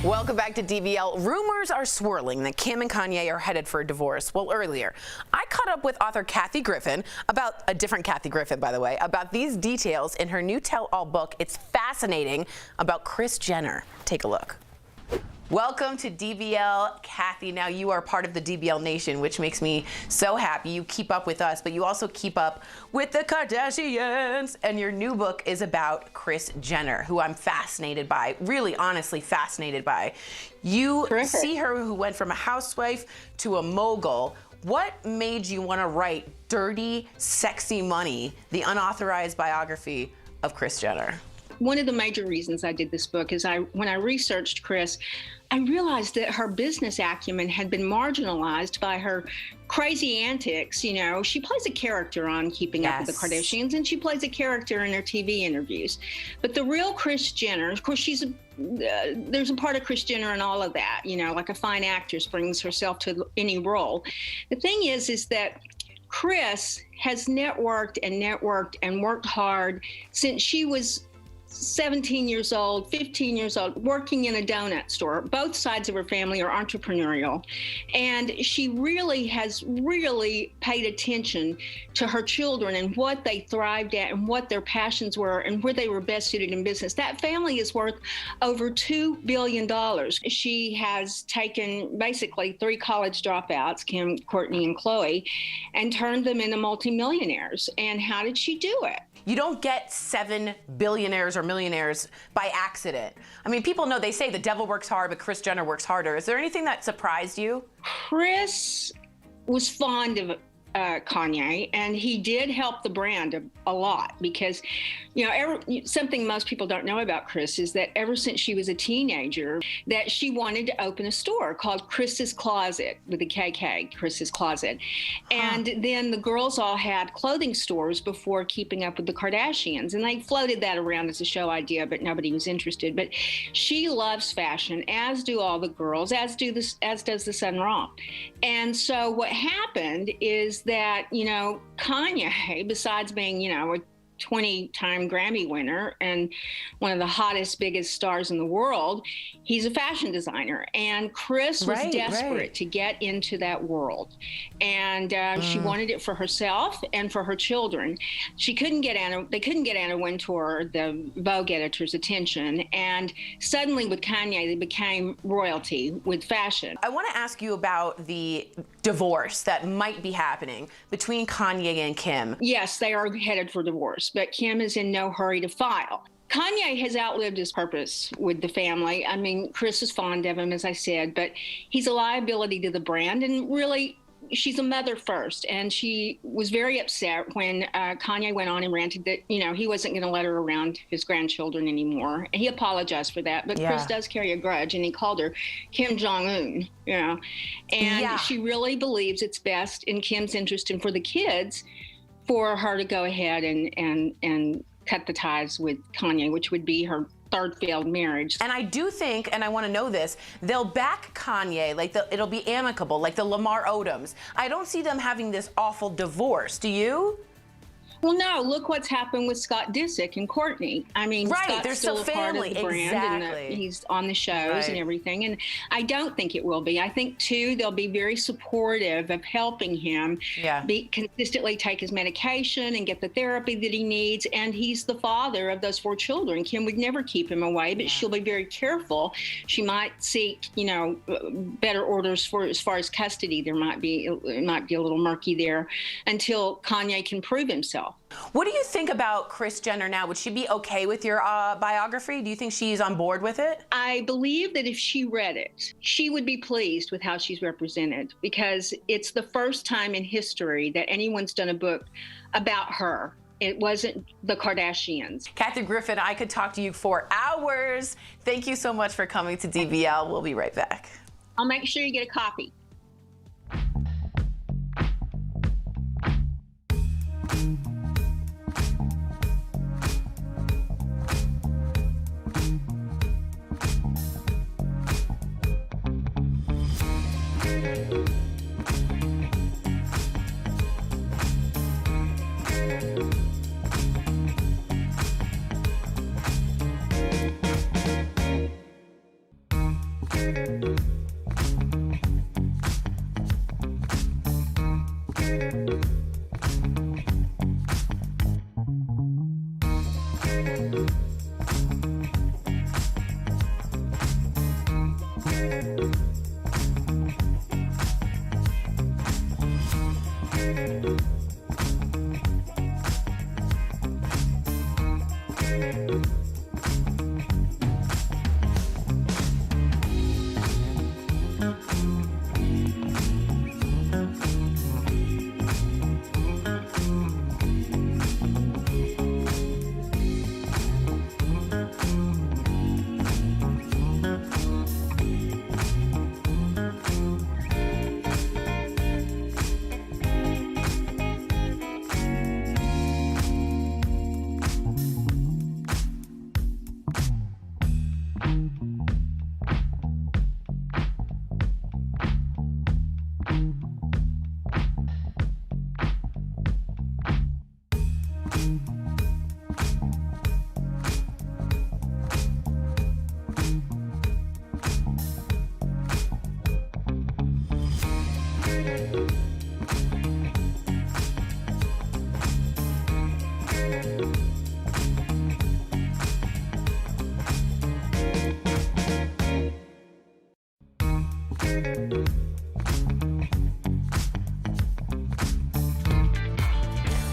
Welcome back to DBL. Rumors are swirling that Kim and Kanye are headed for a divorce. Well, earlier, I caught up with author Kathy Griffin, about a different Kathy Griffin, by the way, about these details in her new tell-all book. It's fascinating, about Kris Jenner. Take a look. Welcome to DBL, Kathy. Now you are part of the DBL Nation, which makes me so happy. You keep up with us, but you also keep up with the Kardashians. And your new book is about Kris Jenner, who I'm fascinated by, really honestly fascinated by. You see her who went from a housewife to a mogul. What made you want to write Dirty, Sexy Money, the unauthorized biography of Kris Jenner? One of the major reasons I did this book is when I researched Kris, I realized that her business acumen had been marginalized by her crazy antics. You know, she plays a character on Keeping Up with the Kardashians, and she plays a character in her TV interviews. But the real Kris Jenner, of course, there's a part of Kris Jenner in all of that, you know, like a fine actress brings herself to any role. The thing is that Kris has networked and worked hard since she was 17 years old, 15 years old, working in a donut store. Both sides of her family are entrepreneurial. And she has really paid attention to her children and what they thrived at and what their passions were and where they were best suited in business. That family is worth over $2 billion. She has taken basically 3 college dropouts, Kim, Courtney, and Khloe, and turned them into multimillionaires. And how did she do it? You don't get 7 billionaires or millionaires by accident. I mean, people know, they say the devil works hard, but Kris Jenner works harder. Is there anything that surprised you? Kris was fond of Kanye, and he did help the brand a lot because, you know, something most people don't know about Kris is that ever since she was a teenager, that she wanted to open a store called Kris's Closet with a KK, Kris's Closet. And then the girls all had clothing stores before Keeping Up with the Kardashians, and they floated that around as a show idea, but nobody was interested. But she loves fashion, as do all the girls, as does the Sun Ra. And so what happened is that, you know, Kanye, besides being, you know, a 20-time Grammy winner and one of the hottest, biggest stars in the world, he's a fashion designer. And Kris was desperate to get into that world. And she wanted it for herself and for her children. They couldn't get Anna Wintour, the Vogue editor's attention. And suddenly with Kanye, they became royalty with fashion. I want to ask you about the divorce that might be happening between Kanye and Kim. Yes, they are headed for divorce, but Kim is in no hurry to file. Kanye has outlived his purpose with the family. I mean, Kris is fond of him, as I said, but he's a liability to the brand, and really, she's a mother first, and she was very upset when Kanye went on and ranted that, you know, he wasn't going to let her around his grandchildren anymore. He apologized for that, but Kris does carry a grudge, and he called her Kim Jong-un, you know, and she really believes it's best in Kim's interest and for the kids for her to go ahead and cut the ties with Kanye, which would be her third failed marriage. And I do think, and I want to know this, they'll back Kanye, like it'll be amicable, like the Lamar Odoms. I don't see them having this awful divorce. Do you? Well, no, look what's happened with Scott Disick and Courtney. I mean, Scott's they're still a family. part of the brand, and he's on the shows and everything. And I don't think it will be. I think, too, they'll be very supportive of helping him consistently take his medication and get the therapy that he needs. And he's the father of those 4 children. Kim would never keep him away, but she'll be very careful. She might seek, you know, better orders for as far as custody. It might be a little murky there until Kanye can prove himself. What do you think about Kris Jenner now? Would she be okay with your biography? Do you think she's on board with it? I believe that if she read it, she would be pleased with how she's represented, because it's the first time in history that anyone's done a book about her. It wasn't the Kardashians. Kathy Griffin, I could talk to you for hours. Thank you so much for coming to DBL. We'll be right back. I'll make sure you get a copy.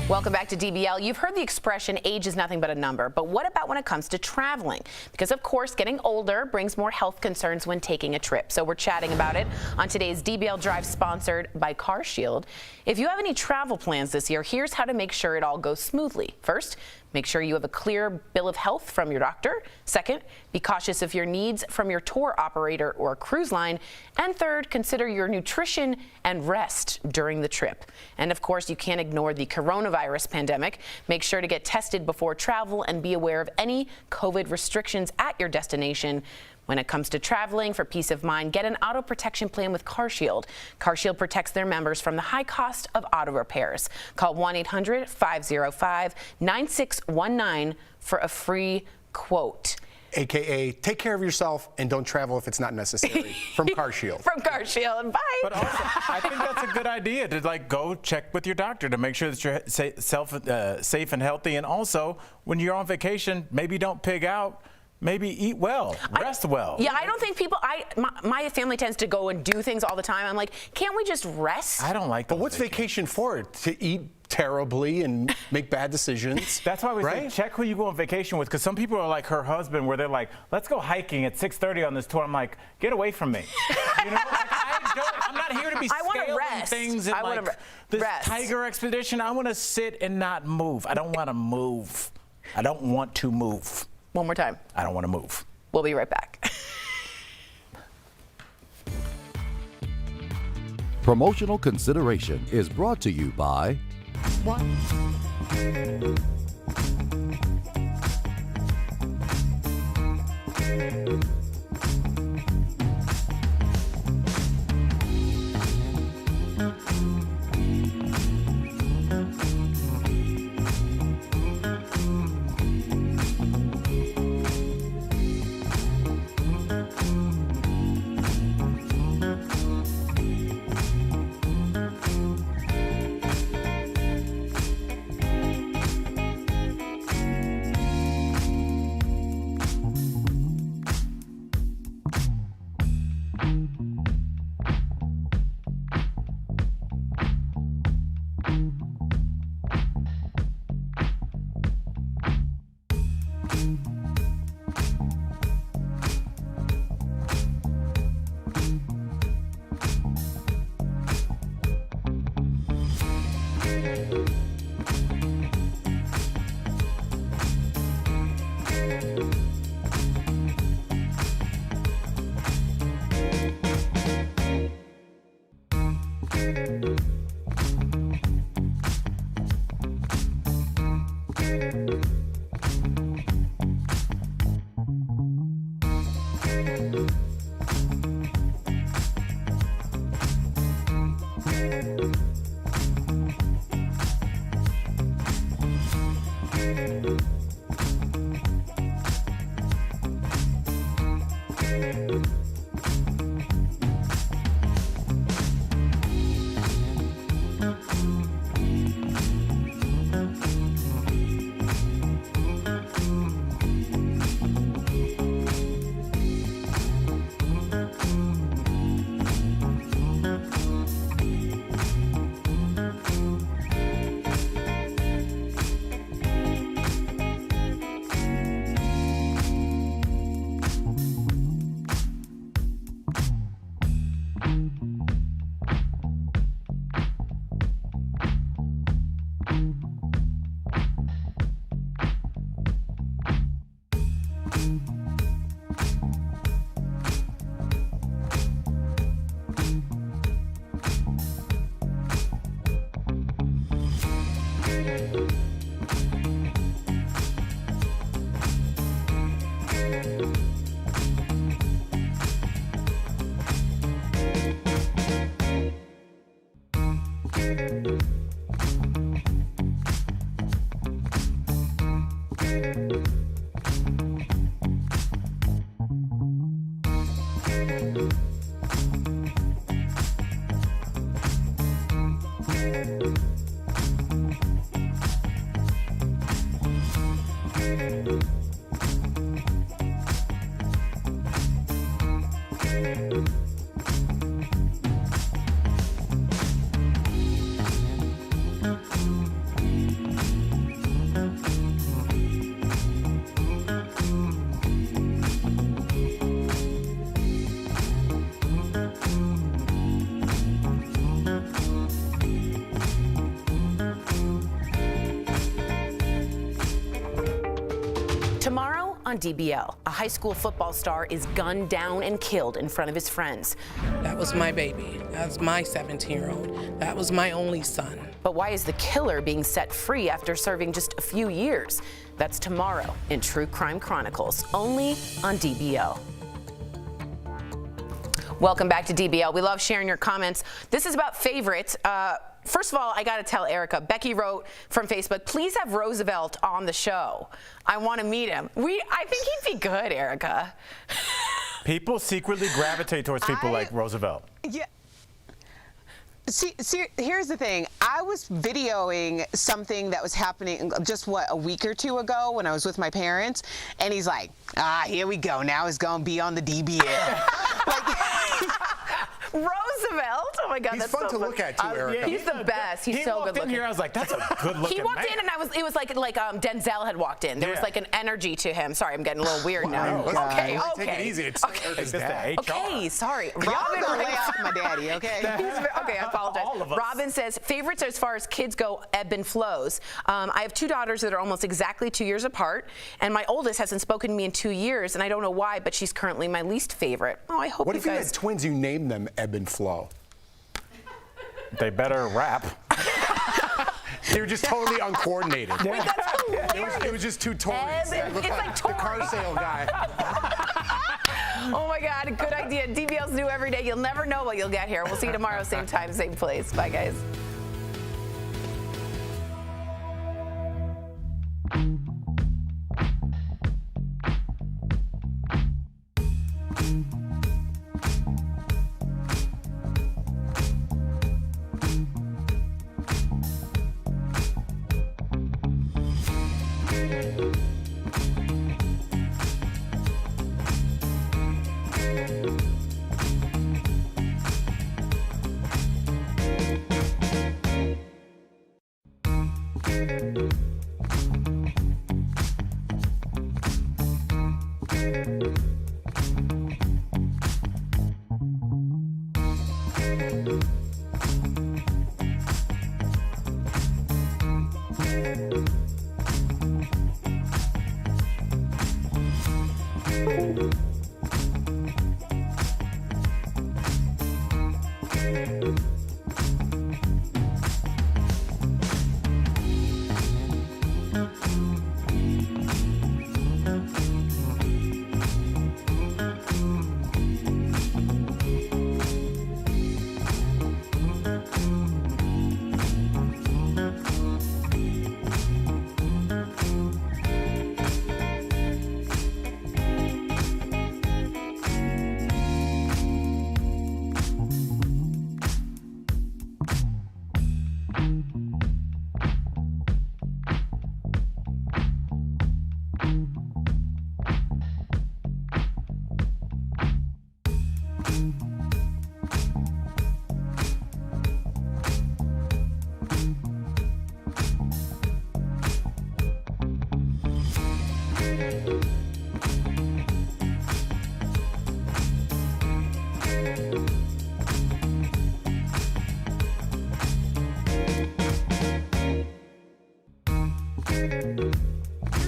Welcome back to DBL. You've heard the expression, age is nothing but a number, but what about when it comes to traveling? Because of course, getting older brings more health concerns when taking a trip. So we're chatting about it on today's DBL Drive, sponsored by CarShield. If you have any travel plans this year, here's how to make sure it all goes smoothly. First, make sure you have a clear bill of health from your doctor. Second, be cautious of your needs from your tour operator or cruise line. And third, consider your nutrition and rest during the trip. And of course, you can't ignore the coronavirus pandemic. Make sure to get tested before travel and be aware of any COVID restrictions at your destination. When it comes to traveling, for peace of mind, get an auto protection plan with CarShield. CarShield protects their members from the high cost of auto repairs. Call 1-800-505-9619 for a free quote. AKA, take care of yourself and don't travel if it's not necessary. From CarShield. From CarShield. Bye. But also, I think that's a good idea to go check with your doctor to make sure that you're safe and healthy. And also, when you're on vacation, maybe don't pig out. Maybe eat well, rest well. Yeah, I don't think people, my family tends to go and do things all the time. I'm like, can't we just rest? I don't like that. But what's vacation for? To eat terribly and make bad decisions? That's why we say check who you go on vacation with, because some people are like her husband, where they're like, let's go hiking at 6:30 on this tour. I'm like, get away from me. You know, I'm not here to be scaling things and like this tiger expedition. I want to sit and not move. I don't want to move. I don't want to move. One more time. I don't want to move. We'll be right back. Promotional consideration is brought to you by Tomorrow on DBL, a high school football star is gunned down and killed in front of his friends. That was my baby. That's my 17-year-old. That was my only son. But why is the killer being set free after serving just a few years? That's tomorrow in True Crime Chronicles, only on DBL. Welcome back to DBL. We love sharing your comments. This is about favorites. First of all, I got to tell Erica, Becky wrote from Facebook, please have Roosevelt on the show. I want to meet him. I think he'd be good, Erica. People secretly gravitate towards people like Roosevelt. Yeah. See, here's the thing. I was videoing something that was happening just, a week or two ago when I was with my parents, and he's like, here we go. Now it's going to be on the DBL. Roosevelt? Oh my God, he's that's fun so to look at too, Erica. Yeah, he's the best. He's so good looking. Here, I was like, that's a good looking He walked in and it was like Denzel had walked in. There was like an energy to him. Sorry, I'm getting a little weird now. Okay. Take it easy. It's Okay, sorry. Robin will lay off my daddy, okay? Okay, I apologize. All of us. Robin says, favorites as far as kids go ebb and flows. I have two daughters that are almost exactly 2 years apart, and my oldest hasn't spoken to me in 2 years, and I don't know why, but she's currently my least favorite. Oh, I hope what you if you guys... had twins, you named them Ebb and Flow? They better rap. They were just totally uncoordinated. Wait, that's hilarious. It was just two Tories. It's like the car sale guy. Oh my God, good idea. DBL's new every day. You'll never know what you'll get here. We'll see you tomorrow, same time, same place. Bye, guys.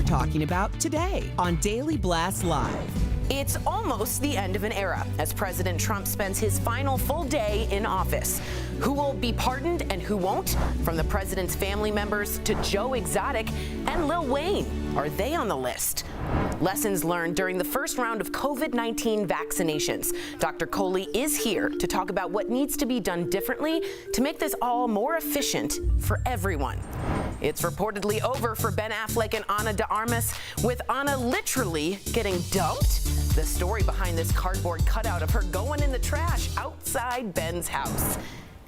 Talking about today on Daily Blast Live. It's almost the end of an era as President Trump spends his final full day in office. Who will be pardoned and who won't? From the president's family members to Joe Exotic and Lil Wayne. Are they on the list? Lessons learned during the first round of COVID-19 vaccinations. Dr. Coley is here to talk about what needs to be done differently to make this all more efficient for everyone. It's reportedly over for Ben Affleck and Ana de Armas, with Ana literally getting dumped. The story behind this cardboard cutout of her going in the trash outside Ben's house.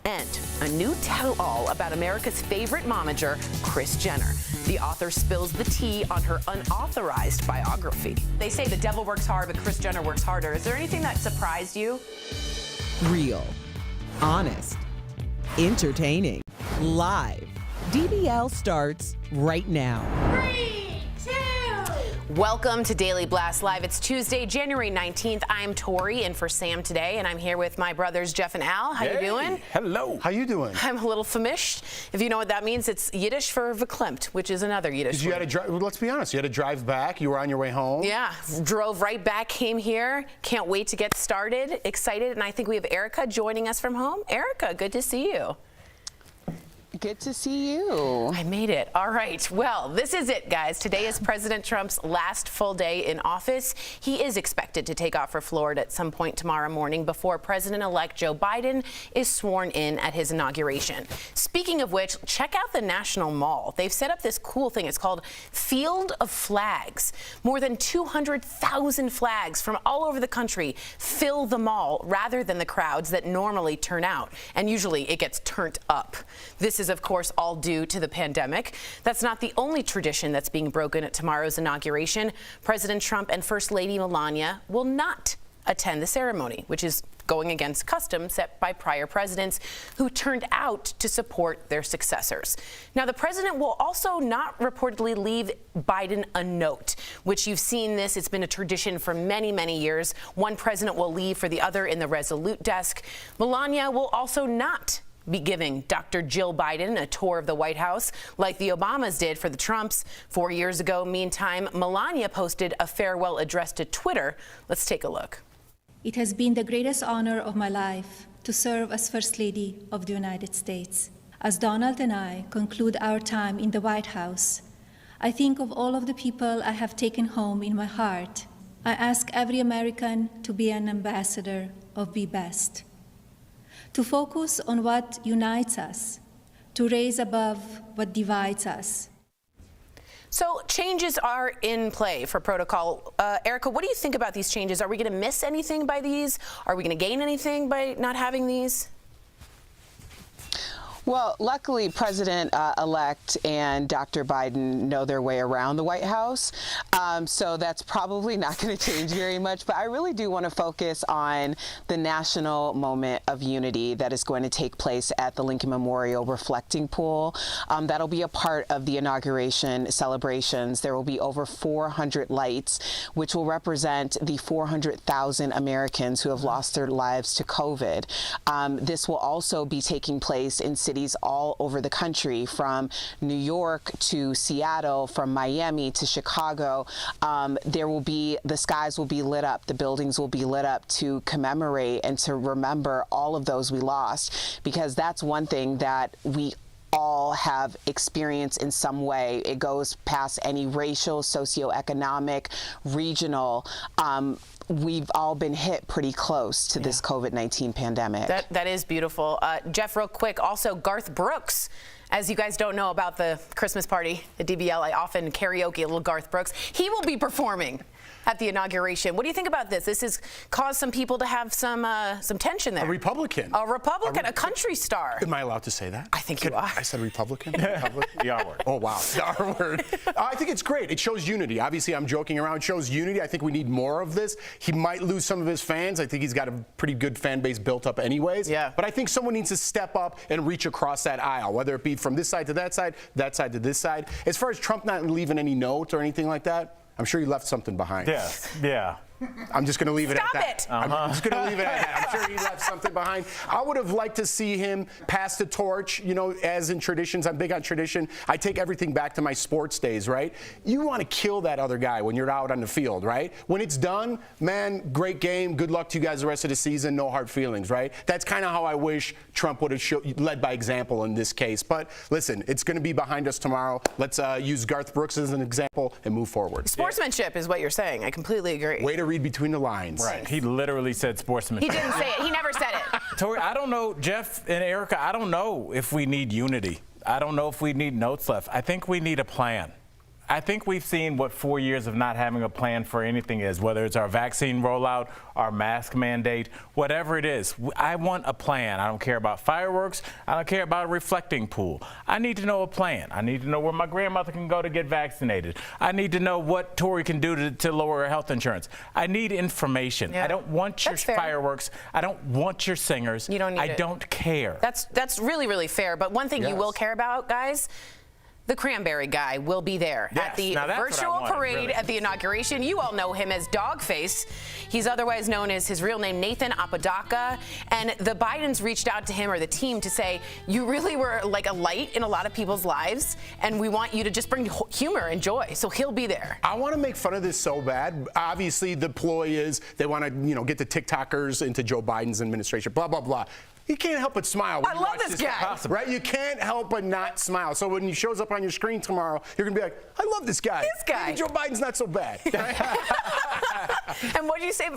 And a new tell-all about America's favorite momager, Kris Jenner. The author spills the tea on her unauthorized biography. They say the devil works hard, but Kris Jenner works harder. Is there anything that surprised you? Real, honest, entertaining, live. DBL starts right now. 3, 2. Welcome to Daily Blast Live. It's Tuesday, January 19th. I'm Tori in for Sam today, and I'm here with my brothers Jeff and Al. How you doing? Hello. How you doing? I'm a little famished. If you know what that means, it's Yiddish for verklempt, which is another Yiddish You word. had to drive. Let's be honest. You had to drive back. You were on your way home. Yeah, drove right back, came here. Can't wait to get started. Excited, and I think we have Erica joining us from home. Erica, good to see you. Good to see you. I made it. All right. Well, this is it, guys. Today is President Trump's last full day in office. He is expected to take off for Florida at some point tomorrow morning before President-elect Joe Biden is sworn in at his inauguration. Speaking of which, check out the National Mall. They've set up this cool thing. It's called Field of Flags. More than 200,000 flags from all over the country fill the mall rather than the crowds that normally turn out. And usually it gets turned up. This is, of course, all due to the pandemic. That's not the only tradition that's being broken at tomorrow's inauguration. President Trump and First Lady Melania will not attend the ceremony, which is going against custom set by prior presidents who turned out to support their successors. Now, the president will also not reportedly leave Biden a note, which you've seen this. It's been a tradition for many, many years. One president will leave for the other in the Resolute desk. Melania will also not be giving Dr. Jill Biden a tour of the White House like the Obamas did for the Trumps 4 years ago. Meantime, Melania posted a farewell address to Twitter. Let's take a look. It has been the greatest honor of my life to serve as First Lady of the United States. As Donald and I conclude our time in the White House, I think of all of the people I have taken home in my heart. I ask every American to be an ambassador of Be Best, to focus on what unites us, to raise above what divides us. So changes are in play for protocol. Erica, what do you think about these changes? Are we going to miss anything by these? Are we going to gain anything by not having these? Well, luckily, President-elect and Dr. Biden know their way around the White House, so that's probably not going to change very much. But I really do want to focus on the national moment of unity that is going to take place at the Lincoln Memorial Reflecting Pool. That'll be a part of the inauguration celebrations. There will be over 400 lights, which will represent the 400,000 Americans who have lost their lives to COVID. This will also be taking place in cities all over the country, from New York to Seattle, from Miami to Chicago. The skies will be lit up, the buildings will be lit up to commemorate and to remember all of those we lost, because that's one thing that we all have experienced in some way. It goes past any racial, socioeconomic, regional. We've all been hit pretty close to this COVID-19 pandemic. That is beautiful. Jeff, real quick, also Garth Brooks. As you guys don't know about the Christmas party at DBL, I often karaoke a little Garth Brooks. He will be performing at the inauguration. What do you think about this? This has caused some people to have some tension there. A Republican. A country star. Am I allowed to say that? I think you are. I said Republican? The R word. Oh, wow. The R word. I think it's great. It shows unity. Obviously, I'm joking around. It shows unity. I think we need more of this. He might lose some of his fans. I think he's got a pretty good fan base built up anyways. Yeah. But I think someone needs to step up and reach across that aisle, whether it be from this side to that side to this side. As far as Trump not leaving any note or anything like that, I'm sure he left something behind. Yes. Yeah. I'm just going to leave it Stop at that. it. I'm just going to leave it at that. I'm sure he left something behind. I would have liked to see him pass the torch, you know, as in traditions. I'm big on tradition. I take everything back to my sports days, right? You want to kill that other guy when you're out on the field, right? When it's done, man, great game. Good luck to you guys the rest of the season. No hard feelings, right? That's kind of how I wish Trump would have led by example in this case. But listen, it's going to be behind us tomorrow. Let's use Garth Brooks as an example and move forward. Sportsmanship is what you're saying. I completely agree. Way to read between the lines. Right. He literally said sportsmanship. He didn't say it. He never said it. Tori, I don't know, Jeff and Erica, I don't know if we need unity. I don't know if we need notes left. I think we need a plan. I think we've seen what 4 years of not having a plan for anything is, whether it's our vaccine rollout, our mask mandate, whatever it is. I want a plan. I don't care about fireworks. I don't care about a reflecting pool. I need to know a plan. I need to know where my grandmother can go to get vaccinated. I need to know what Tory can do to lower her health insurance. I need information. Yeah. I don't want your fireworks. I don't want your singers. You don't need I it. don't care. That's really, really fair. But one thing you will care about, guys, the cranberry guy will be there at the virtual parade at the inauguration. You all know him as Dogface. He's otherwise known as his real name, Nathan Apodaca. And the Bidens reached out to him, or the team, to say, you really were like a light in a lot of people's lives, and we want you to just bring humor and joy. So he'll be there. I want to make fun of this so bad. Obviously, the ploy is they want to, get the TikTokers into Joe Biden's administration, blah, blah, blah. He can't help but smile. I love this guy. Right? You can't help but not smile. So when he shows up on your screen tomorrow, you're going to be like, I love this guy. This guy. Maybe Joe Biden's not so bad. And what do you say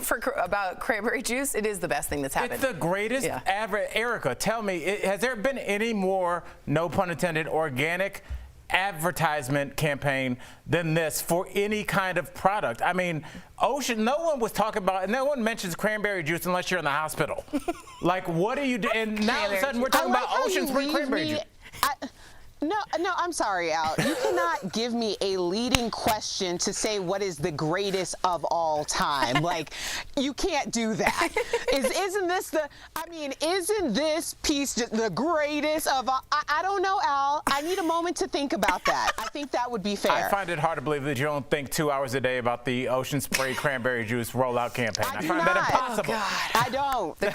about cranberry juice? It is the best thing that's happened. It's the greatest ever. Erica, tell me, has there been any more, no pun intended, organic advertisement campaign than this for any kind of product? I mean, Ocean, no one was talking about, and no one mentions cranberry juice unless you're in the hospital. Like, what do you do? And now all of a sudden we're talking about Ocean Spring cranberry juice. No, I'm sorry, Al. You cannot give me a leading question to say what is the greatest of all time. Like, you can't do that. Isn't this piece the greatest of all? I don't know, Al. I need a moment to think about that. I think that would be fair. I find it hard to believe that you don't think 2 hours a day about the Ocean Spray cranberry juice rollout campaign. I find that impossible. Oh, I don't. The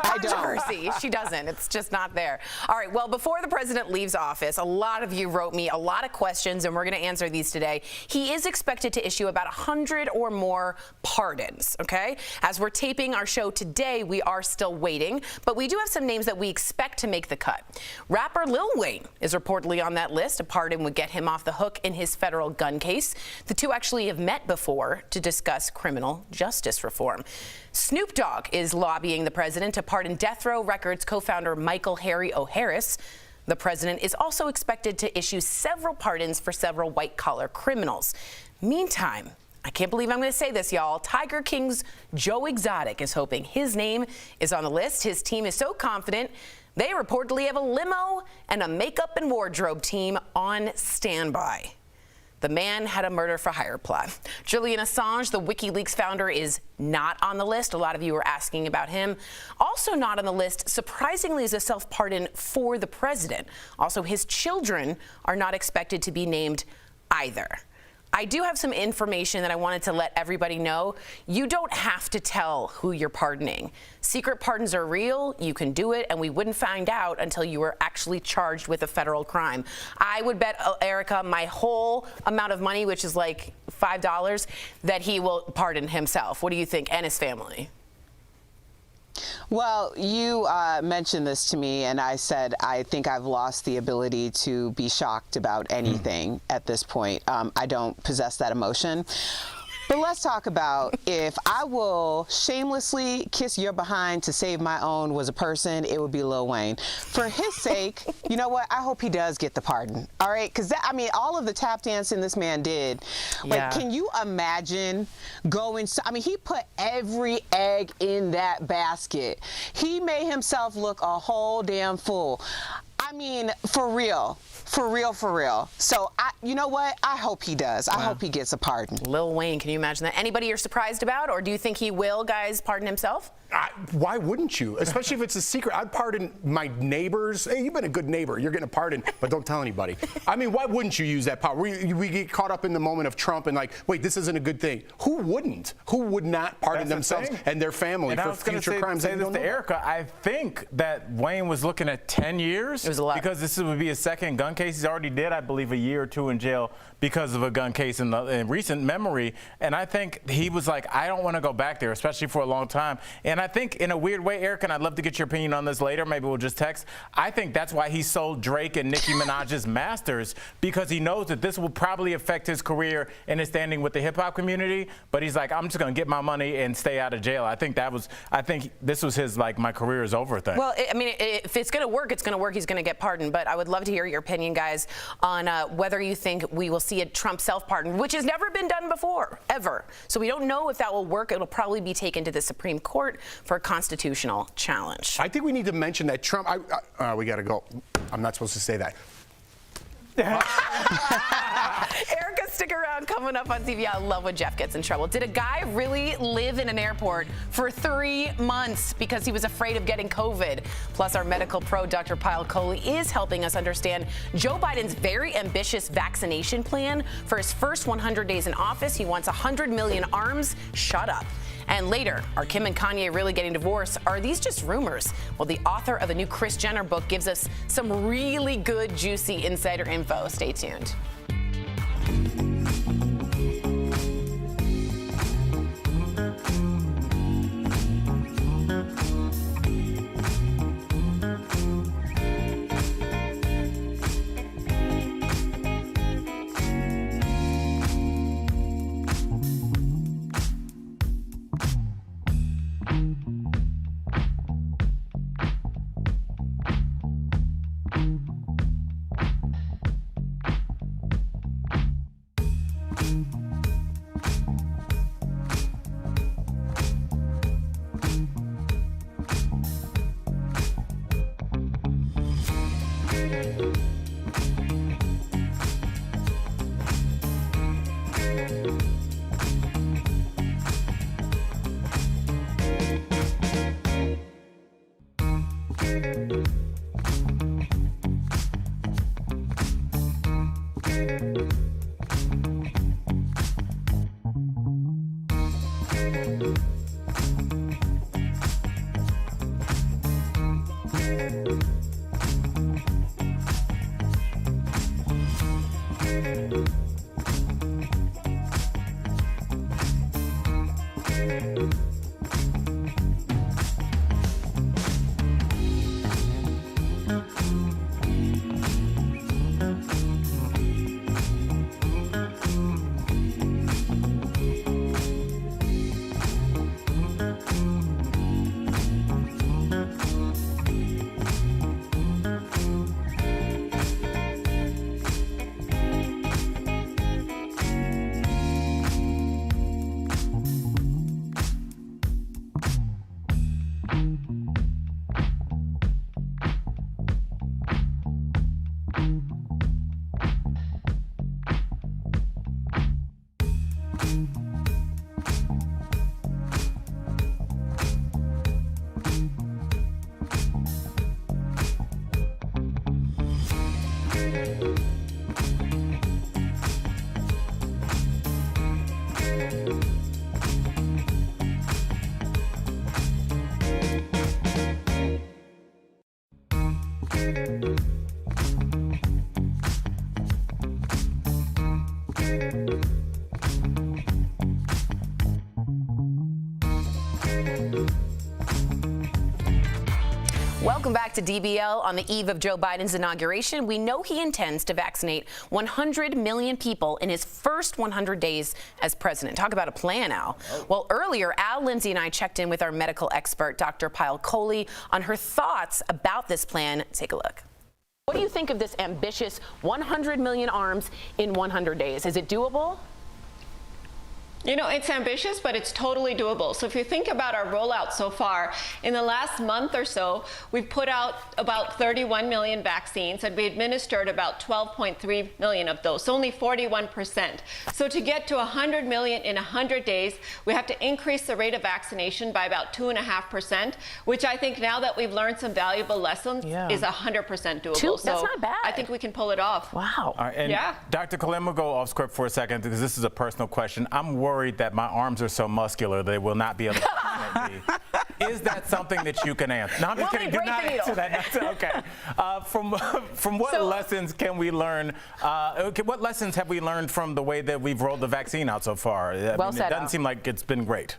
controversy, she doesn't. It's just not there. All right, well, before the president leaves office, a lot of you wrote me a lot of questions, and we're going to answer these today. He is expected to issue about 100 or more pardons, okay? As we're taping our show today, we are still waiting, but we do have some names that we expect to make the cut. Rapper Lil Wayne is reportedly on that list. A pardon would get him off the hook in his federal gun case. The two actually have met before to discuss criminal justice reform. Snoop Dogg is lobbying the president to pardon Death Row Records co-founder Michael Harry O'Harris. The president is also expected to issue several pardons for several white-collar criminals. Meantime, I can't believe I'm going to say this, y'all. Tiger King's Joe Exotic is hoping his name is on the list. His team is so confident, they reportedly have a limo and a makeup and wardrobe team on standby. The man had a murder for hire plot. Julian Assange, the WikiLeaks founder, is not on the list. A lot of you were asking about him. Also not on the list, surprisingly, is a self-pardon for the president. Also, his children are not expected to be named either. I do have some information that I wanted to let everybody know. You don't have to tell who you're pardoning. Secret pardons are real. You can do it, and we wouldn't find out until you were actually charged with a federal crime. I would bet, Erica, my whole amount of money, which is like $5, that he will pardon himself. What do you think? And his family. Well, you mentioned this to me, and I said I think I've lost the ability to be shocked about anything at this point. I don't possess that emotion. But let's talk about if I will shamelessly kiss your behind to save my own was a person, it would be Lil Wayne. For his sake, you know what? I hope he does get the pardon. All right? Because, all of the tap dancing this man did. Like, can you imagine going? He put every egg in that basket. He made himself look a whole damn fool. For real. For real. So, you know what? I hope he does. I hope he gets a pardon. Lil Wayne, can you imagine that? Anybody you're surprised about, or do you think he will, guys, pardon himself? Why wouldn't you? Especially if it's a secret. I'd pardon my neighbors. Hey, you've been a good neighbor. You're getting a pardon, but don't tell anybody. Why wouldn't you use that power? We get caught up in the moment of Trump and like, wait, this isn't a good thing. Who wouldn't? Who would not pardon themselves and their family for future crimes? Say this to Erica. I think that Wayne was looking at 10 years. It was a lot. Because this would be his second gun case. He's already did, I believe, a year or two in jail because of a gun case in recent memory. And I think he was like, I don't want to go back there, especially for a long time. And I think in a weird way, Eric, and I'd love to get your opinion on this later, maybe we'll just text, I think that's why he sold Drake and Nicki Minaj's masters, because he knows that this will probably affect his career and his standing with the hip hop community. But he's like, I'm just going to get my money and stay out of jail. I think this was his, like, my career is over thing. Well, I mean, if it's going to work, it's going to work. He's going to get pardoned. But I would love to hear your opinion, guys, on whether you think we will see a Trump self-pardon, which has never been done before, ever. So we don't know if that will work. It'll probably be taken to the Supreme Court for a constitutional challenge. I think we need to mention that Trump, we got to go. I'm not supposed to say that. Erica, stick around. Coming up on TV, I love when Jeff gets in trouble. Did a guy really live in an airport for 3 months because he was afraid of getting COVID? Plus, our medical pro, Dr. Paul Coley, is helping us understand Joe Biden's very ambitious vaccination plan. For his first 100 days in office, he wants 100 million arms. Shut up. And later, are Kim and Kanye really getting divorced? Are these just rumors? Well, the author of a new Kris Jenner book gives us some really good, juicy insider info. Stay tuned. Welcome back to DBL. On the eve of Joe Biden's inauguration, we know he intends to vaccinate 100 million people in his first 100 days as president. Talk about a plan, Al. Well, earlier, Al, Lindsay, and I checked in with our medical expert, Dr. Paul Coley, on her thoughts about this plan. Take a look. What do you think of this ambitious 100 million arms in 100 days? Is it doable? You know, it's ambitious, but it's totally doable. So if you think about our rollout so far, in the last month or so, we've put out about 31 million vaccines, and we administered about 12.3 million of those, so only 41%. So to get to 100 million in 100 days, we have to increase the rate of vaccination by about 2.5%, which I think now that we've learned some valuable lessons is 100% doable. That's not bad. I think we can pull it off. Wow. All right, and Dr. Coley, we'll go off script for a second because this is a personal question. I'm worried that my arms are so muscular they will not be able to might be. Is that something that you can answer? No, I'm just kidding. Do not answer that. Okay. From what lessons can we learn? What lessons have we learned from the way that we've rolled the vaccine out so far? It doesn't seem like it's been great.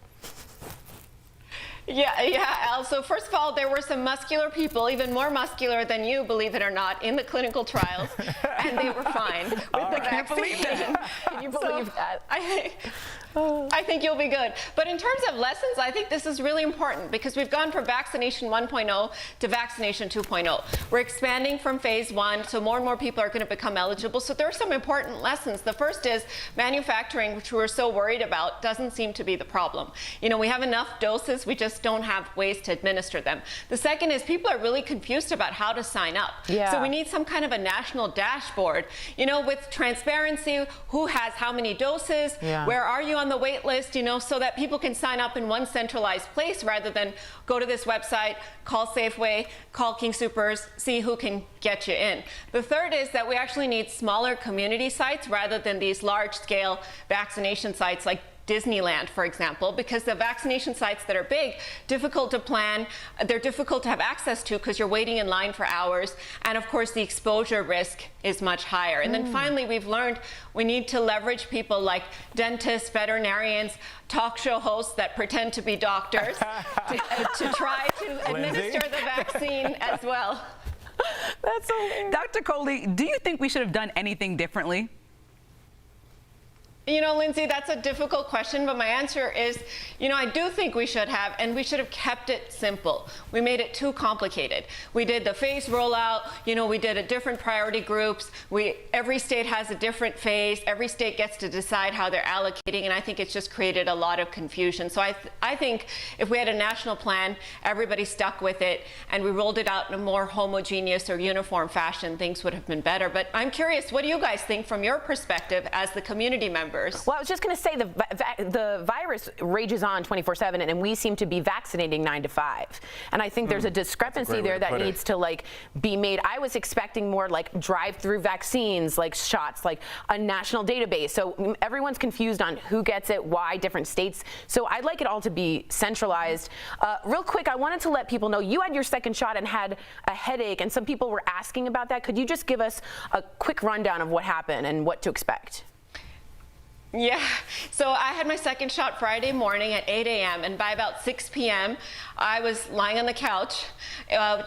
Yeah, Al. So first of all, there were some muscular people, even more muscular than you, believe it or not, in the clinical trials, and they were fine with the vaccine. Can you believe that? I think you'll be good. But in terms of lessons, I think this is really important because we've gone from vaccination 1.0 to vaccination 2.0. We're expanding from phase 1, so more and more people are going to become eligible. So there are some important lessons. The first is manufacturing, which we were so worried about, doesn't seem to be the problem. You know, we have enough doses, we just don't have ways to administer them. The second is people are really confused about how to sign up. Yeah. So we need some kind of a national dashboard, you know, with transparency, who has how many doses, where are you on the wait list, you know, so that people can sign up in one centralized place rather than go to this website, call Safeway, call King Soopers, see who can get you in. The third is that we actually need smaller community sites rather than these large-scale vaccination sites like Disneyland, for example, because the vaccination sites that are big, difficult to plan, they're difficult to have access to because you're waiting in line for hours, and of course the exposure risk is much higher. And then finally, we've learned we need to leverage people like dentists, veterinarians, talk show hosts that pretend to be doctors to try to administer the vaccine as well. That's so Dr. Coley, do you think we should have done anything differently? You know, Lindsay, that's a difficult question, but my answer is, you know, I do think we should have, and we should have kept it simple. We made it too complicated. We did the phase rollout, you know, we did a different priority groups. Every state has a different phase. Every state gets to decide how they're allocating, and I think it's just created a lot of confusion. So I think if we had a national plan, everybody stuck with it, and we rolled it out in a more homogeneous or uniform fashion, things would have been better. But I'm curious, what do you guys think from your perspective as the community members? Well, I was just going to say the virus rages on 24/7, and we seem to be vaccinating 9 to 5. And I think there's a discrepancy there that needs to be made. I was expecting more like drive-through vaccines, like shots, like a national database. So everyone's confused on who gets it, why, different states. So I'd like it all to be centralized. Real quick, I wanted to let people know you had your second shot and had a headache, and some people were asking about that. Could you just give us a quick rundown of what happened and what to expect? Yeah, so I had my second shot Friday morning at 8 a.m. and by about 6 p.m. I was lying on the couch,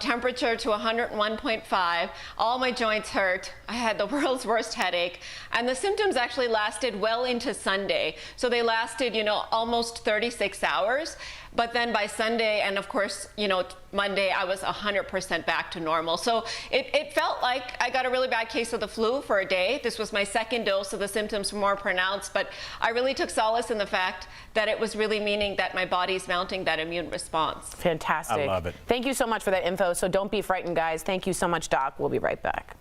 temperature to 101.5, all my joints hurt, I had the world's worst headache, and the symptoms actually lasted well into Sunday. So they lasted, you know, almost 36 hours. But then by Sunday and of course, you know, Monday, I was 100% back to normal. So it felt like I got a really bad case of the flu for a day. This was my second dose, so the symptoms were more pronounced. But I really took solace in the fact that it was really meaning that my body's mounting that immune response. Fantastic. I love it. Thank you so much for that info. So don't be frightened, guys. Thank you so much, Doc. We'll be right back.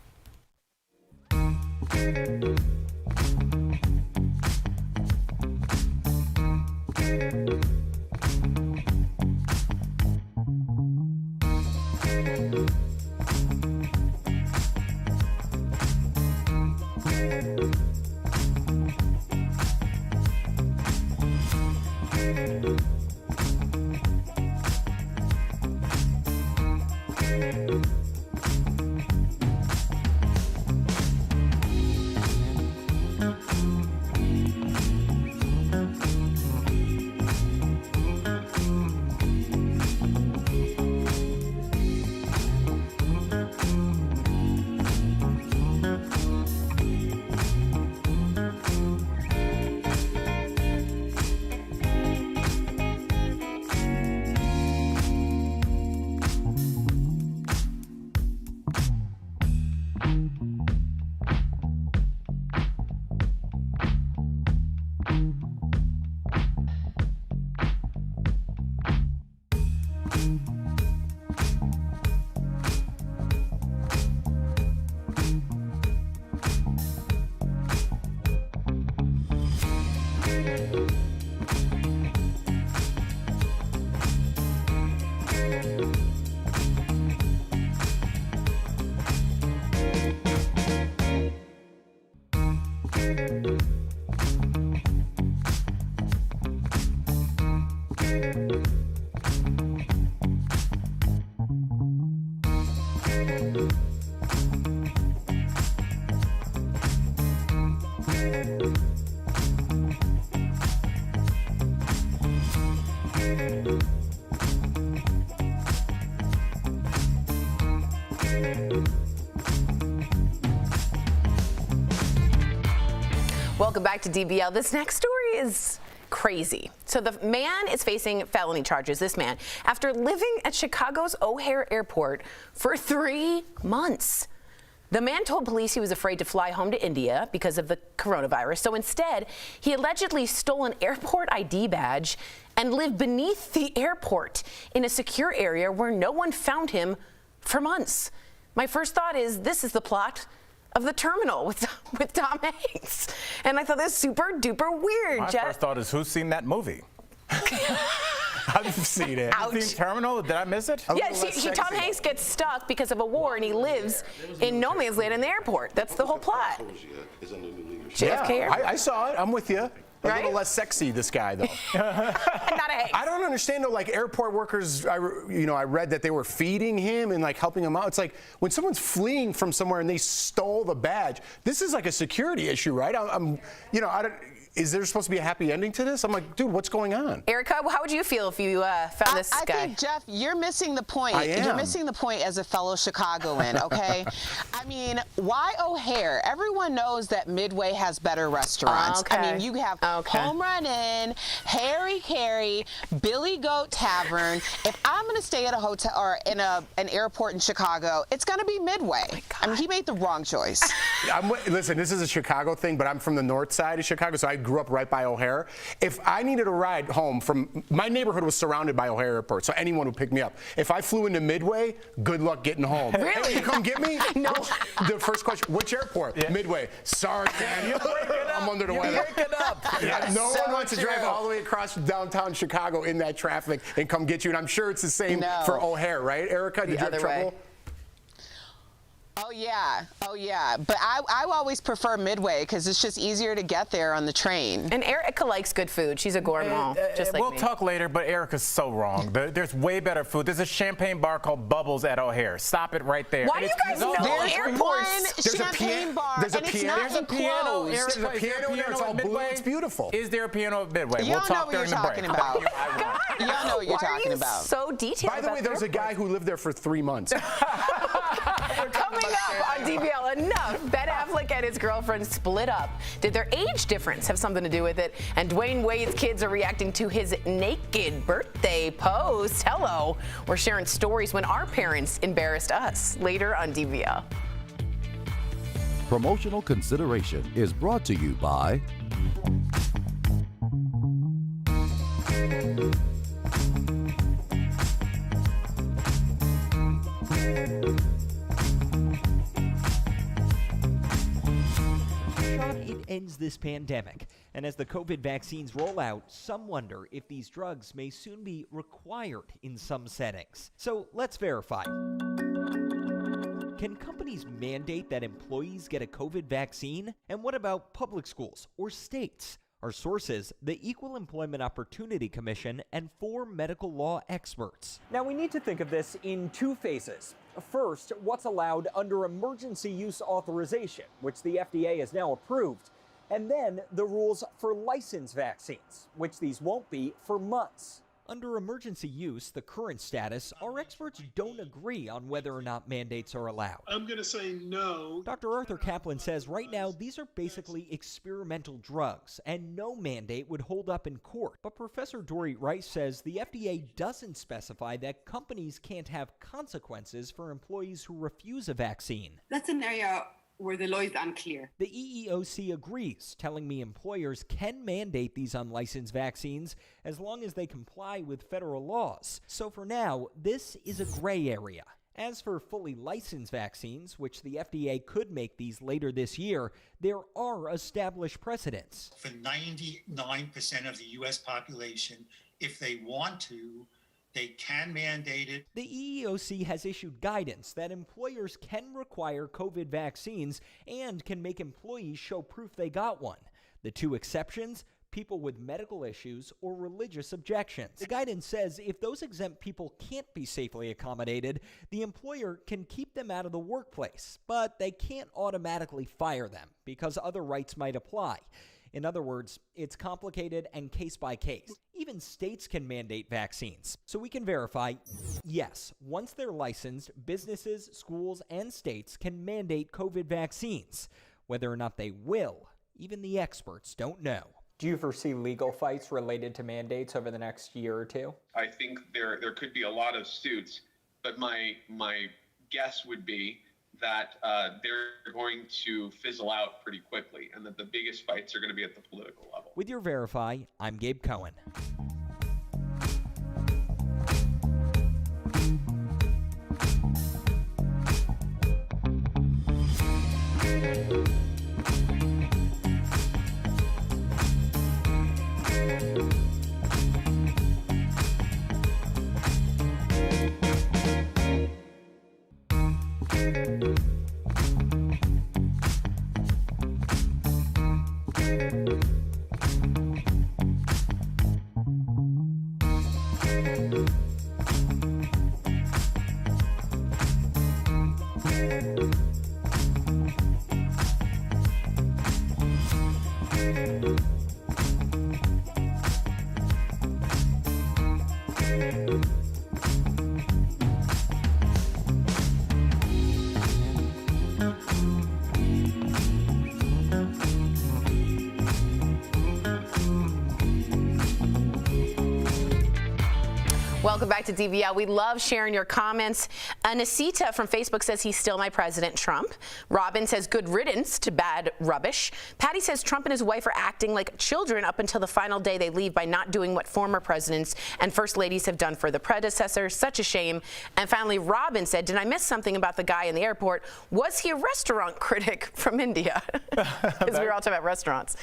Welcome back to DBL. This next story is crazy. So the man is facing felony charges, this man, after living at Chicago's O'Hare Airport for 3 months. The man told police he was afraid to fly home to India because of the coronavirus. So instead, he allegedly stole an airport ID badge and lived beneath the airport in a secure area where no one found him for months. My first thought is this is the plot of The Terminal with Tom Hanks. And I thought this was super duper weird. My first thought is, who's seen that movie? I've seen it. Ouch. You've seen Terminal? Did I miss it? Yeah, Tom Hanks gets stuck because of a war, and he lives in no man's land in the airport. That's the whole plot. JFK. I saw it. I'm with you. A Right? little less sexy, this guy, though. Not a Hanks. I don't understand, though, like airport workers, I read that they were feeding him and like helping him out. It's like when someone's fleeing from somewhere and they stole the badge, this is like a security issue, right? Is there supposed to be a happy ending to this? I'm like, dude, what's going on? Erica, how would you feel if you found this guy? I think, Jeff, you're missing the point. I am. You're missing the point as a fellow Chicagoan, okay? I mean, why O'Hare? Everyone knows that Midway has better restaurants. Okay. I mean, you have Home Run Inn, Harry Carey, Billy Goat Tavern. If I'm going to stay at a hotel or in an airport in Chicago, it's going to be Midway. I mean, he made the wrong choice. Listen, this is a Chicago thing, but I'm from the north side of Chicago, so I grew up right by O'Hare. If I needed a ride home from, my neighborhood was surrounded by O'Hare Airport, so anyone would pick me up. If I flew into Midway, good luck getting home. Really? You come get me? No. The first question, which airport? Yeah. Midway. Sorry, man. I'm under the weather. Break it up. Yeah, no one wants to drive all the way across downtown Chicago in that traffic and come get you, and I'm sure it's the same for O'Hare, right, Erica? Did you have trouble? Oh yeah. But I always prefer Midway because it's just easier to get there on the train. And Erica likes good food. She's a gourmand, just like we'll me. talk later, but Erica's so wrong. There's way better food. There's a champagne bar called Bubbles at O'Hare. Stop it right there. Why do you guys know airports? There's a champagne bar, There's a and it's piano. not There's a piano. enclosed. There's a piano there. It's all blue. It's beautiful. Is there a piano at Midway? You We'll don't know talk what you're during the break. talking about. You don't know what you're Why are talking you about. so detailed By the way, about there's a guy who lived there for 3 months. Coming up on DBL, enough. Ben Affleck and his girlfriend split up. Did their age difference have something to do with it? And Dwayne Wade's kids are reacting to his naked birthday post. Hello. We're sharing stories when our parents embarrassed us. Later on DBL. Promotional consideration is brought to you by It ends this pandemic, and as the COVID vaccines roll out, some wonder if these drugs may soon be required in some settings. So let's verify. Can companies mandate that employees get a COVID vaccine? And what about public schools or states? Our sources, the Equal Employment Opportunity Commission, and 4 medical law experts. Now, we need to think of this in 2 phases. First, what's allowed under emergency use authorization, which the FDA has now approved. And then the rules for licensed vaccines, which these won't be for months. Under emergency use, the current status, our experts don't agree on whether or not mandates are allowed. I'm going to say no. Dr. Arthur Kaplan says right now these are basically experimental drugs and no mandate would hold up in court. But Professor Dory Rice says the FDA doesn't specify that companies can't have consequences for employees who refuse a vaccine. That's an area where the law is unclear. The EEOC agrees, telling me employers can mandate these unlicensed vaccines as long as they comply with federal laws. So for now, this is a gray area. As for fully licensed vaccines, which the FDA could make these later this year, there are established precedents. For 99% of the U.S. population, if they want to, they can mandate it. The EEOC has issued guidance that employers can require COVID vaccines and can make employees show proof they got one. The 2 exceptions: people with medical issues or religious objections. The guidance says if those exempt people can't be safely accommodated, the employer can keep them out of the workplace, but they can't automatically fire them because other rights might apply. In other words, it's complicated and case by case. Even states can mandate vaccines. So we can verify, yes, once they're licensed, businesses, schools, and states can mandate COVID vaccines. Whether or not they will, even the experts don't know. Do you foresee legal fights related to mandates over the next year or two? I think there could be a lot of suits, but my guess would be that they're going to fizzle out pretty quickly, and that the biggest fights are going to be at the political level. With your Verify, I'm Gabe Cohen. Welcome back to DBL. We love sharing your comments. Anasita from Facebook says he's still my president, Trump. Robin says good riddance to bad rubbish. Patty says Trump and his wife are acting like children up until the final day they leave by not doing what former presidents and first ladies have done for the predecessors. Such a shame. And finally, Robin said, did I miss something about the guy in the airport? Was he a restaurant critic from India? Because we were all talking about restaurants.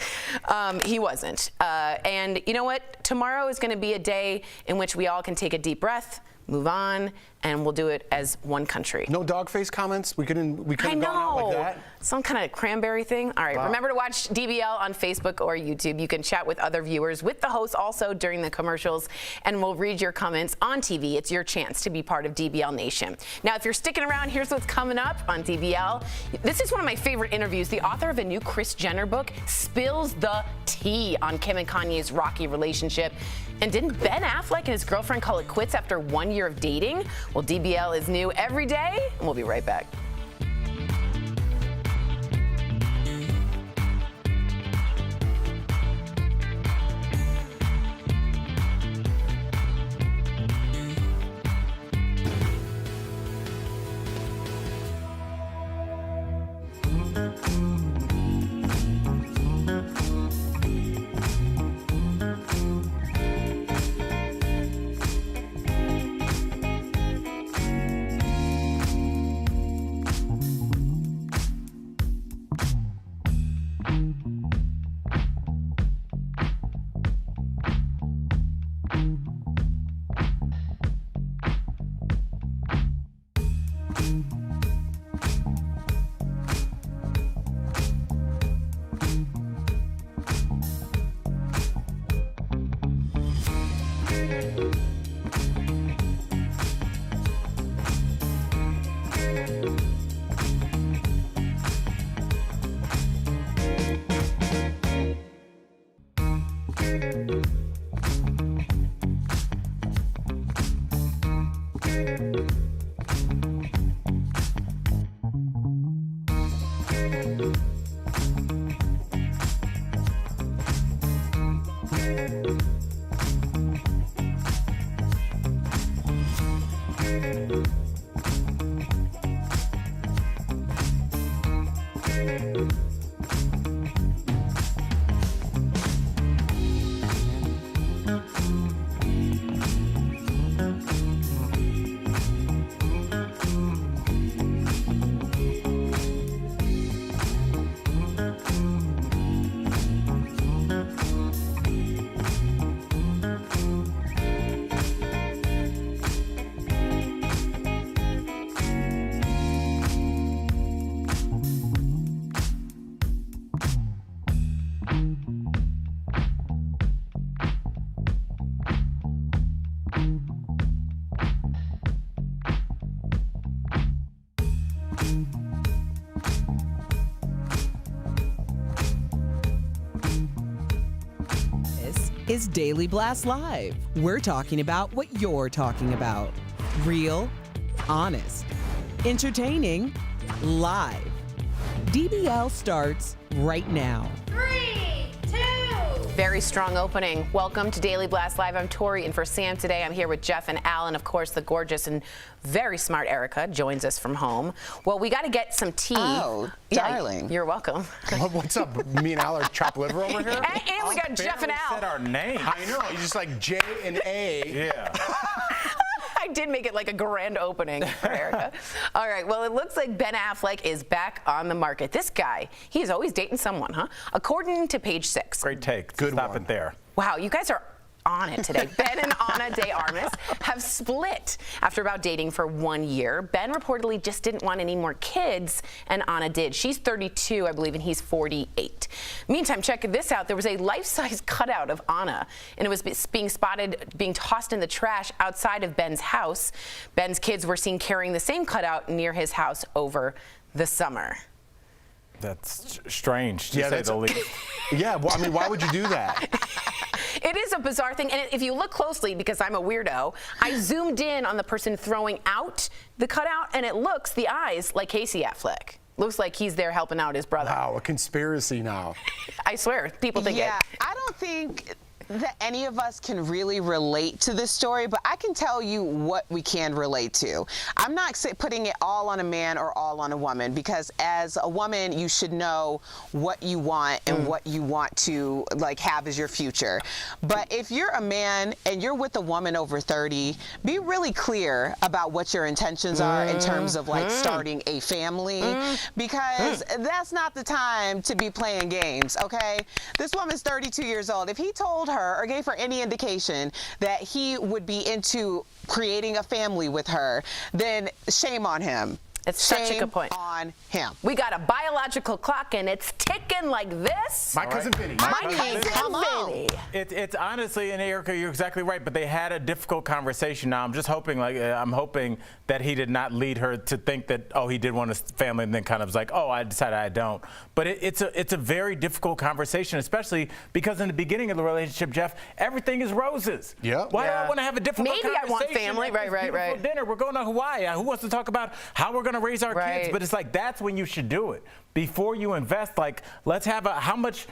He wasn't. And you know what? Tomorrow is going to be a day in which we all can take a deep breath, move on, and we'll do it as one country. No dog face comments? We couldn't have gone out like that? Some kind of cranberry thing. All right, Wow. Remember to watch DBL on Facebook or YouTube. You can chat with other viewers, with the hosts also during the commercials, and we'll read your comments on TV. It's your chance to be part of DBL Nation. Now, if you're sticking around, here's what's coming up on DBL. This is one of my favorite interviews. The author of a new Kris Jenner book spills the tea on Kim and Kanye's rocky relationship. And didn't Ben Affleck and his girlfriend call it quits after 1 year of dating? Well, DBL is new every day, and we'll be right back. Is Daily Blast Live. We're talking about what you're talking about. Real, honest, entertaining, live. DBL starts right now. 3, Very strong opening. Welcome to Daily Blast Live. I'm Tori, and for Sam today, I'm here with Jeff and Al, and of course, the gorgeous and very smart Erica joins us from home. Well, we got to get some tea. Oh, darling. You're welcome. What's up? Me and Al are chopped liver over here? And we got Jeff and Al. Said our name. I know. You just like J and A. Yeah. I did make it like a grand opening for Erica. All right, well, it looks like Ben Affleck is back on the market. This guy, he is always dating someone, huh? According to Page 6. Great take. Good Stop it there. Wow, you guys are on it today. Ben and Ana de Armas have split after about dating for 1 year. Ben reportedly just didn't want any more kids, and Ana did. She's 32, I believe, and he's 48. Meantime, check this out. There was a life-size cutout of Ana, and it was being spotted being tossed in the trash outside of Ben's house. Ben's kids were seen carrying the same cutout near his house over the summer. That's strange, to say the least. Yeah, well, I mean, why would you do that? It is a bizarre thing, and if you look closely, because I'm a weirdo, I zoomed in on the person throwing out the cutout, and it looks, the eyes, like Casey Affleck. Looks like he's there helping out his brother. Wow, a conspiracy now. I swear, people think Yeah, it. I don't think that any of us can really relate to this story, but I can tell you what we can relate to. I'm not putting it all on a man or all on a woman, because as a woman, you should know what you want and what you want to like have as your future. But if you're a man and you're with a woman over 30, be really clear about what your intentions are in terms of like starting a family, because that's not the time to be playing games, okay? This woman's 32 years old. If he told her or gave her any indication that he would be into creating a family with her, then shame on him. It's such a good point. On him. We got a biological clock, and it's ticking like this. My cousin Vinny. My cousin Vinny. It's honestly, and Erica, you're exactly right, but they had a difficult conversation. Now, I'm just hoping, I'm hoping that he did not lead her to think that, oh, he did want a family, and then kind of was like, oh, I decided I don't. But it's a very difficult conversation, especially because in the beginning of the relationship, Jeff, everything is roses. Yeah. Why do I want to have a difficult Maybe conversation? I want family, right. Dinner. We're going to Hawaii. Who wants to talk about how we're going to raise our kids? But it's like, that's when you should do it. Before you invest, like, let's have how much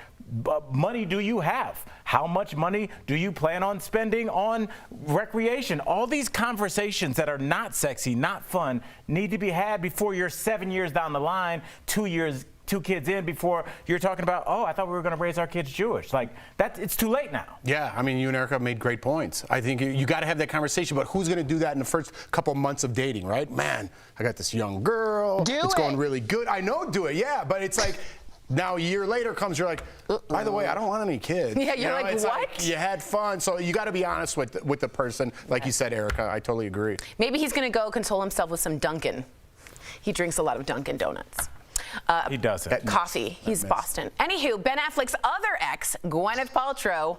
money do you have? How much money do you plan on spending on recreation? All these conversations that are not sexy, not fun, need to be had before you're 7 years down the line, 2 kids in, before you're talking about, oh, I thought we were going to raise our kids Jewish. Like, it's too late now. Yeah, I mean, you and Erica made great points. I think you got to have that conversation, but who's going to do that in the first couple months of dating, right? Man, I got this young girl. It's going really good. I know, do it, yeah, but it's like, now a year later comes, you're like, by the way, I don't want any kids. Yeah, you're like, what? Like, you had fun, so you got to be honest with the person. Like you said, Erica, I totally agree. Maybe he's going to go console himself with some Dunkin'. He drinks a lot of Dunkin' Donuts. He doesn't. Coffee. He's Boston. Anywho, Ben Affleck's other ex, Gwyneth Paltrow,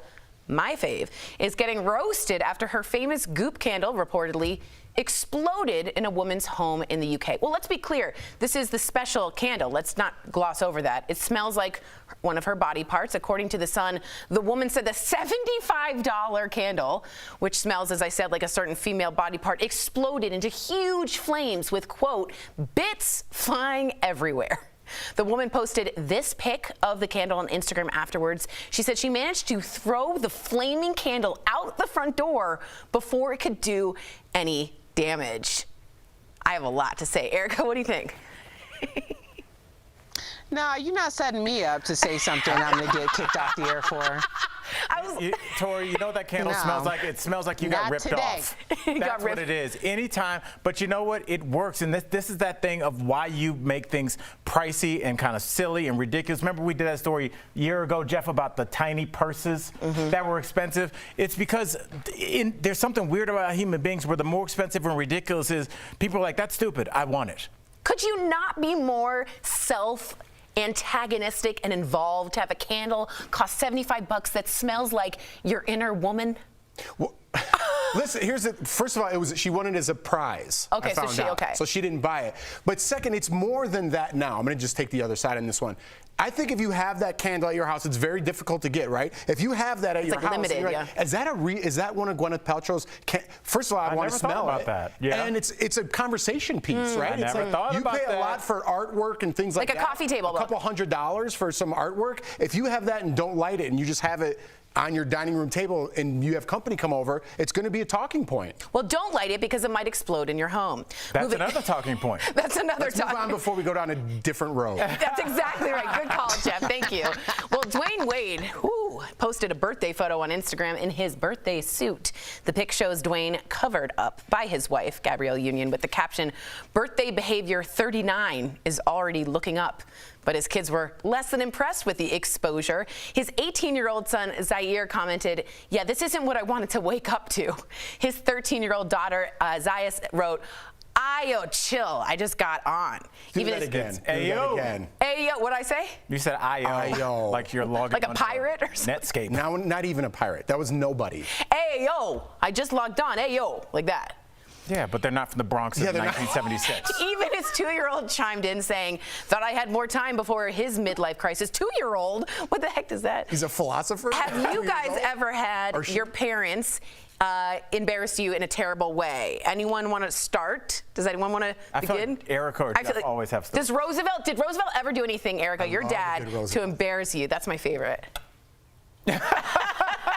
my fave, is getting roasted after her famous Goop candle reportedly exploded in a woman's home in the UK. Well, let's be clear. This is the special candle. Let's not gloss over that. It smells like one of her body parts. According to The Sun, the woman said the $75 candle, which smells, as I said, like a certain female body part, exploded into huge flames with, quote, bits flying everywhere. The woman posted this pic of the candle on Instagram afterwards. She said she managed to throw the flaming candle out the front door before it could do any damage. I have a lot to say. Erica, what do you think? No, you're not setting me up to say something I'm going to get kicked off the air for. Tori, you know what that candle smells like? It smells like you got ripped off. That's what it is. Anytime. But you know what? It works. And this is that thing of why you make things pricey and kind of silly and ridiculous. Remember we did that story a year ago, Jeff, about the tiny purses that were expensive? It's because there's something weird about human beings where the more expensive and ridiculous is, people are like, that's stupid. I want it. Could you not be more antagonistic and involved to have a candle cost $75 that smells like your inner woman? Well, listen, first of all, she won it as a prize. Okay, So she didn't buy it. But second, it's more than that now. I'm going to just take the other side on this one. I think if you have that candle at your house, it's very difficult to get, right? If you have that at your house, limited, you're like, is that one of Gwyneth Paltrow's? First of all, I want to smell about that. Yeah. And it's a conversation piece, right? I never thought about that. You pay a lot for artwork and things like that. Like a coffee table book. A couple $100s for some artwork. If you have that and don't light it and you just have it on your dining room table and you have company come over, it's going to be a talking point. Well, don't light it because it might explode in your home. That's another talking point. That's another Let's talking move on before we go down a different road. That's exactly right. Good call, Jeff. Thank you. Well, Dwayne Wade posted a birthday photo on Instagram in his birthday suit. The pic shows Dwayne covered up by his wife, Gabrielle Union, with the caption, "Birthday behavior 39 is already looking up." But his kids were less than impressed with the exposure. His 18-year-old son, Zaire, commented, "Yeah, this isn't what I wanted to wake up to." His 13-year-old daughter, Zayas, wrote, "Ayo, chill, I just got on." Do that again. Ayo. Ayo, what'd I say? You said ayo. Like you're logging like a pirate or something? Netscape. Now, not even a pirate. That was nobody. Ayo, I just logged on. Ayo, like that. Yeah, but they're not from the Bronx in 1976. Even his 2-year-old chimed in saying, "Thought I had more time before his midlife crisis." 2-year-old? What the heck is that? He's a philosopher? Have you guys ever had your parents embarrass you in a terrible way? Anyone want to start? Does anyone want to begin? I feel like Erica or Jeff always have stuff. Did Roosevelt ever do anything, Erica, your dad, to embarrass you? That's my favorite.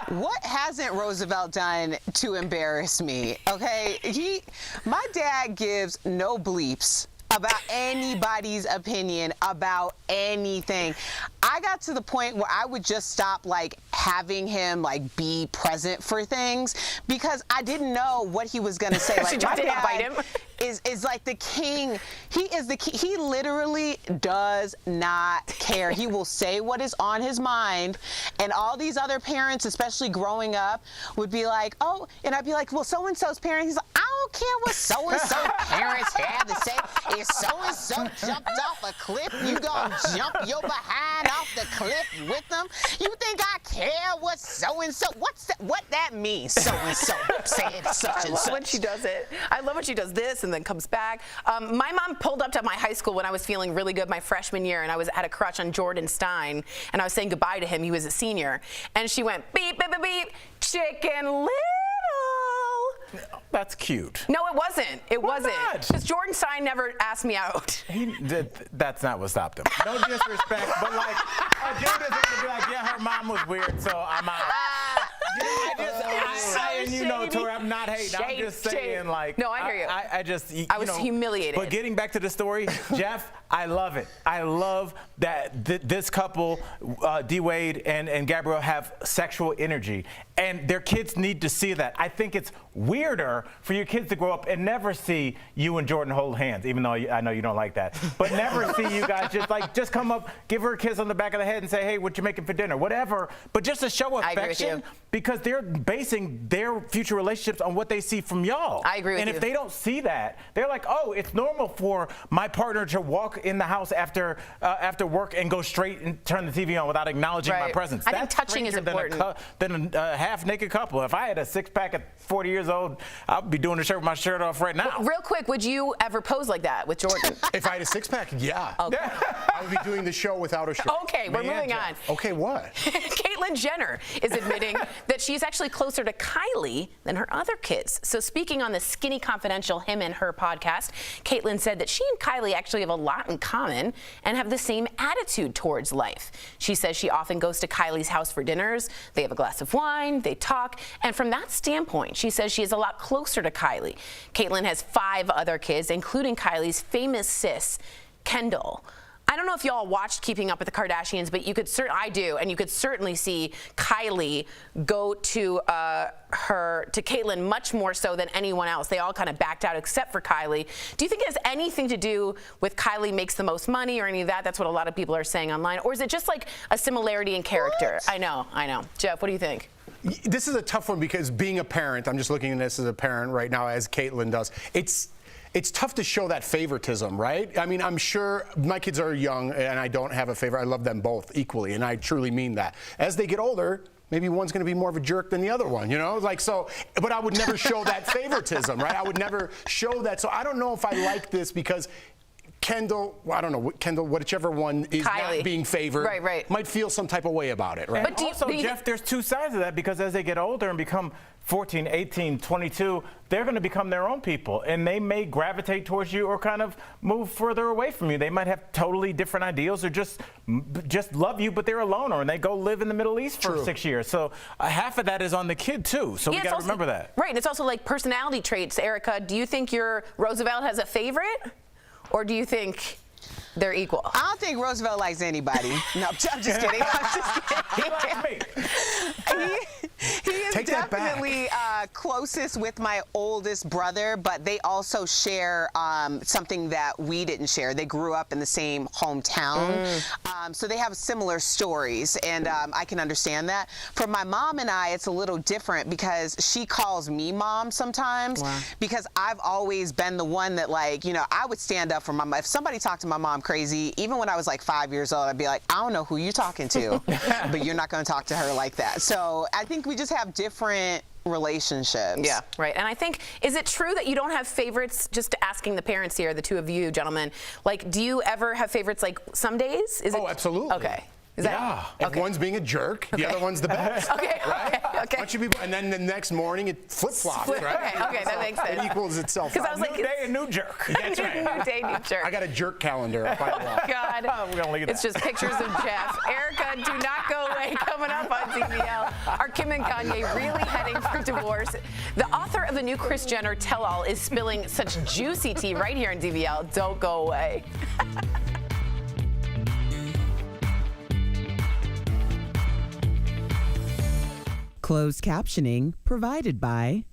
What hasn't Roosevelt done to embarrass me? Okay, my dad gives no bleeps about anybody's opinion about anything. I got to the point where I would just stop having him be present for things because I didn't know what he was gonna say. She just didn't bite him. Is like the king. He is the king. He literally does not care. He will say what is on his mind, and all these other parents, especially growing up, would be like, "Oh," and I'd be like, "Well, so-and-so's parents." He's like, "I don't care what so-and-so parents have to say. If so-and-so jumped off a cliff, you gonna jump your behind off the cliff with them? You think I care what so-and-so? What that means? So-and-so said such and such." I love when she does it. I love when she does this and then comes back. My mom pulled up to my high school when I was feeling really good my freshman year, and I had a crush on Jordan Stein, and I was saying goodbye to him. He was a senior, and she went, "Beep, beep, beep, beep, Chicken Little." That's cute. No, it wasn't. It wasn't. Because Jordan Stein never asked me out. That's not what stopped him. No disrespect, but a dude is gonna be like, "Yeah, her mom was weird, so I'm out." Tori, I'm not hating. I'm just saying, No, I hear you. I was humiliated. But getting back to the story, Jeff, I love it. I love that this couple, D. Wade and Gabrielle, have sexual energy, and their kids need to see that. I think it's weirder for your kids to grow up and never see you and Jordan hold hands, even though I know you don't like that, but never see you guys just come up, give her a kiss on the back of the head and say, "Hey, what you making for dinner?" Whatever, but just to show affection, because they're basing their future relationships on what they see from y'all. I agree with you. And if they don't see that, they're like, "Oh, it's normal for my partner to walk in the house after work and go straight and turn the TV on without acknowledging my presence." I think touching is important. Than a half-naked couple. If I had a six-pack at 40 years old, I'd be doing the show with my shirt off right now. Real quick, would you ever pose like that with Jordan? If I had a six-pack, yeah. Okay. I would be doing the show without a shirt. Okay, we're moving on. Okay, what? Caitlyn Jenner is admitting that she's actually closer to Kylie than her other kids. So speaking on the Skinny Confidential Him and Her podcast, Caitlyn said that she and Kylie actually have a lot in common and have the same attitude towards life. She says she often goes to Kylie's house for dinners. They have a glass of wine, they talk, and from that standpoint, she says she is a lot closer to Kylie. Caitlyn has 5 other kids, including Kylie's famous sis, Kendall. I don't know if y'all watched Keeping Up with the Kardashians, but you could I do, and you could certainly see Kylie go to Caitlyn much more so than anyone else. They all kind of backed out except for Kylie. Do you think it has anything to do with Kylie makes the most money or any of that? That's what a lot of people are saying online. Or is it just like a similarity in character? What? I know. Jeff, what do you think? This is a tough one because being a parent, I'm just looking at this as a parent right now, as Caitlyn does. It's tough to show that favoritism, right? I mean, I'm sure my kids are young and I don't have a favorite. I love them both equally, and I truly mean that. As they get older, maybe one's going to be more of a jerk than the other one, but I would never show that favoritism, right? I would never show that. So I don't know if I like this because Kendall, well, I don't know, Kendall, whichever one is Kylie. not being favored, might feel some type of way about it, right? But also, Jeff, there's two sides of that, because as they get older and become 14, 18, 22, they're going to become their own people, and they may gravitate towards you or kind of move further away from you. They might have totally different ideals, or just love you, but they're a loner, and they go live in the Middle East for 6 years. So half of that is on the kid, too. So we got to remember that. Right, and it's also like personality traits. Erica, do you think your Roosevelt has a favorite? Or do you think they're equal? I don't think Roosevelt likes anybody. No, I'm just kidding. I'm just kidding. He is definitely closest with my oldest brother, but they also share something that we didn't share. They grew up in the same hometown, so they have similar stories, and I can understand that. For my mom and I, it's a little different, because she calls me mom sometimes, because I've always been the one that, like, you know, I would stand up for my mom. If somebody talked to my mom crazy, even when I was like 5 years old, I'd be like, I don't know who you're talking to, but you're not going to talk to her like that. So I think we just have different relationships. Yeah, right. And I think, is it true that you don't have favorites? Just asking the parents here, the two of you gentlemen, like, do you ever have favorites like some days? Is it absolutely. Okay. Is yeah. If one's being a jerk, the other one's the best. Okay. And then the next morning it flip-flops, right? Okay, that makes sense. It equals itself out. I was like, new day, a new jerk. That's right. New day, new jerk. I got a jerk calendar. God. We're gonna leave It's just pictures of Jeff. Erica, do not go away. Coming up on DBL, are Kim and Kanye really heading for divorce? The author of the new Kris Jenner tell-all is spilling such juicy tea right here in DBL. Don't go away. Closed captioning provided by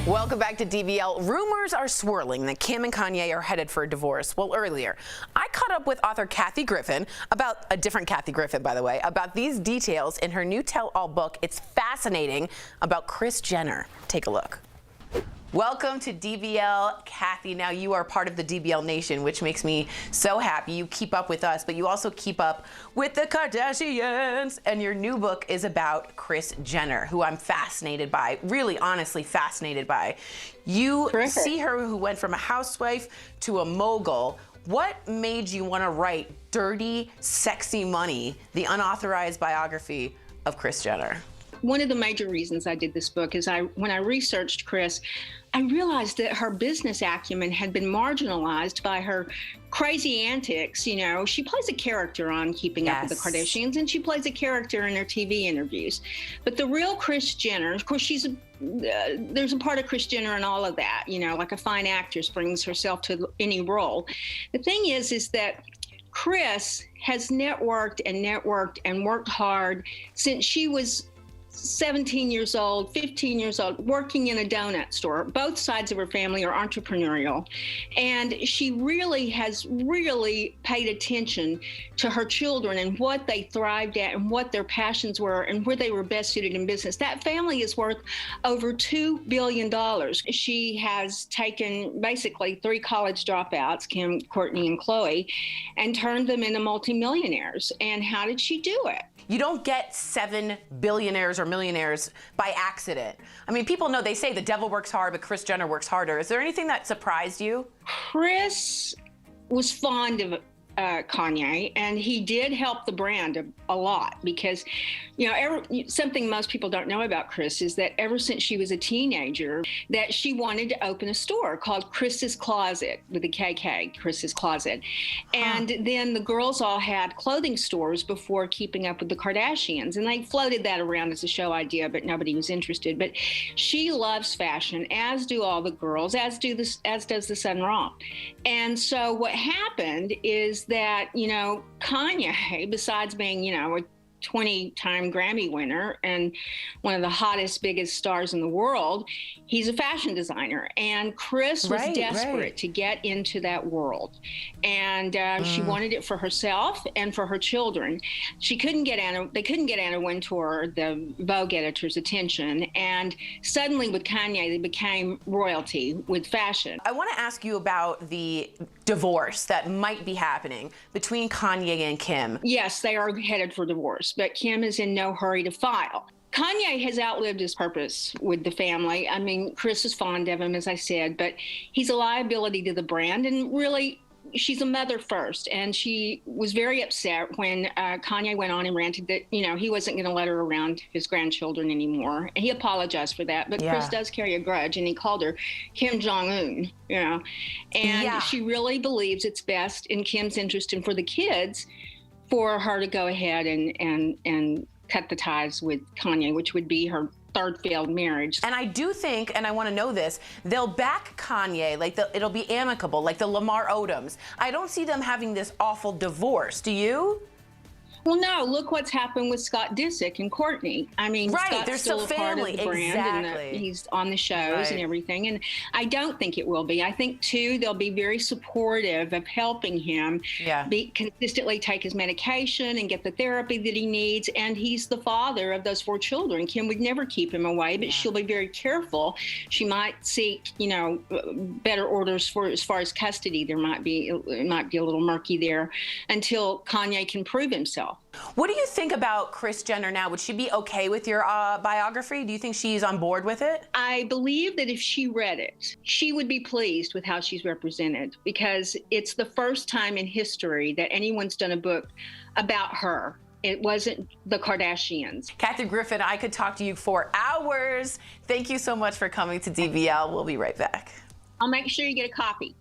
Welcome back to DBL. Rumors are swirling that Kim and Kanye are headed for a divorce. Well, earlier, I caught up with author Kathy Griffin, about a different Kathy Griffin, by the way, about these details in her new tell-all book. It's fascinating, about Kris Jenner. Take a look. Welcome to DBL, Kathy. Now you are part of the DBL Nation, which makes me so happy. You keep up with us, but you also keep up with the Kardashians. And your new book is about Kris Jenner, who I'm fascinated by, really honestly fascinated by. You see her who went from a housewife to a mogul. What made you want to write Dirty, Sexy Money, the unauthorized biography of Kris Jenner? One of the major reasons I did this book is when I researched Kris, I realized that her business acumen had been marginalized by her crazy antics. You know, she plays a character on Keeping Up with the Kardashians, and she plays a character in her TV interviews. But the real Kris Jenner, of course, there's a part of Kris Jenner in all of that, you know, like a fine actress brings herself to any role. The thing is that Kris has networked and worked hard since she was 17 years old, 15 years old, working in a donut store. Both sides of her family are entrepreneurial. And she really has paid attention to her children and what they thrived at and what their passions were and where they were best suited in business. That family is worth over $2 billion. She has taken basically 3 college dropouts, Kim, Courtney, and Khloe, and turned them into multimillionaires. And how did she do it? You don't get 7 billionaires or millionaires by accident. I mean, people know, they say the devil works hard, but Kris Jenner works harder. Is there anything that surprised you? Kris was fond of Kanye, and he did help the brand a lot because, you know, something most people don't know about Kris is that ever since she was a teenager, that she wanted to open a store called Kris's Closet with a KK, Kris's Closet. And then the girls all had clothing stores before Keeping Up with the Kardashians, and they floated that around as a show idea, but nobody was interested. But she loves fashion, as do all the girls, as does the Sun Ra. And so what happened is that, you know, Kanye, besides being, you know, a 20-time Grammy winner and one of the hottest, biggest stars in the world, he's a fashion designer. And Kris was desperate to get into that world. And she wanted it for herself and for her children. They couldn't get Anna Wintour, the Vogue editor's attention. And suddenly with Kanye, they became royalty with fashion. I want to ask you about the divorce that might be happening between Kanye and Kim. Yes, they are headed for divorce, but Kim is in no hurry to file. Kanye has outlived his purpose with the family. I mean, Kris is fond of him, as I said, but he's a liability to the brand, and really, she's a mother first, and she was very upset when Kanye went on and ranted that, you know, he wasn't going to let her around his grandchildren anymore. And he apologized for that, but Kris does carry a grudge, and he called her Kim Jong-un, you know. And she really believes it's best in Kim's interest and for the kids for her to go ahead and cut the ties with Kanye, which would be her third failed marriage. And I do think, and I want to know this, they'll back Kanye, like it'll be amicable, like the Lamar Odoms. I don't see them having this awful divorce. Do you? Well, no, look what's happened with Scott Disick and Courtney. I mean, Scott's they're still a part of the brand, and he's on the shows and everything. And I don't think it will be. I think, too, they'll be very supportive of helping him consistently take his medication and get the therapy that he needs. And he's the father of those 4 children. Kim would never keep him away, but she'll be very careful. She might seek, you know, better orders for as far as custody. It might be a little murky there until Kanye can prove himself. What do you think about Kris Jenner now? Would she be okay with your biography? Do you think she's on board with it? I believe that if she read it, she would be pleased with how she's represented, because it's the first time in history that anyone's done a book about her. It wasn't the Kardashians. Kathy Griffin, I could talk to you for hours. Thank you so much for coming to DBL. We'll be right back. I'll make sure you get a copy.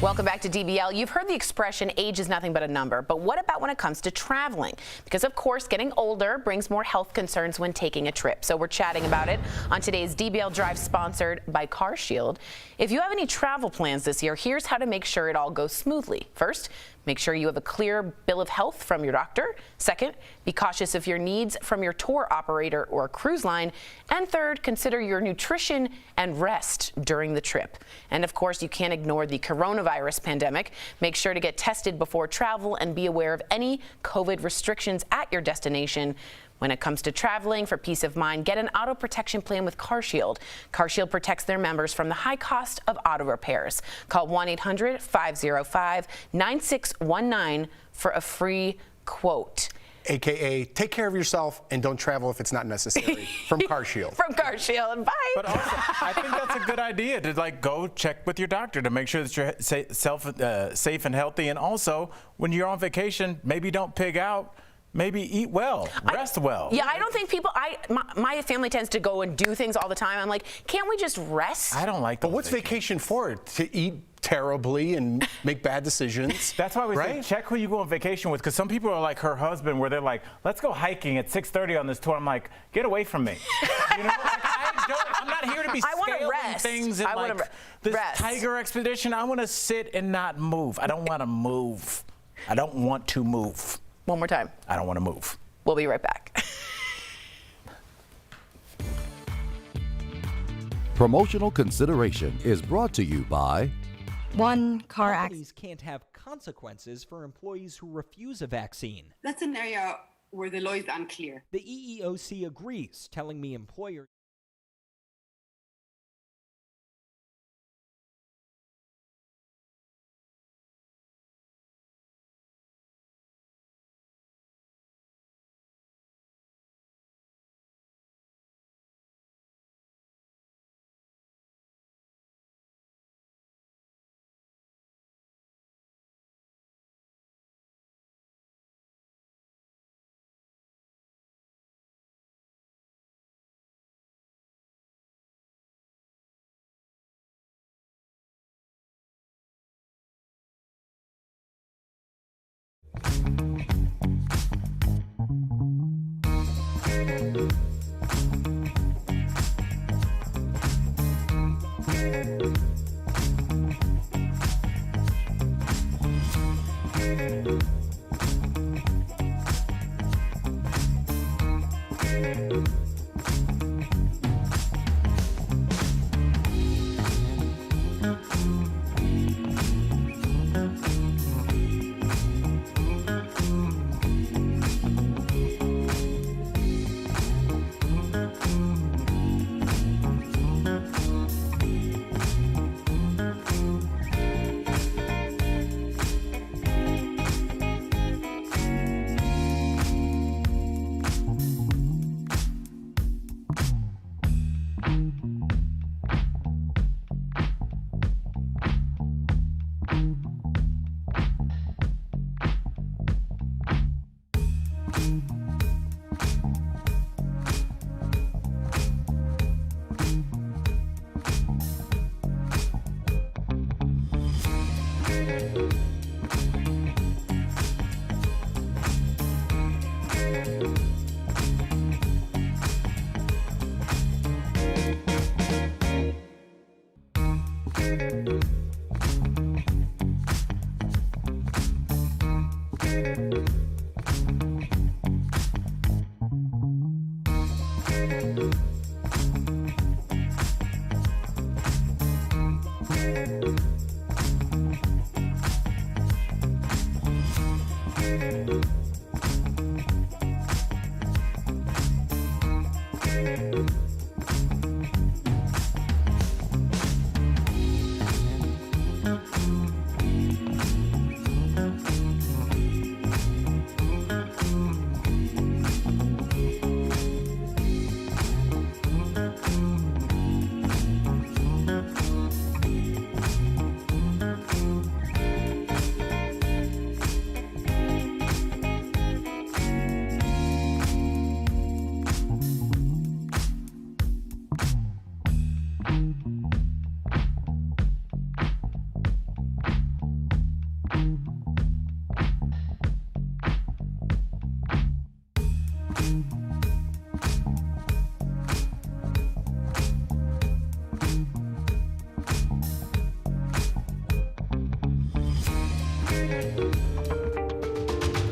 Welcome back to DBL. You've heard the expression, age is nothing but a number, but what about when it comes to traveling? Because of course, getting older brings more health concerns when taking a trip. So we're chatting about it on today's DBL Drive, sponsored by CarShield. If you have any travel plans this year, here's how to make sure it all goes smoothly. First, make sure you have a clear bill of health from your doctor. Second, be cautious of your needs from your tour operator or cruise line. And third, consider your nutrition and rest during the trip. And of course, you can't ignore the coronavirus pandemic. Make sure to get tested before travel and be aware of any COVID restrictions at your destination. When it comes to traveling, for peace of mind, get an auto protection plan with CarShield. CarShield protects their members from the high cost of auto repairs. Call 1-800-505-9619 for a free quote. AKA, take care of yourself and don't travel if it's not necessary. From CarShield. From CarShield. Bye. But also, I think that's a good idea to go check with your doctor to make sure that you're safe and healthy. And also, when you're on vacation, maybe don't pig out. Maybe eat well, rest well. Yeah, I don't think people, my family tends to go and do things all the time. I'm like, can't we just rest? I don't like that. But what's vacation for? To eat terribly and make bad decisions? That's why we say check who you go on vacation with, because some people are like her husband, where they're like, let's go hiking at 6:30 on this tour. I'm like, get away from me. You know, I'm not here to be scaling things and this tiger expedition. I want to sit and not move. I don't want to move. I don't want to move. One more time. I don't want to move. We'll be right back. Promotional consideration is brought to you by One car Companies can't have consequences for employees who refuse a vaccine. That's an area where the law is unclear. The EEOC agrees, telling me employers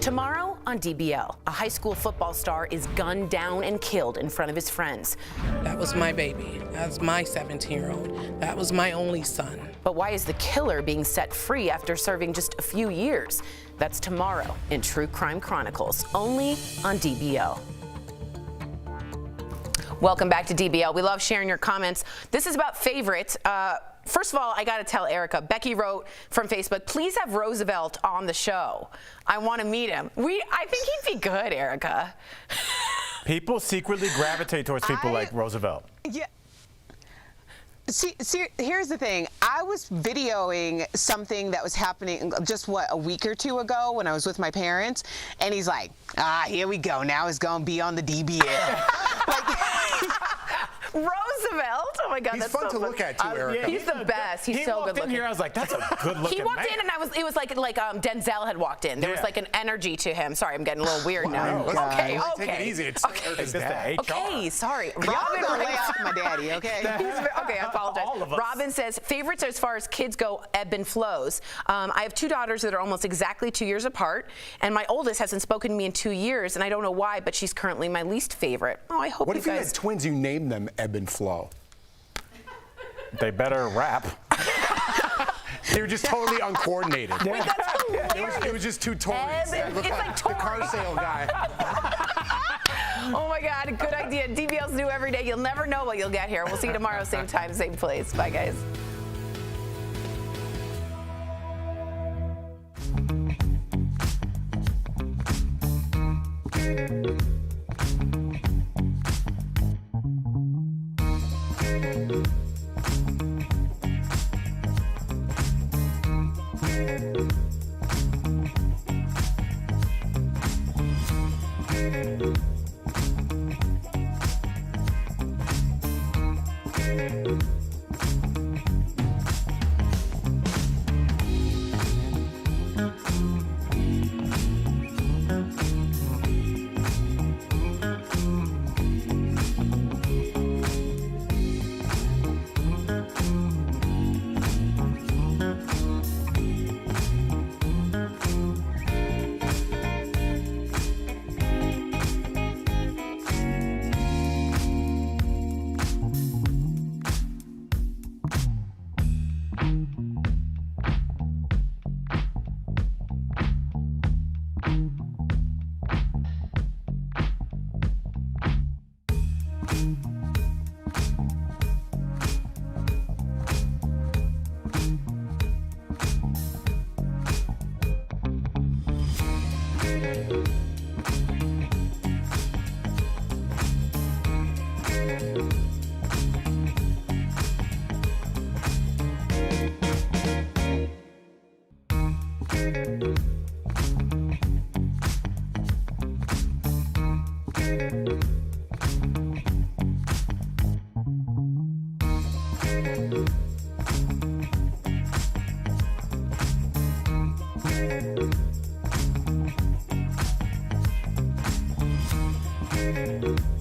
Tomorrow on DBL, a high school football star is gunned down and killed in front of his friends. That was my baby. That was my 17-year-old. That was my only son. But why is the killer being set free after serving just a few years? That's tomorrow in True Crime Chronicles, only on DBL. Welcome back to DBL. We love sharing your comments. This is about favorites. First of all, I got to tell Erica, Becky wrote from Facebook, please have Roosevelt on the show. I want to meet him. I think he'd be good, Erica. People secretly gravitate towards people like Roosevelt. Yeah. See, here's the thing. I was videoing something that was happening just, a week or two ago when I was with my parents, and he's like, here we go. Now it's going to be on the DBL. Roosevelt? Oh my God, he's that's fun so to look at too, Erica. He's the best. He's so good looking. He walked in here, I was like, that's a good looking man. He walked in and it was like Denzel had walked in. There was like an energy to him. Sorry, I'm getting a little weird now. Okay. Take it easy. It's Erica's dad. Okay, sorry. Y'all gonna lay off my daddy, okay? Okay, I apologize. All of us. Robin says, favorites as far as kids go ebb and flows. I have two daughters that are almost exactly 2 years apart, and my oldest hasn't spoken to me in 2 years, and I don't know why, but she's currently my least favorite. Oh, I hope What you if you guys... had twins, you named them Ebb and Flow? They better rap. They were just totally uncoordinated. Wait, that's hilarious. It was just two Tories. It's like the car sale guy. Oh my God, good idea. DBL's new every day. You'll never know what you'll get here. We'll see you tomorrow, same time, same place. Bye, guys. DBL.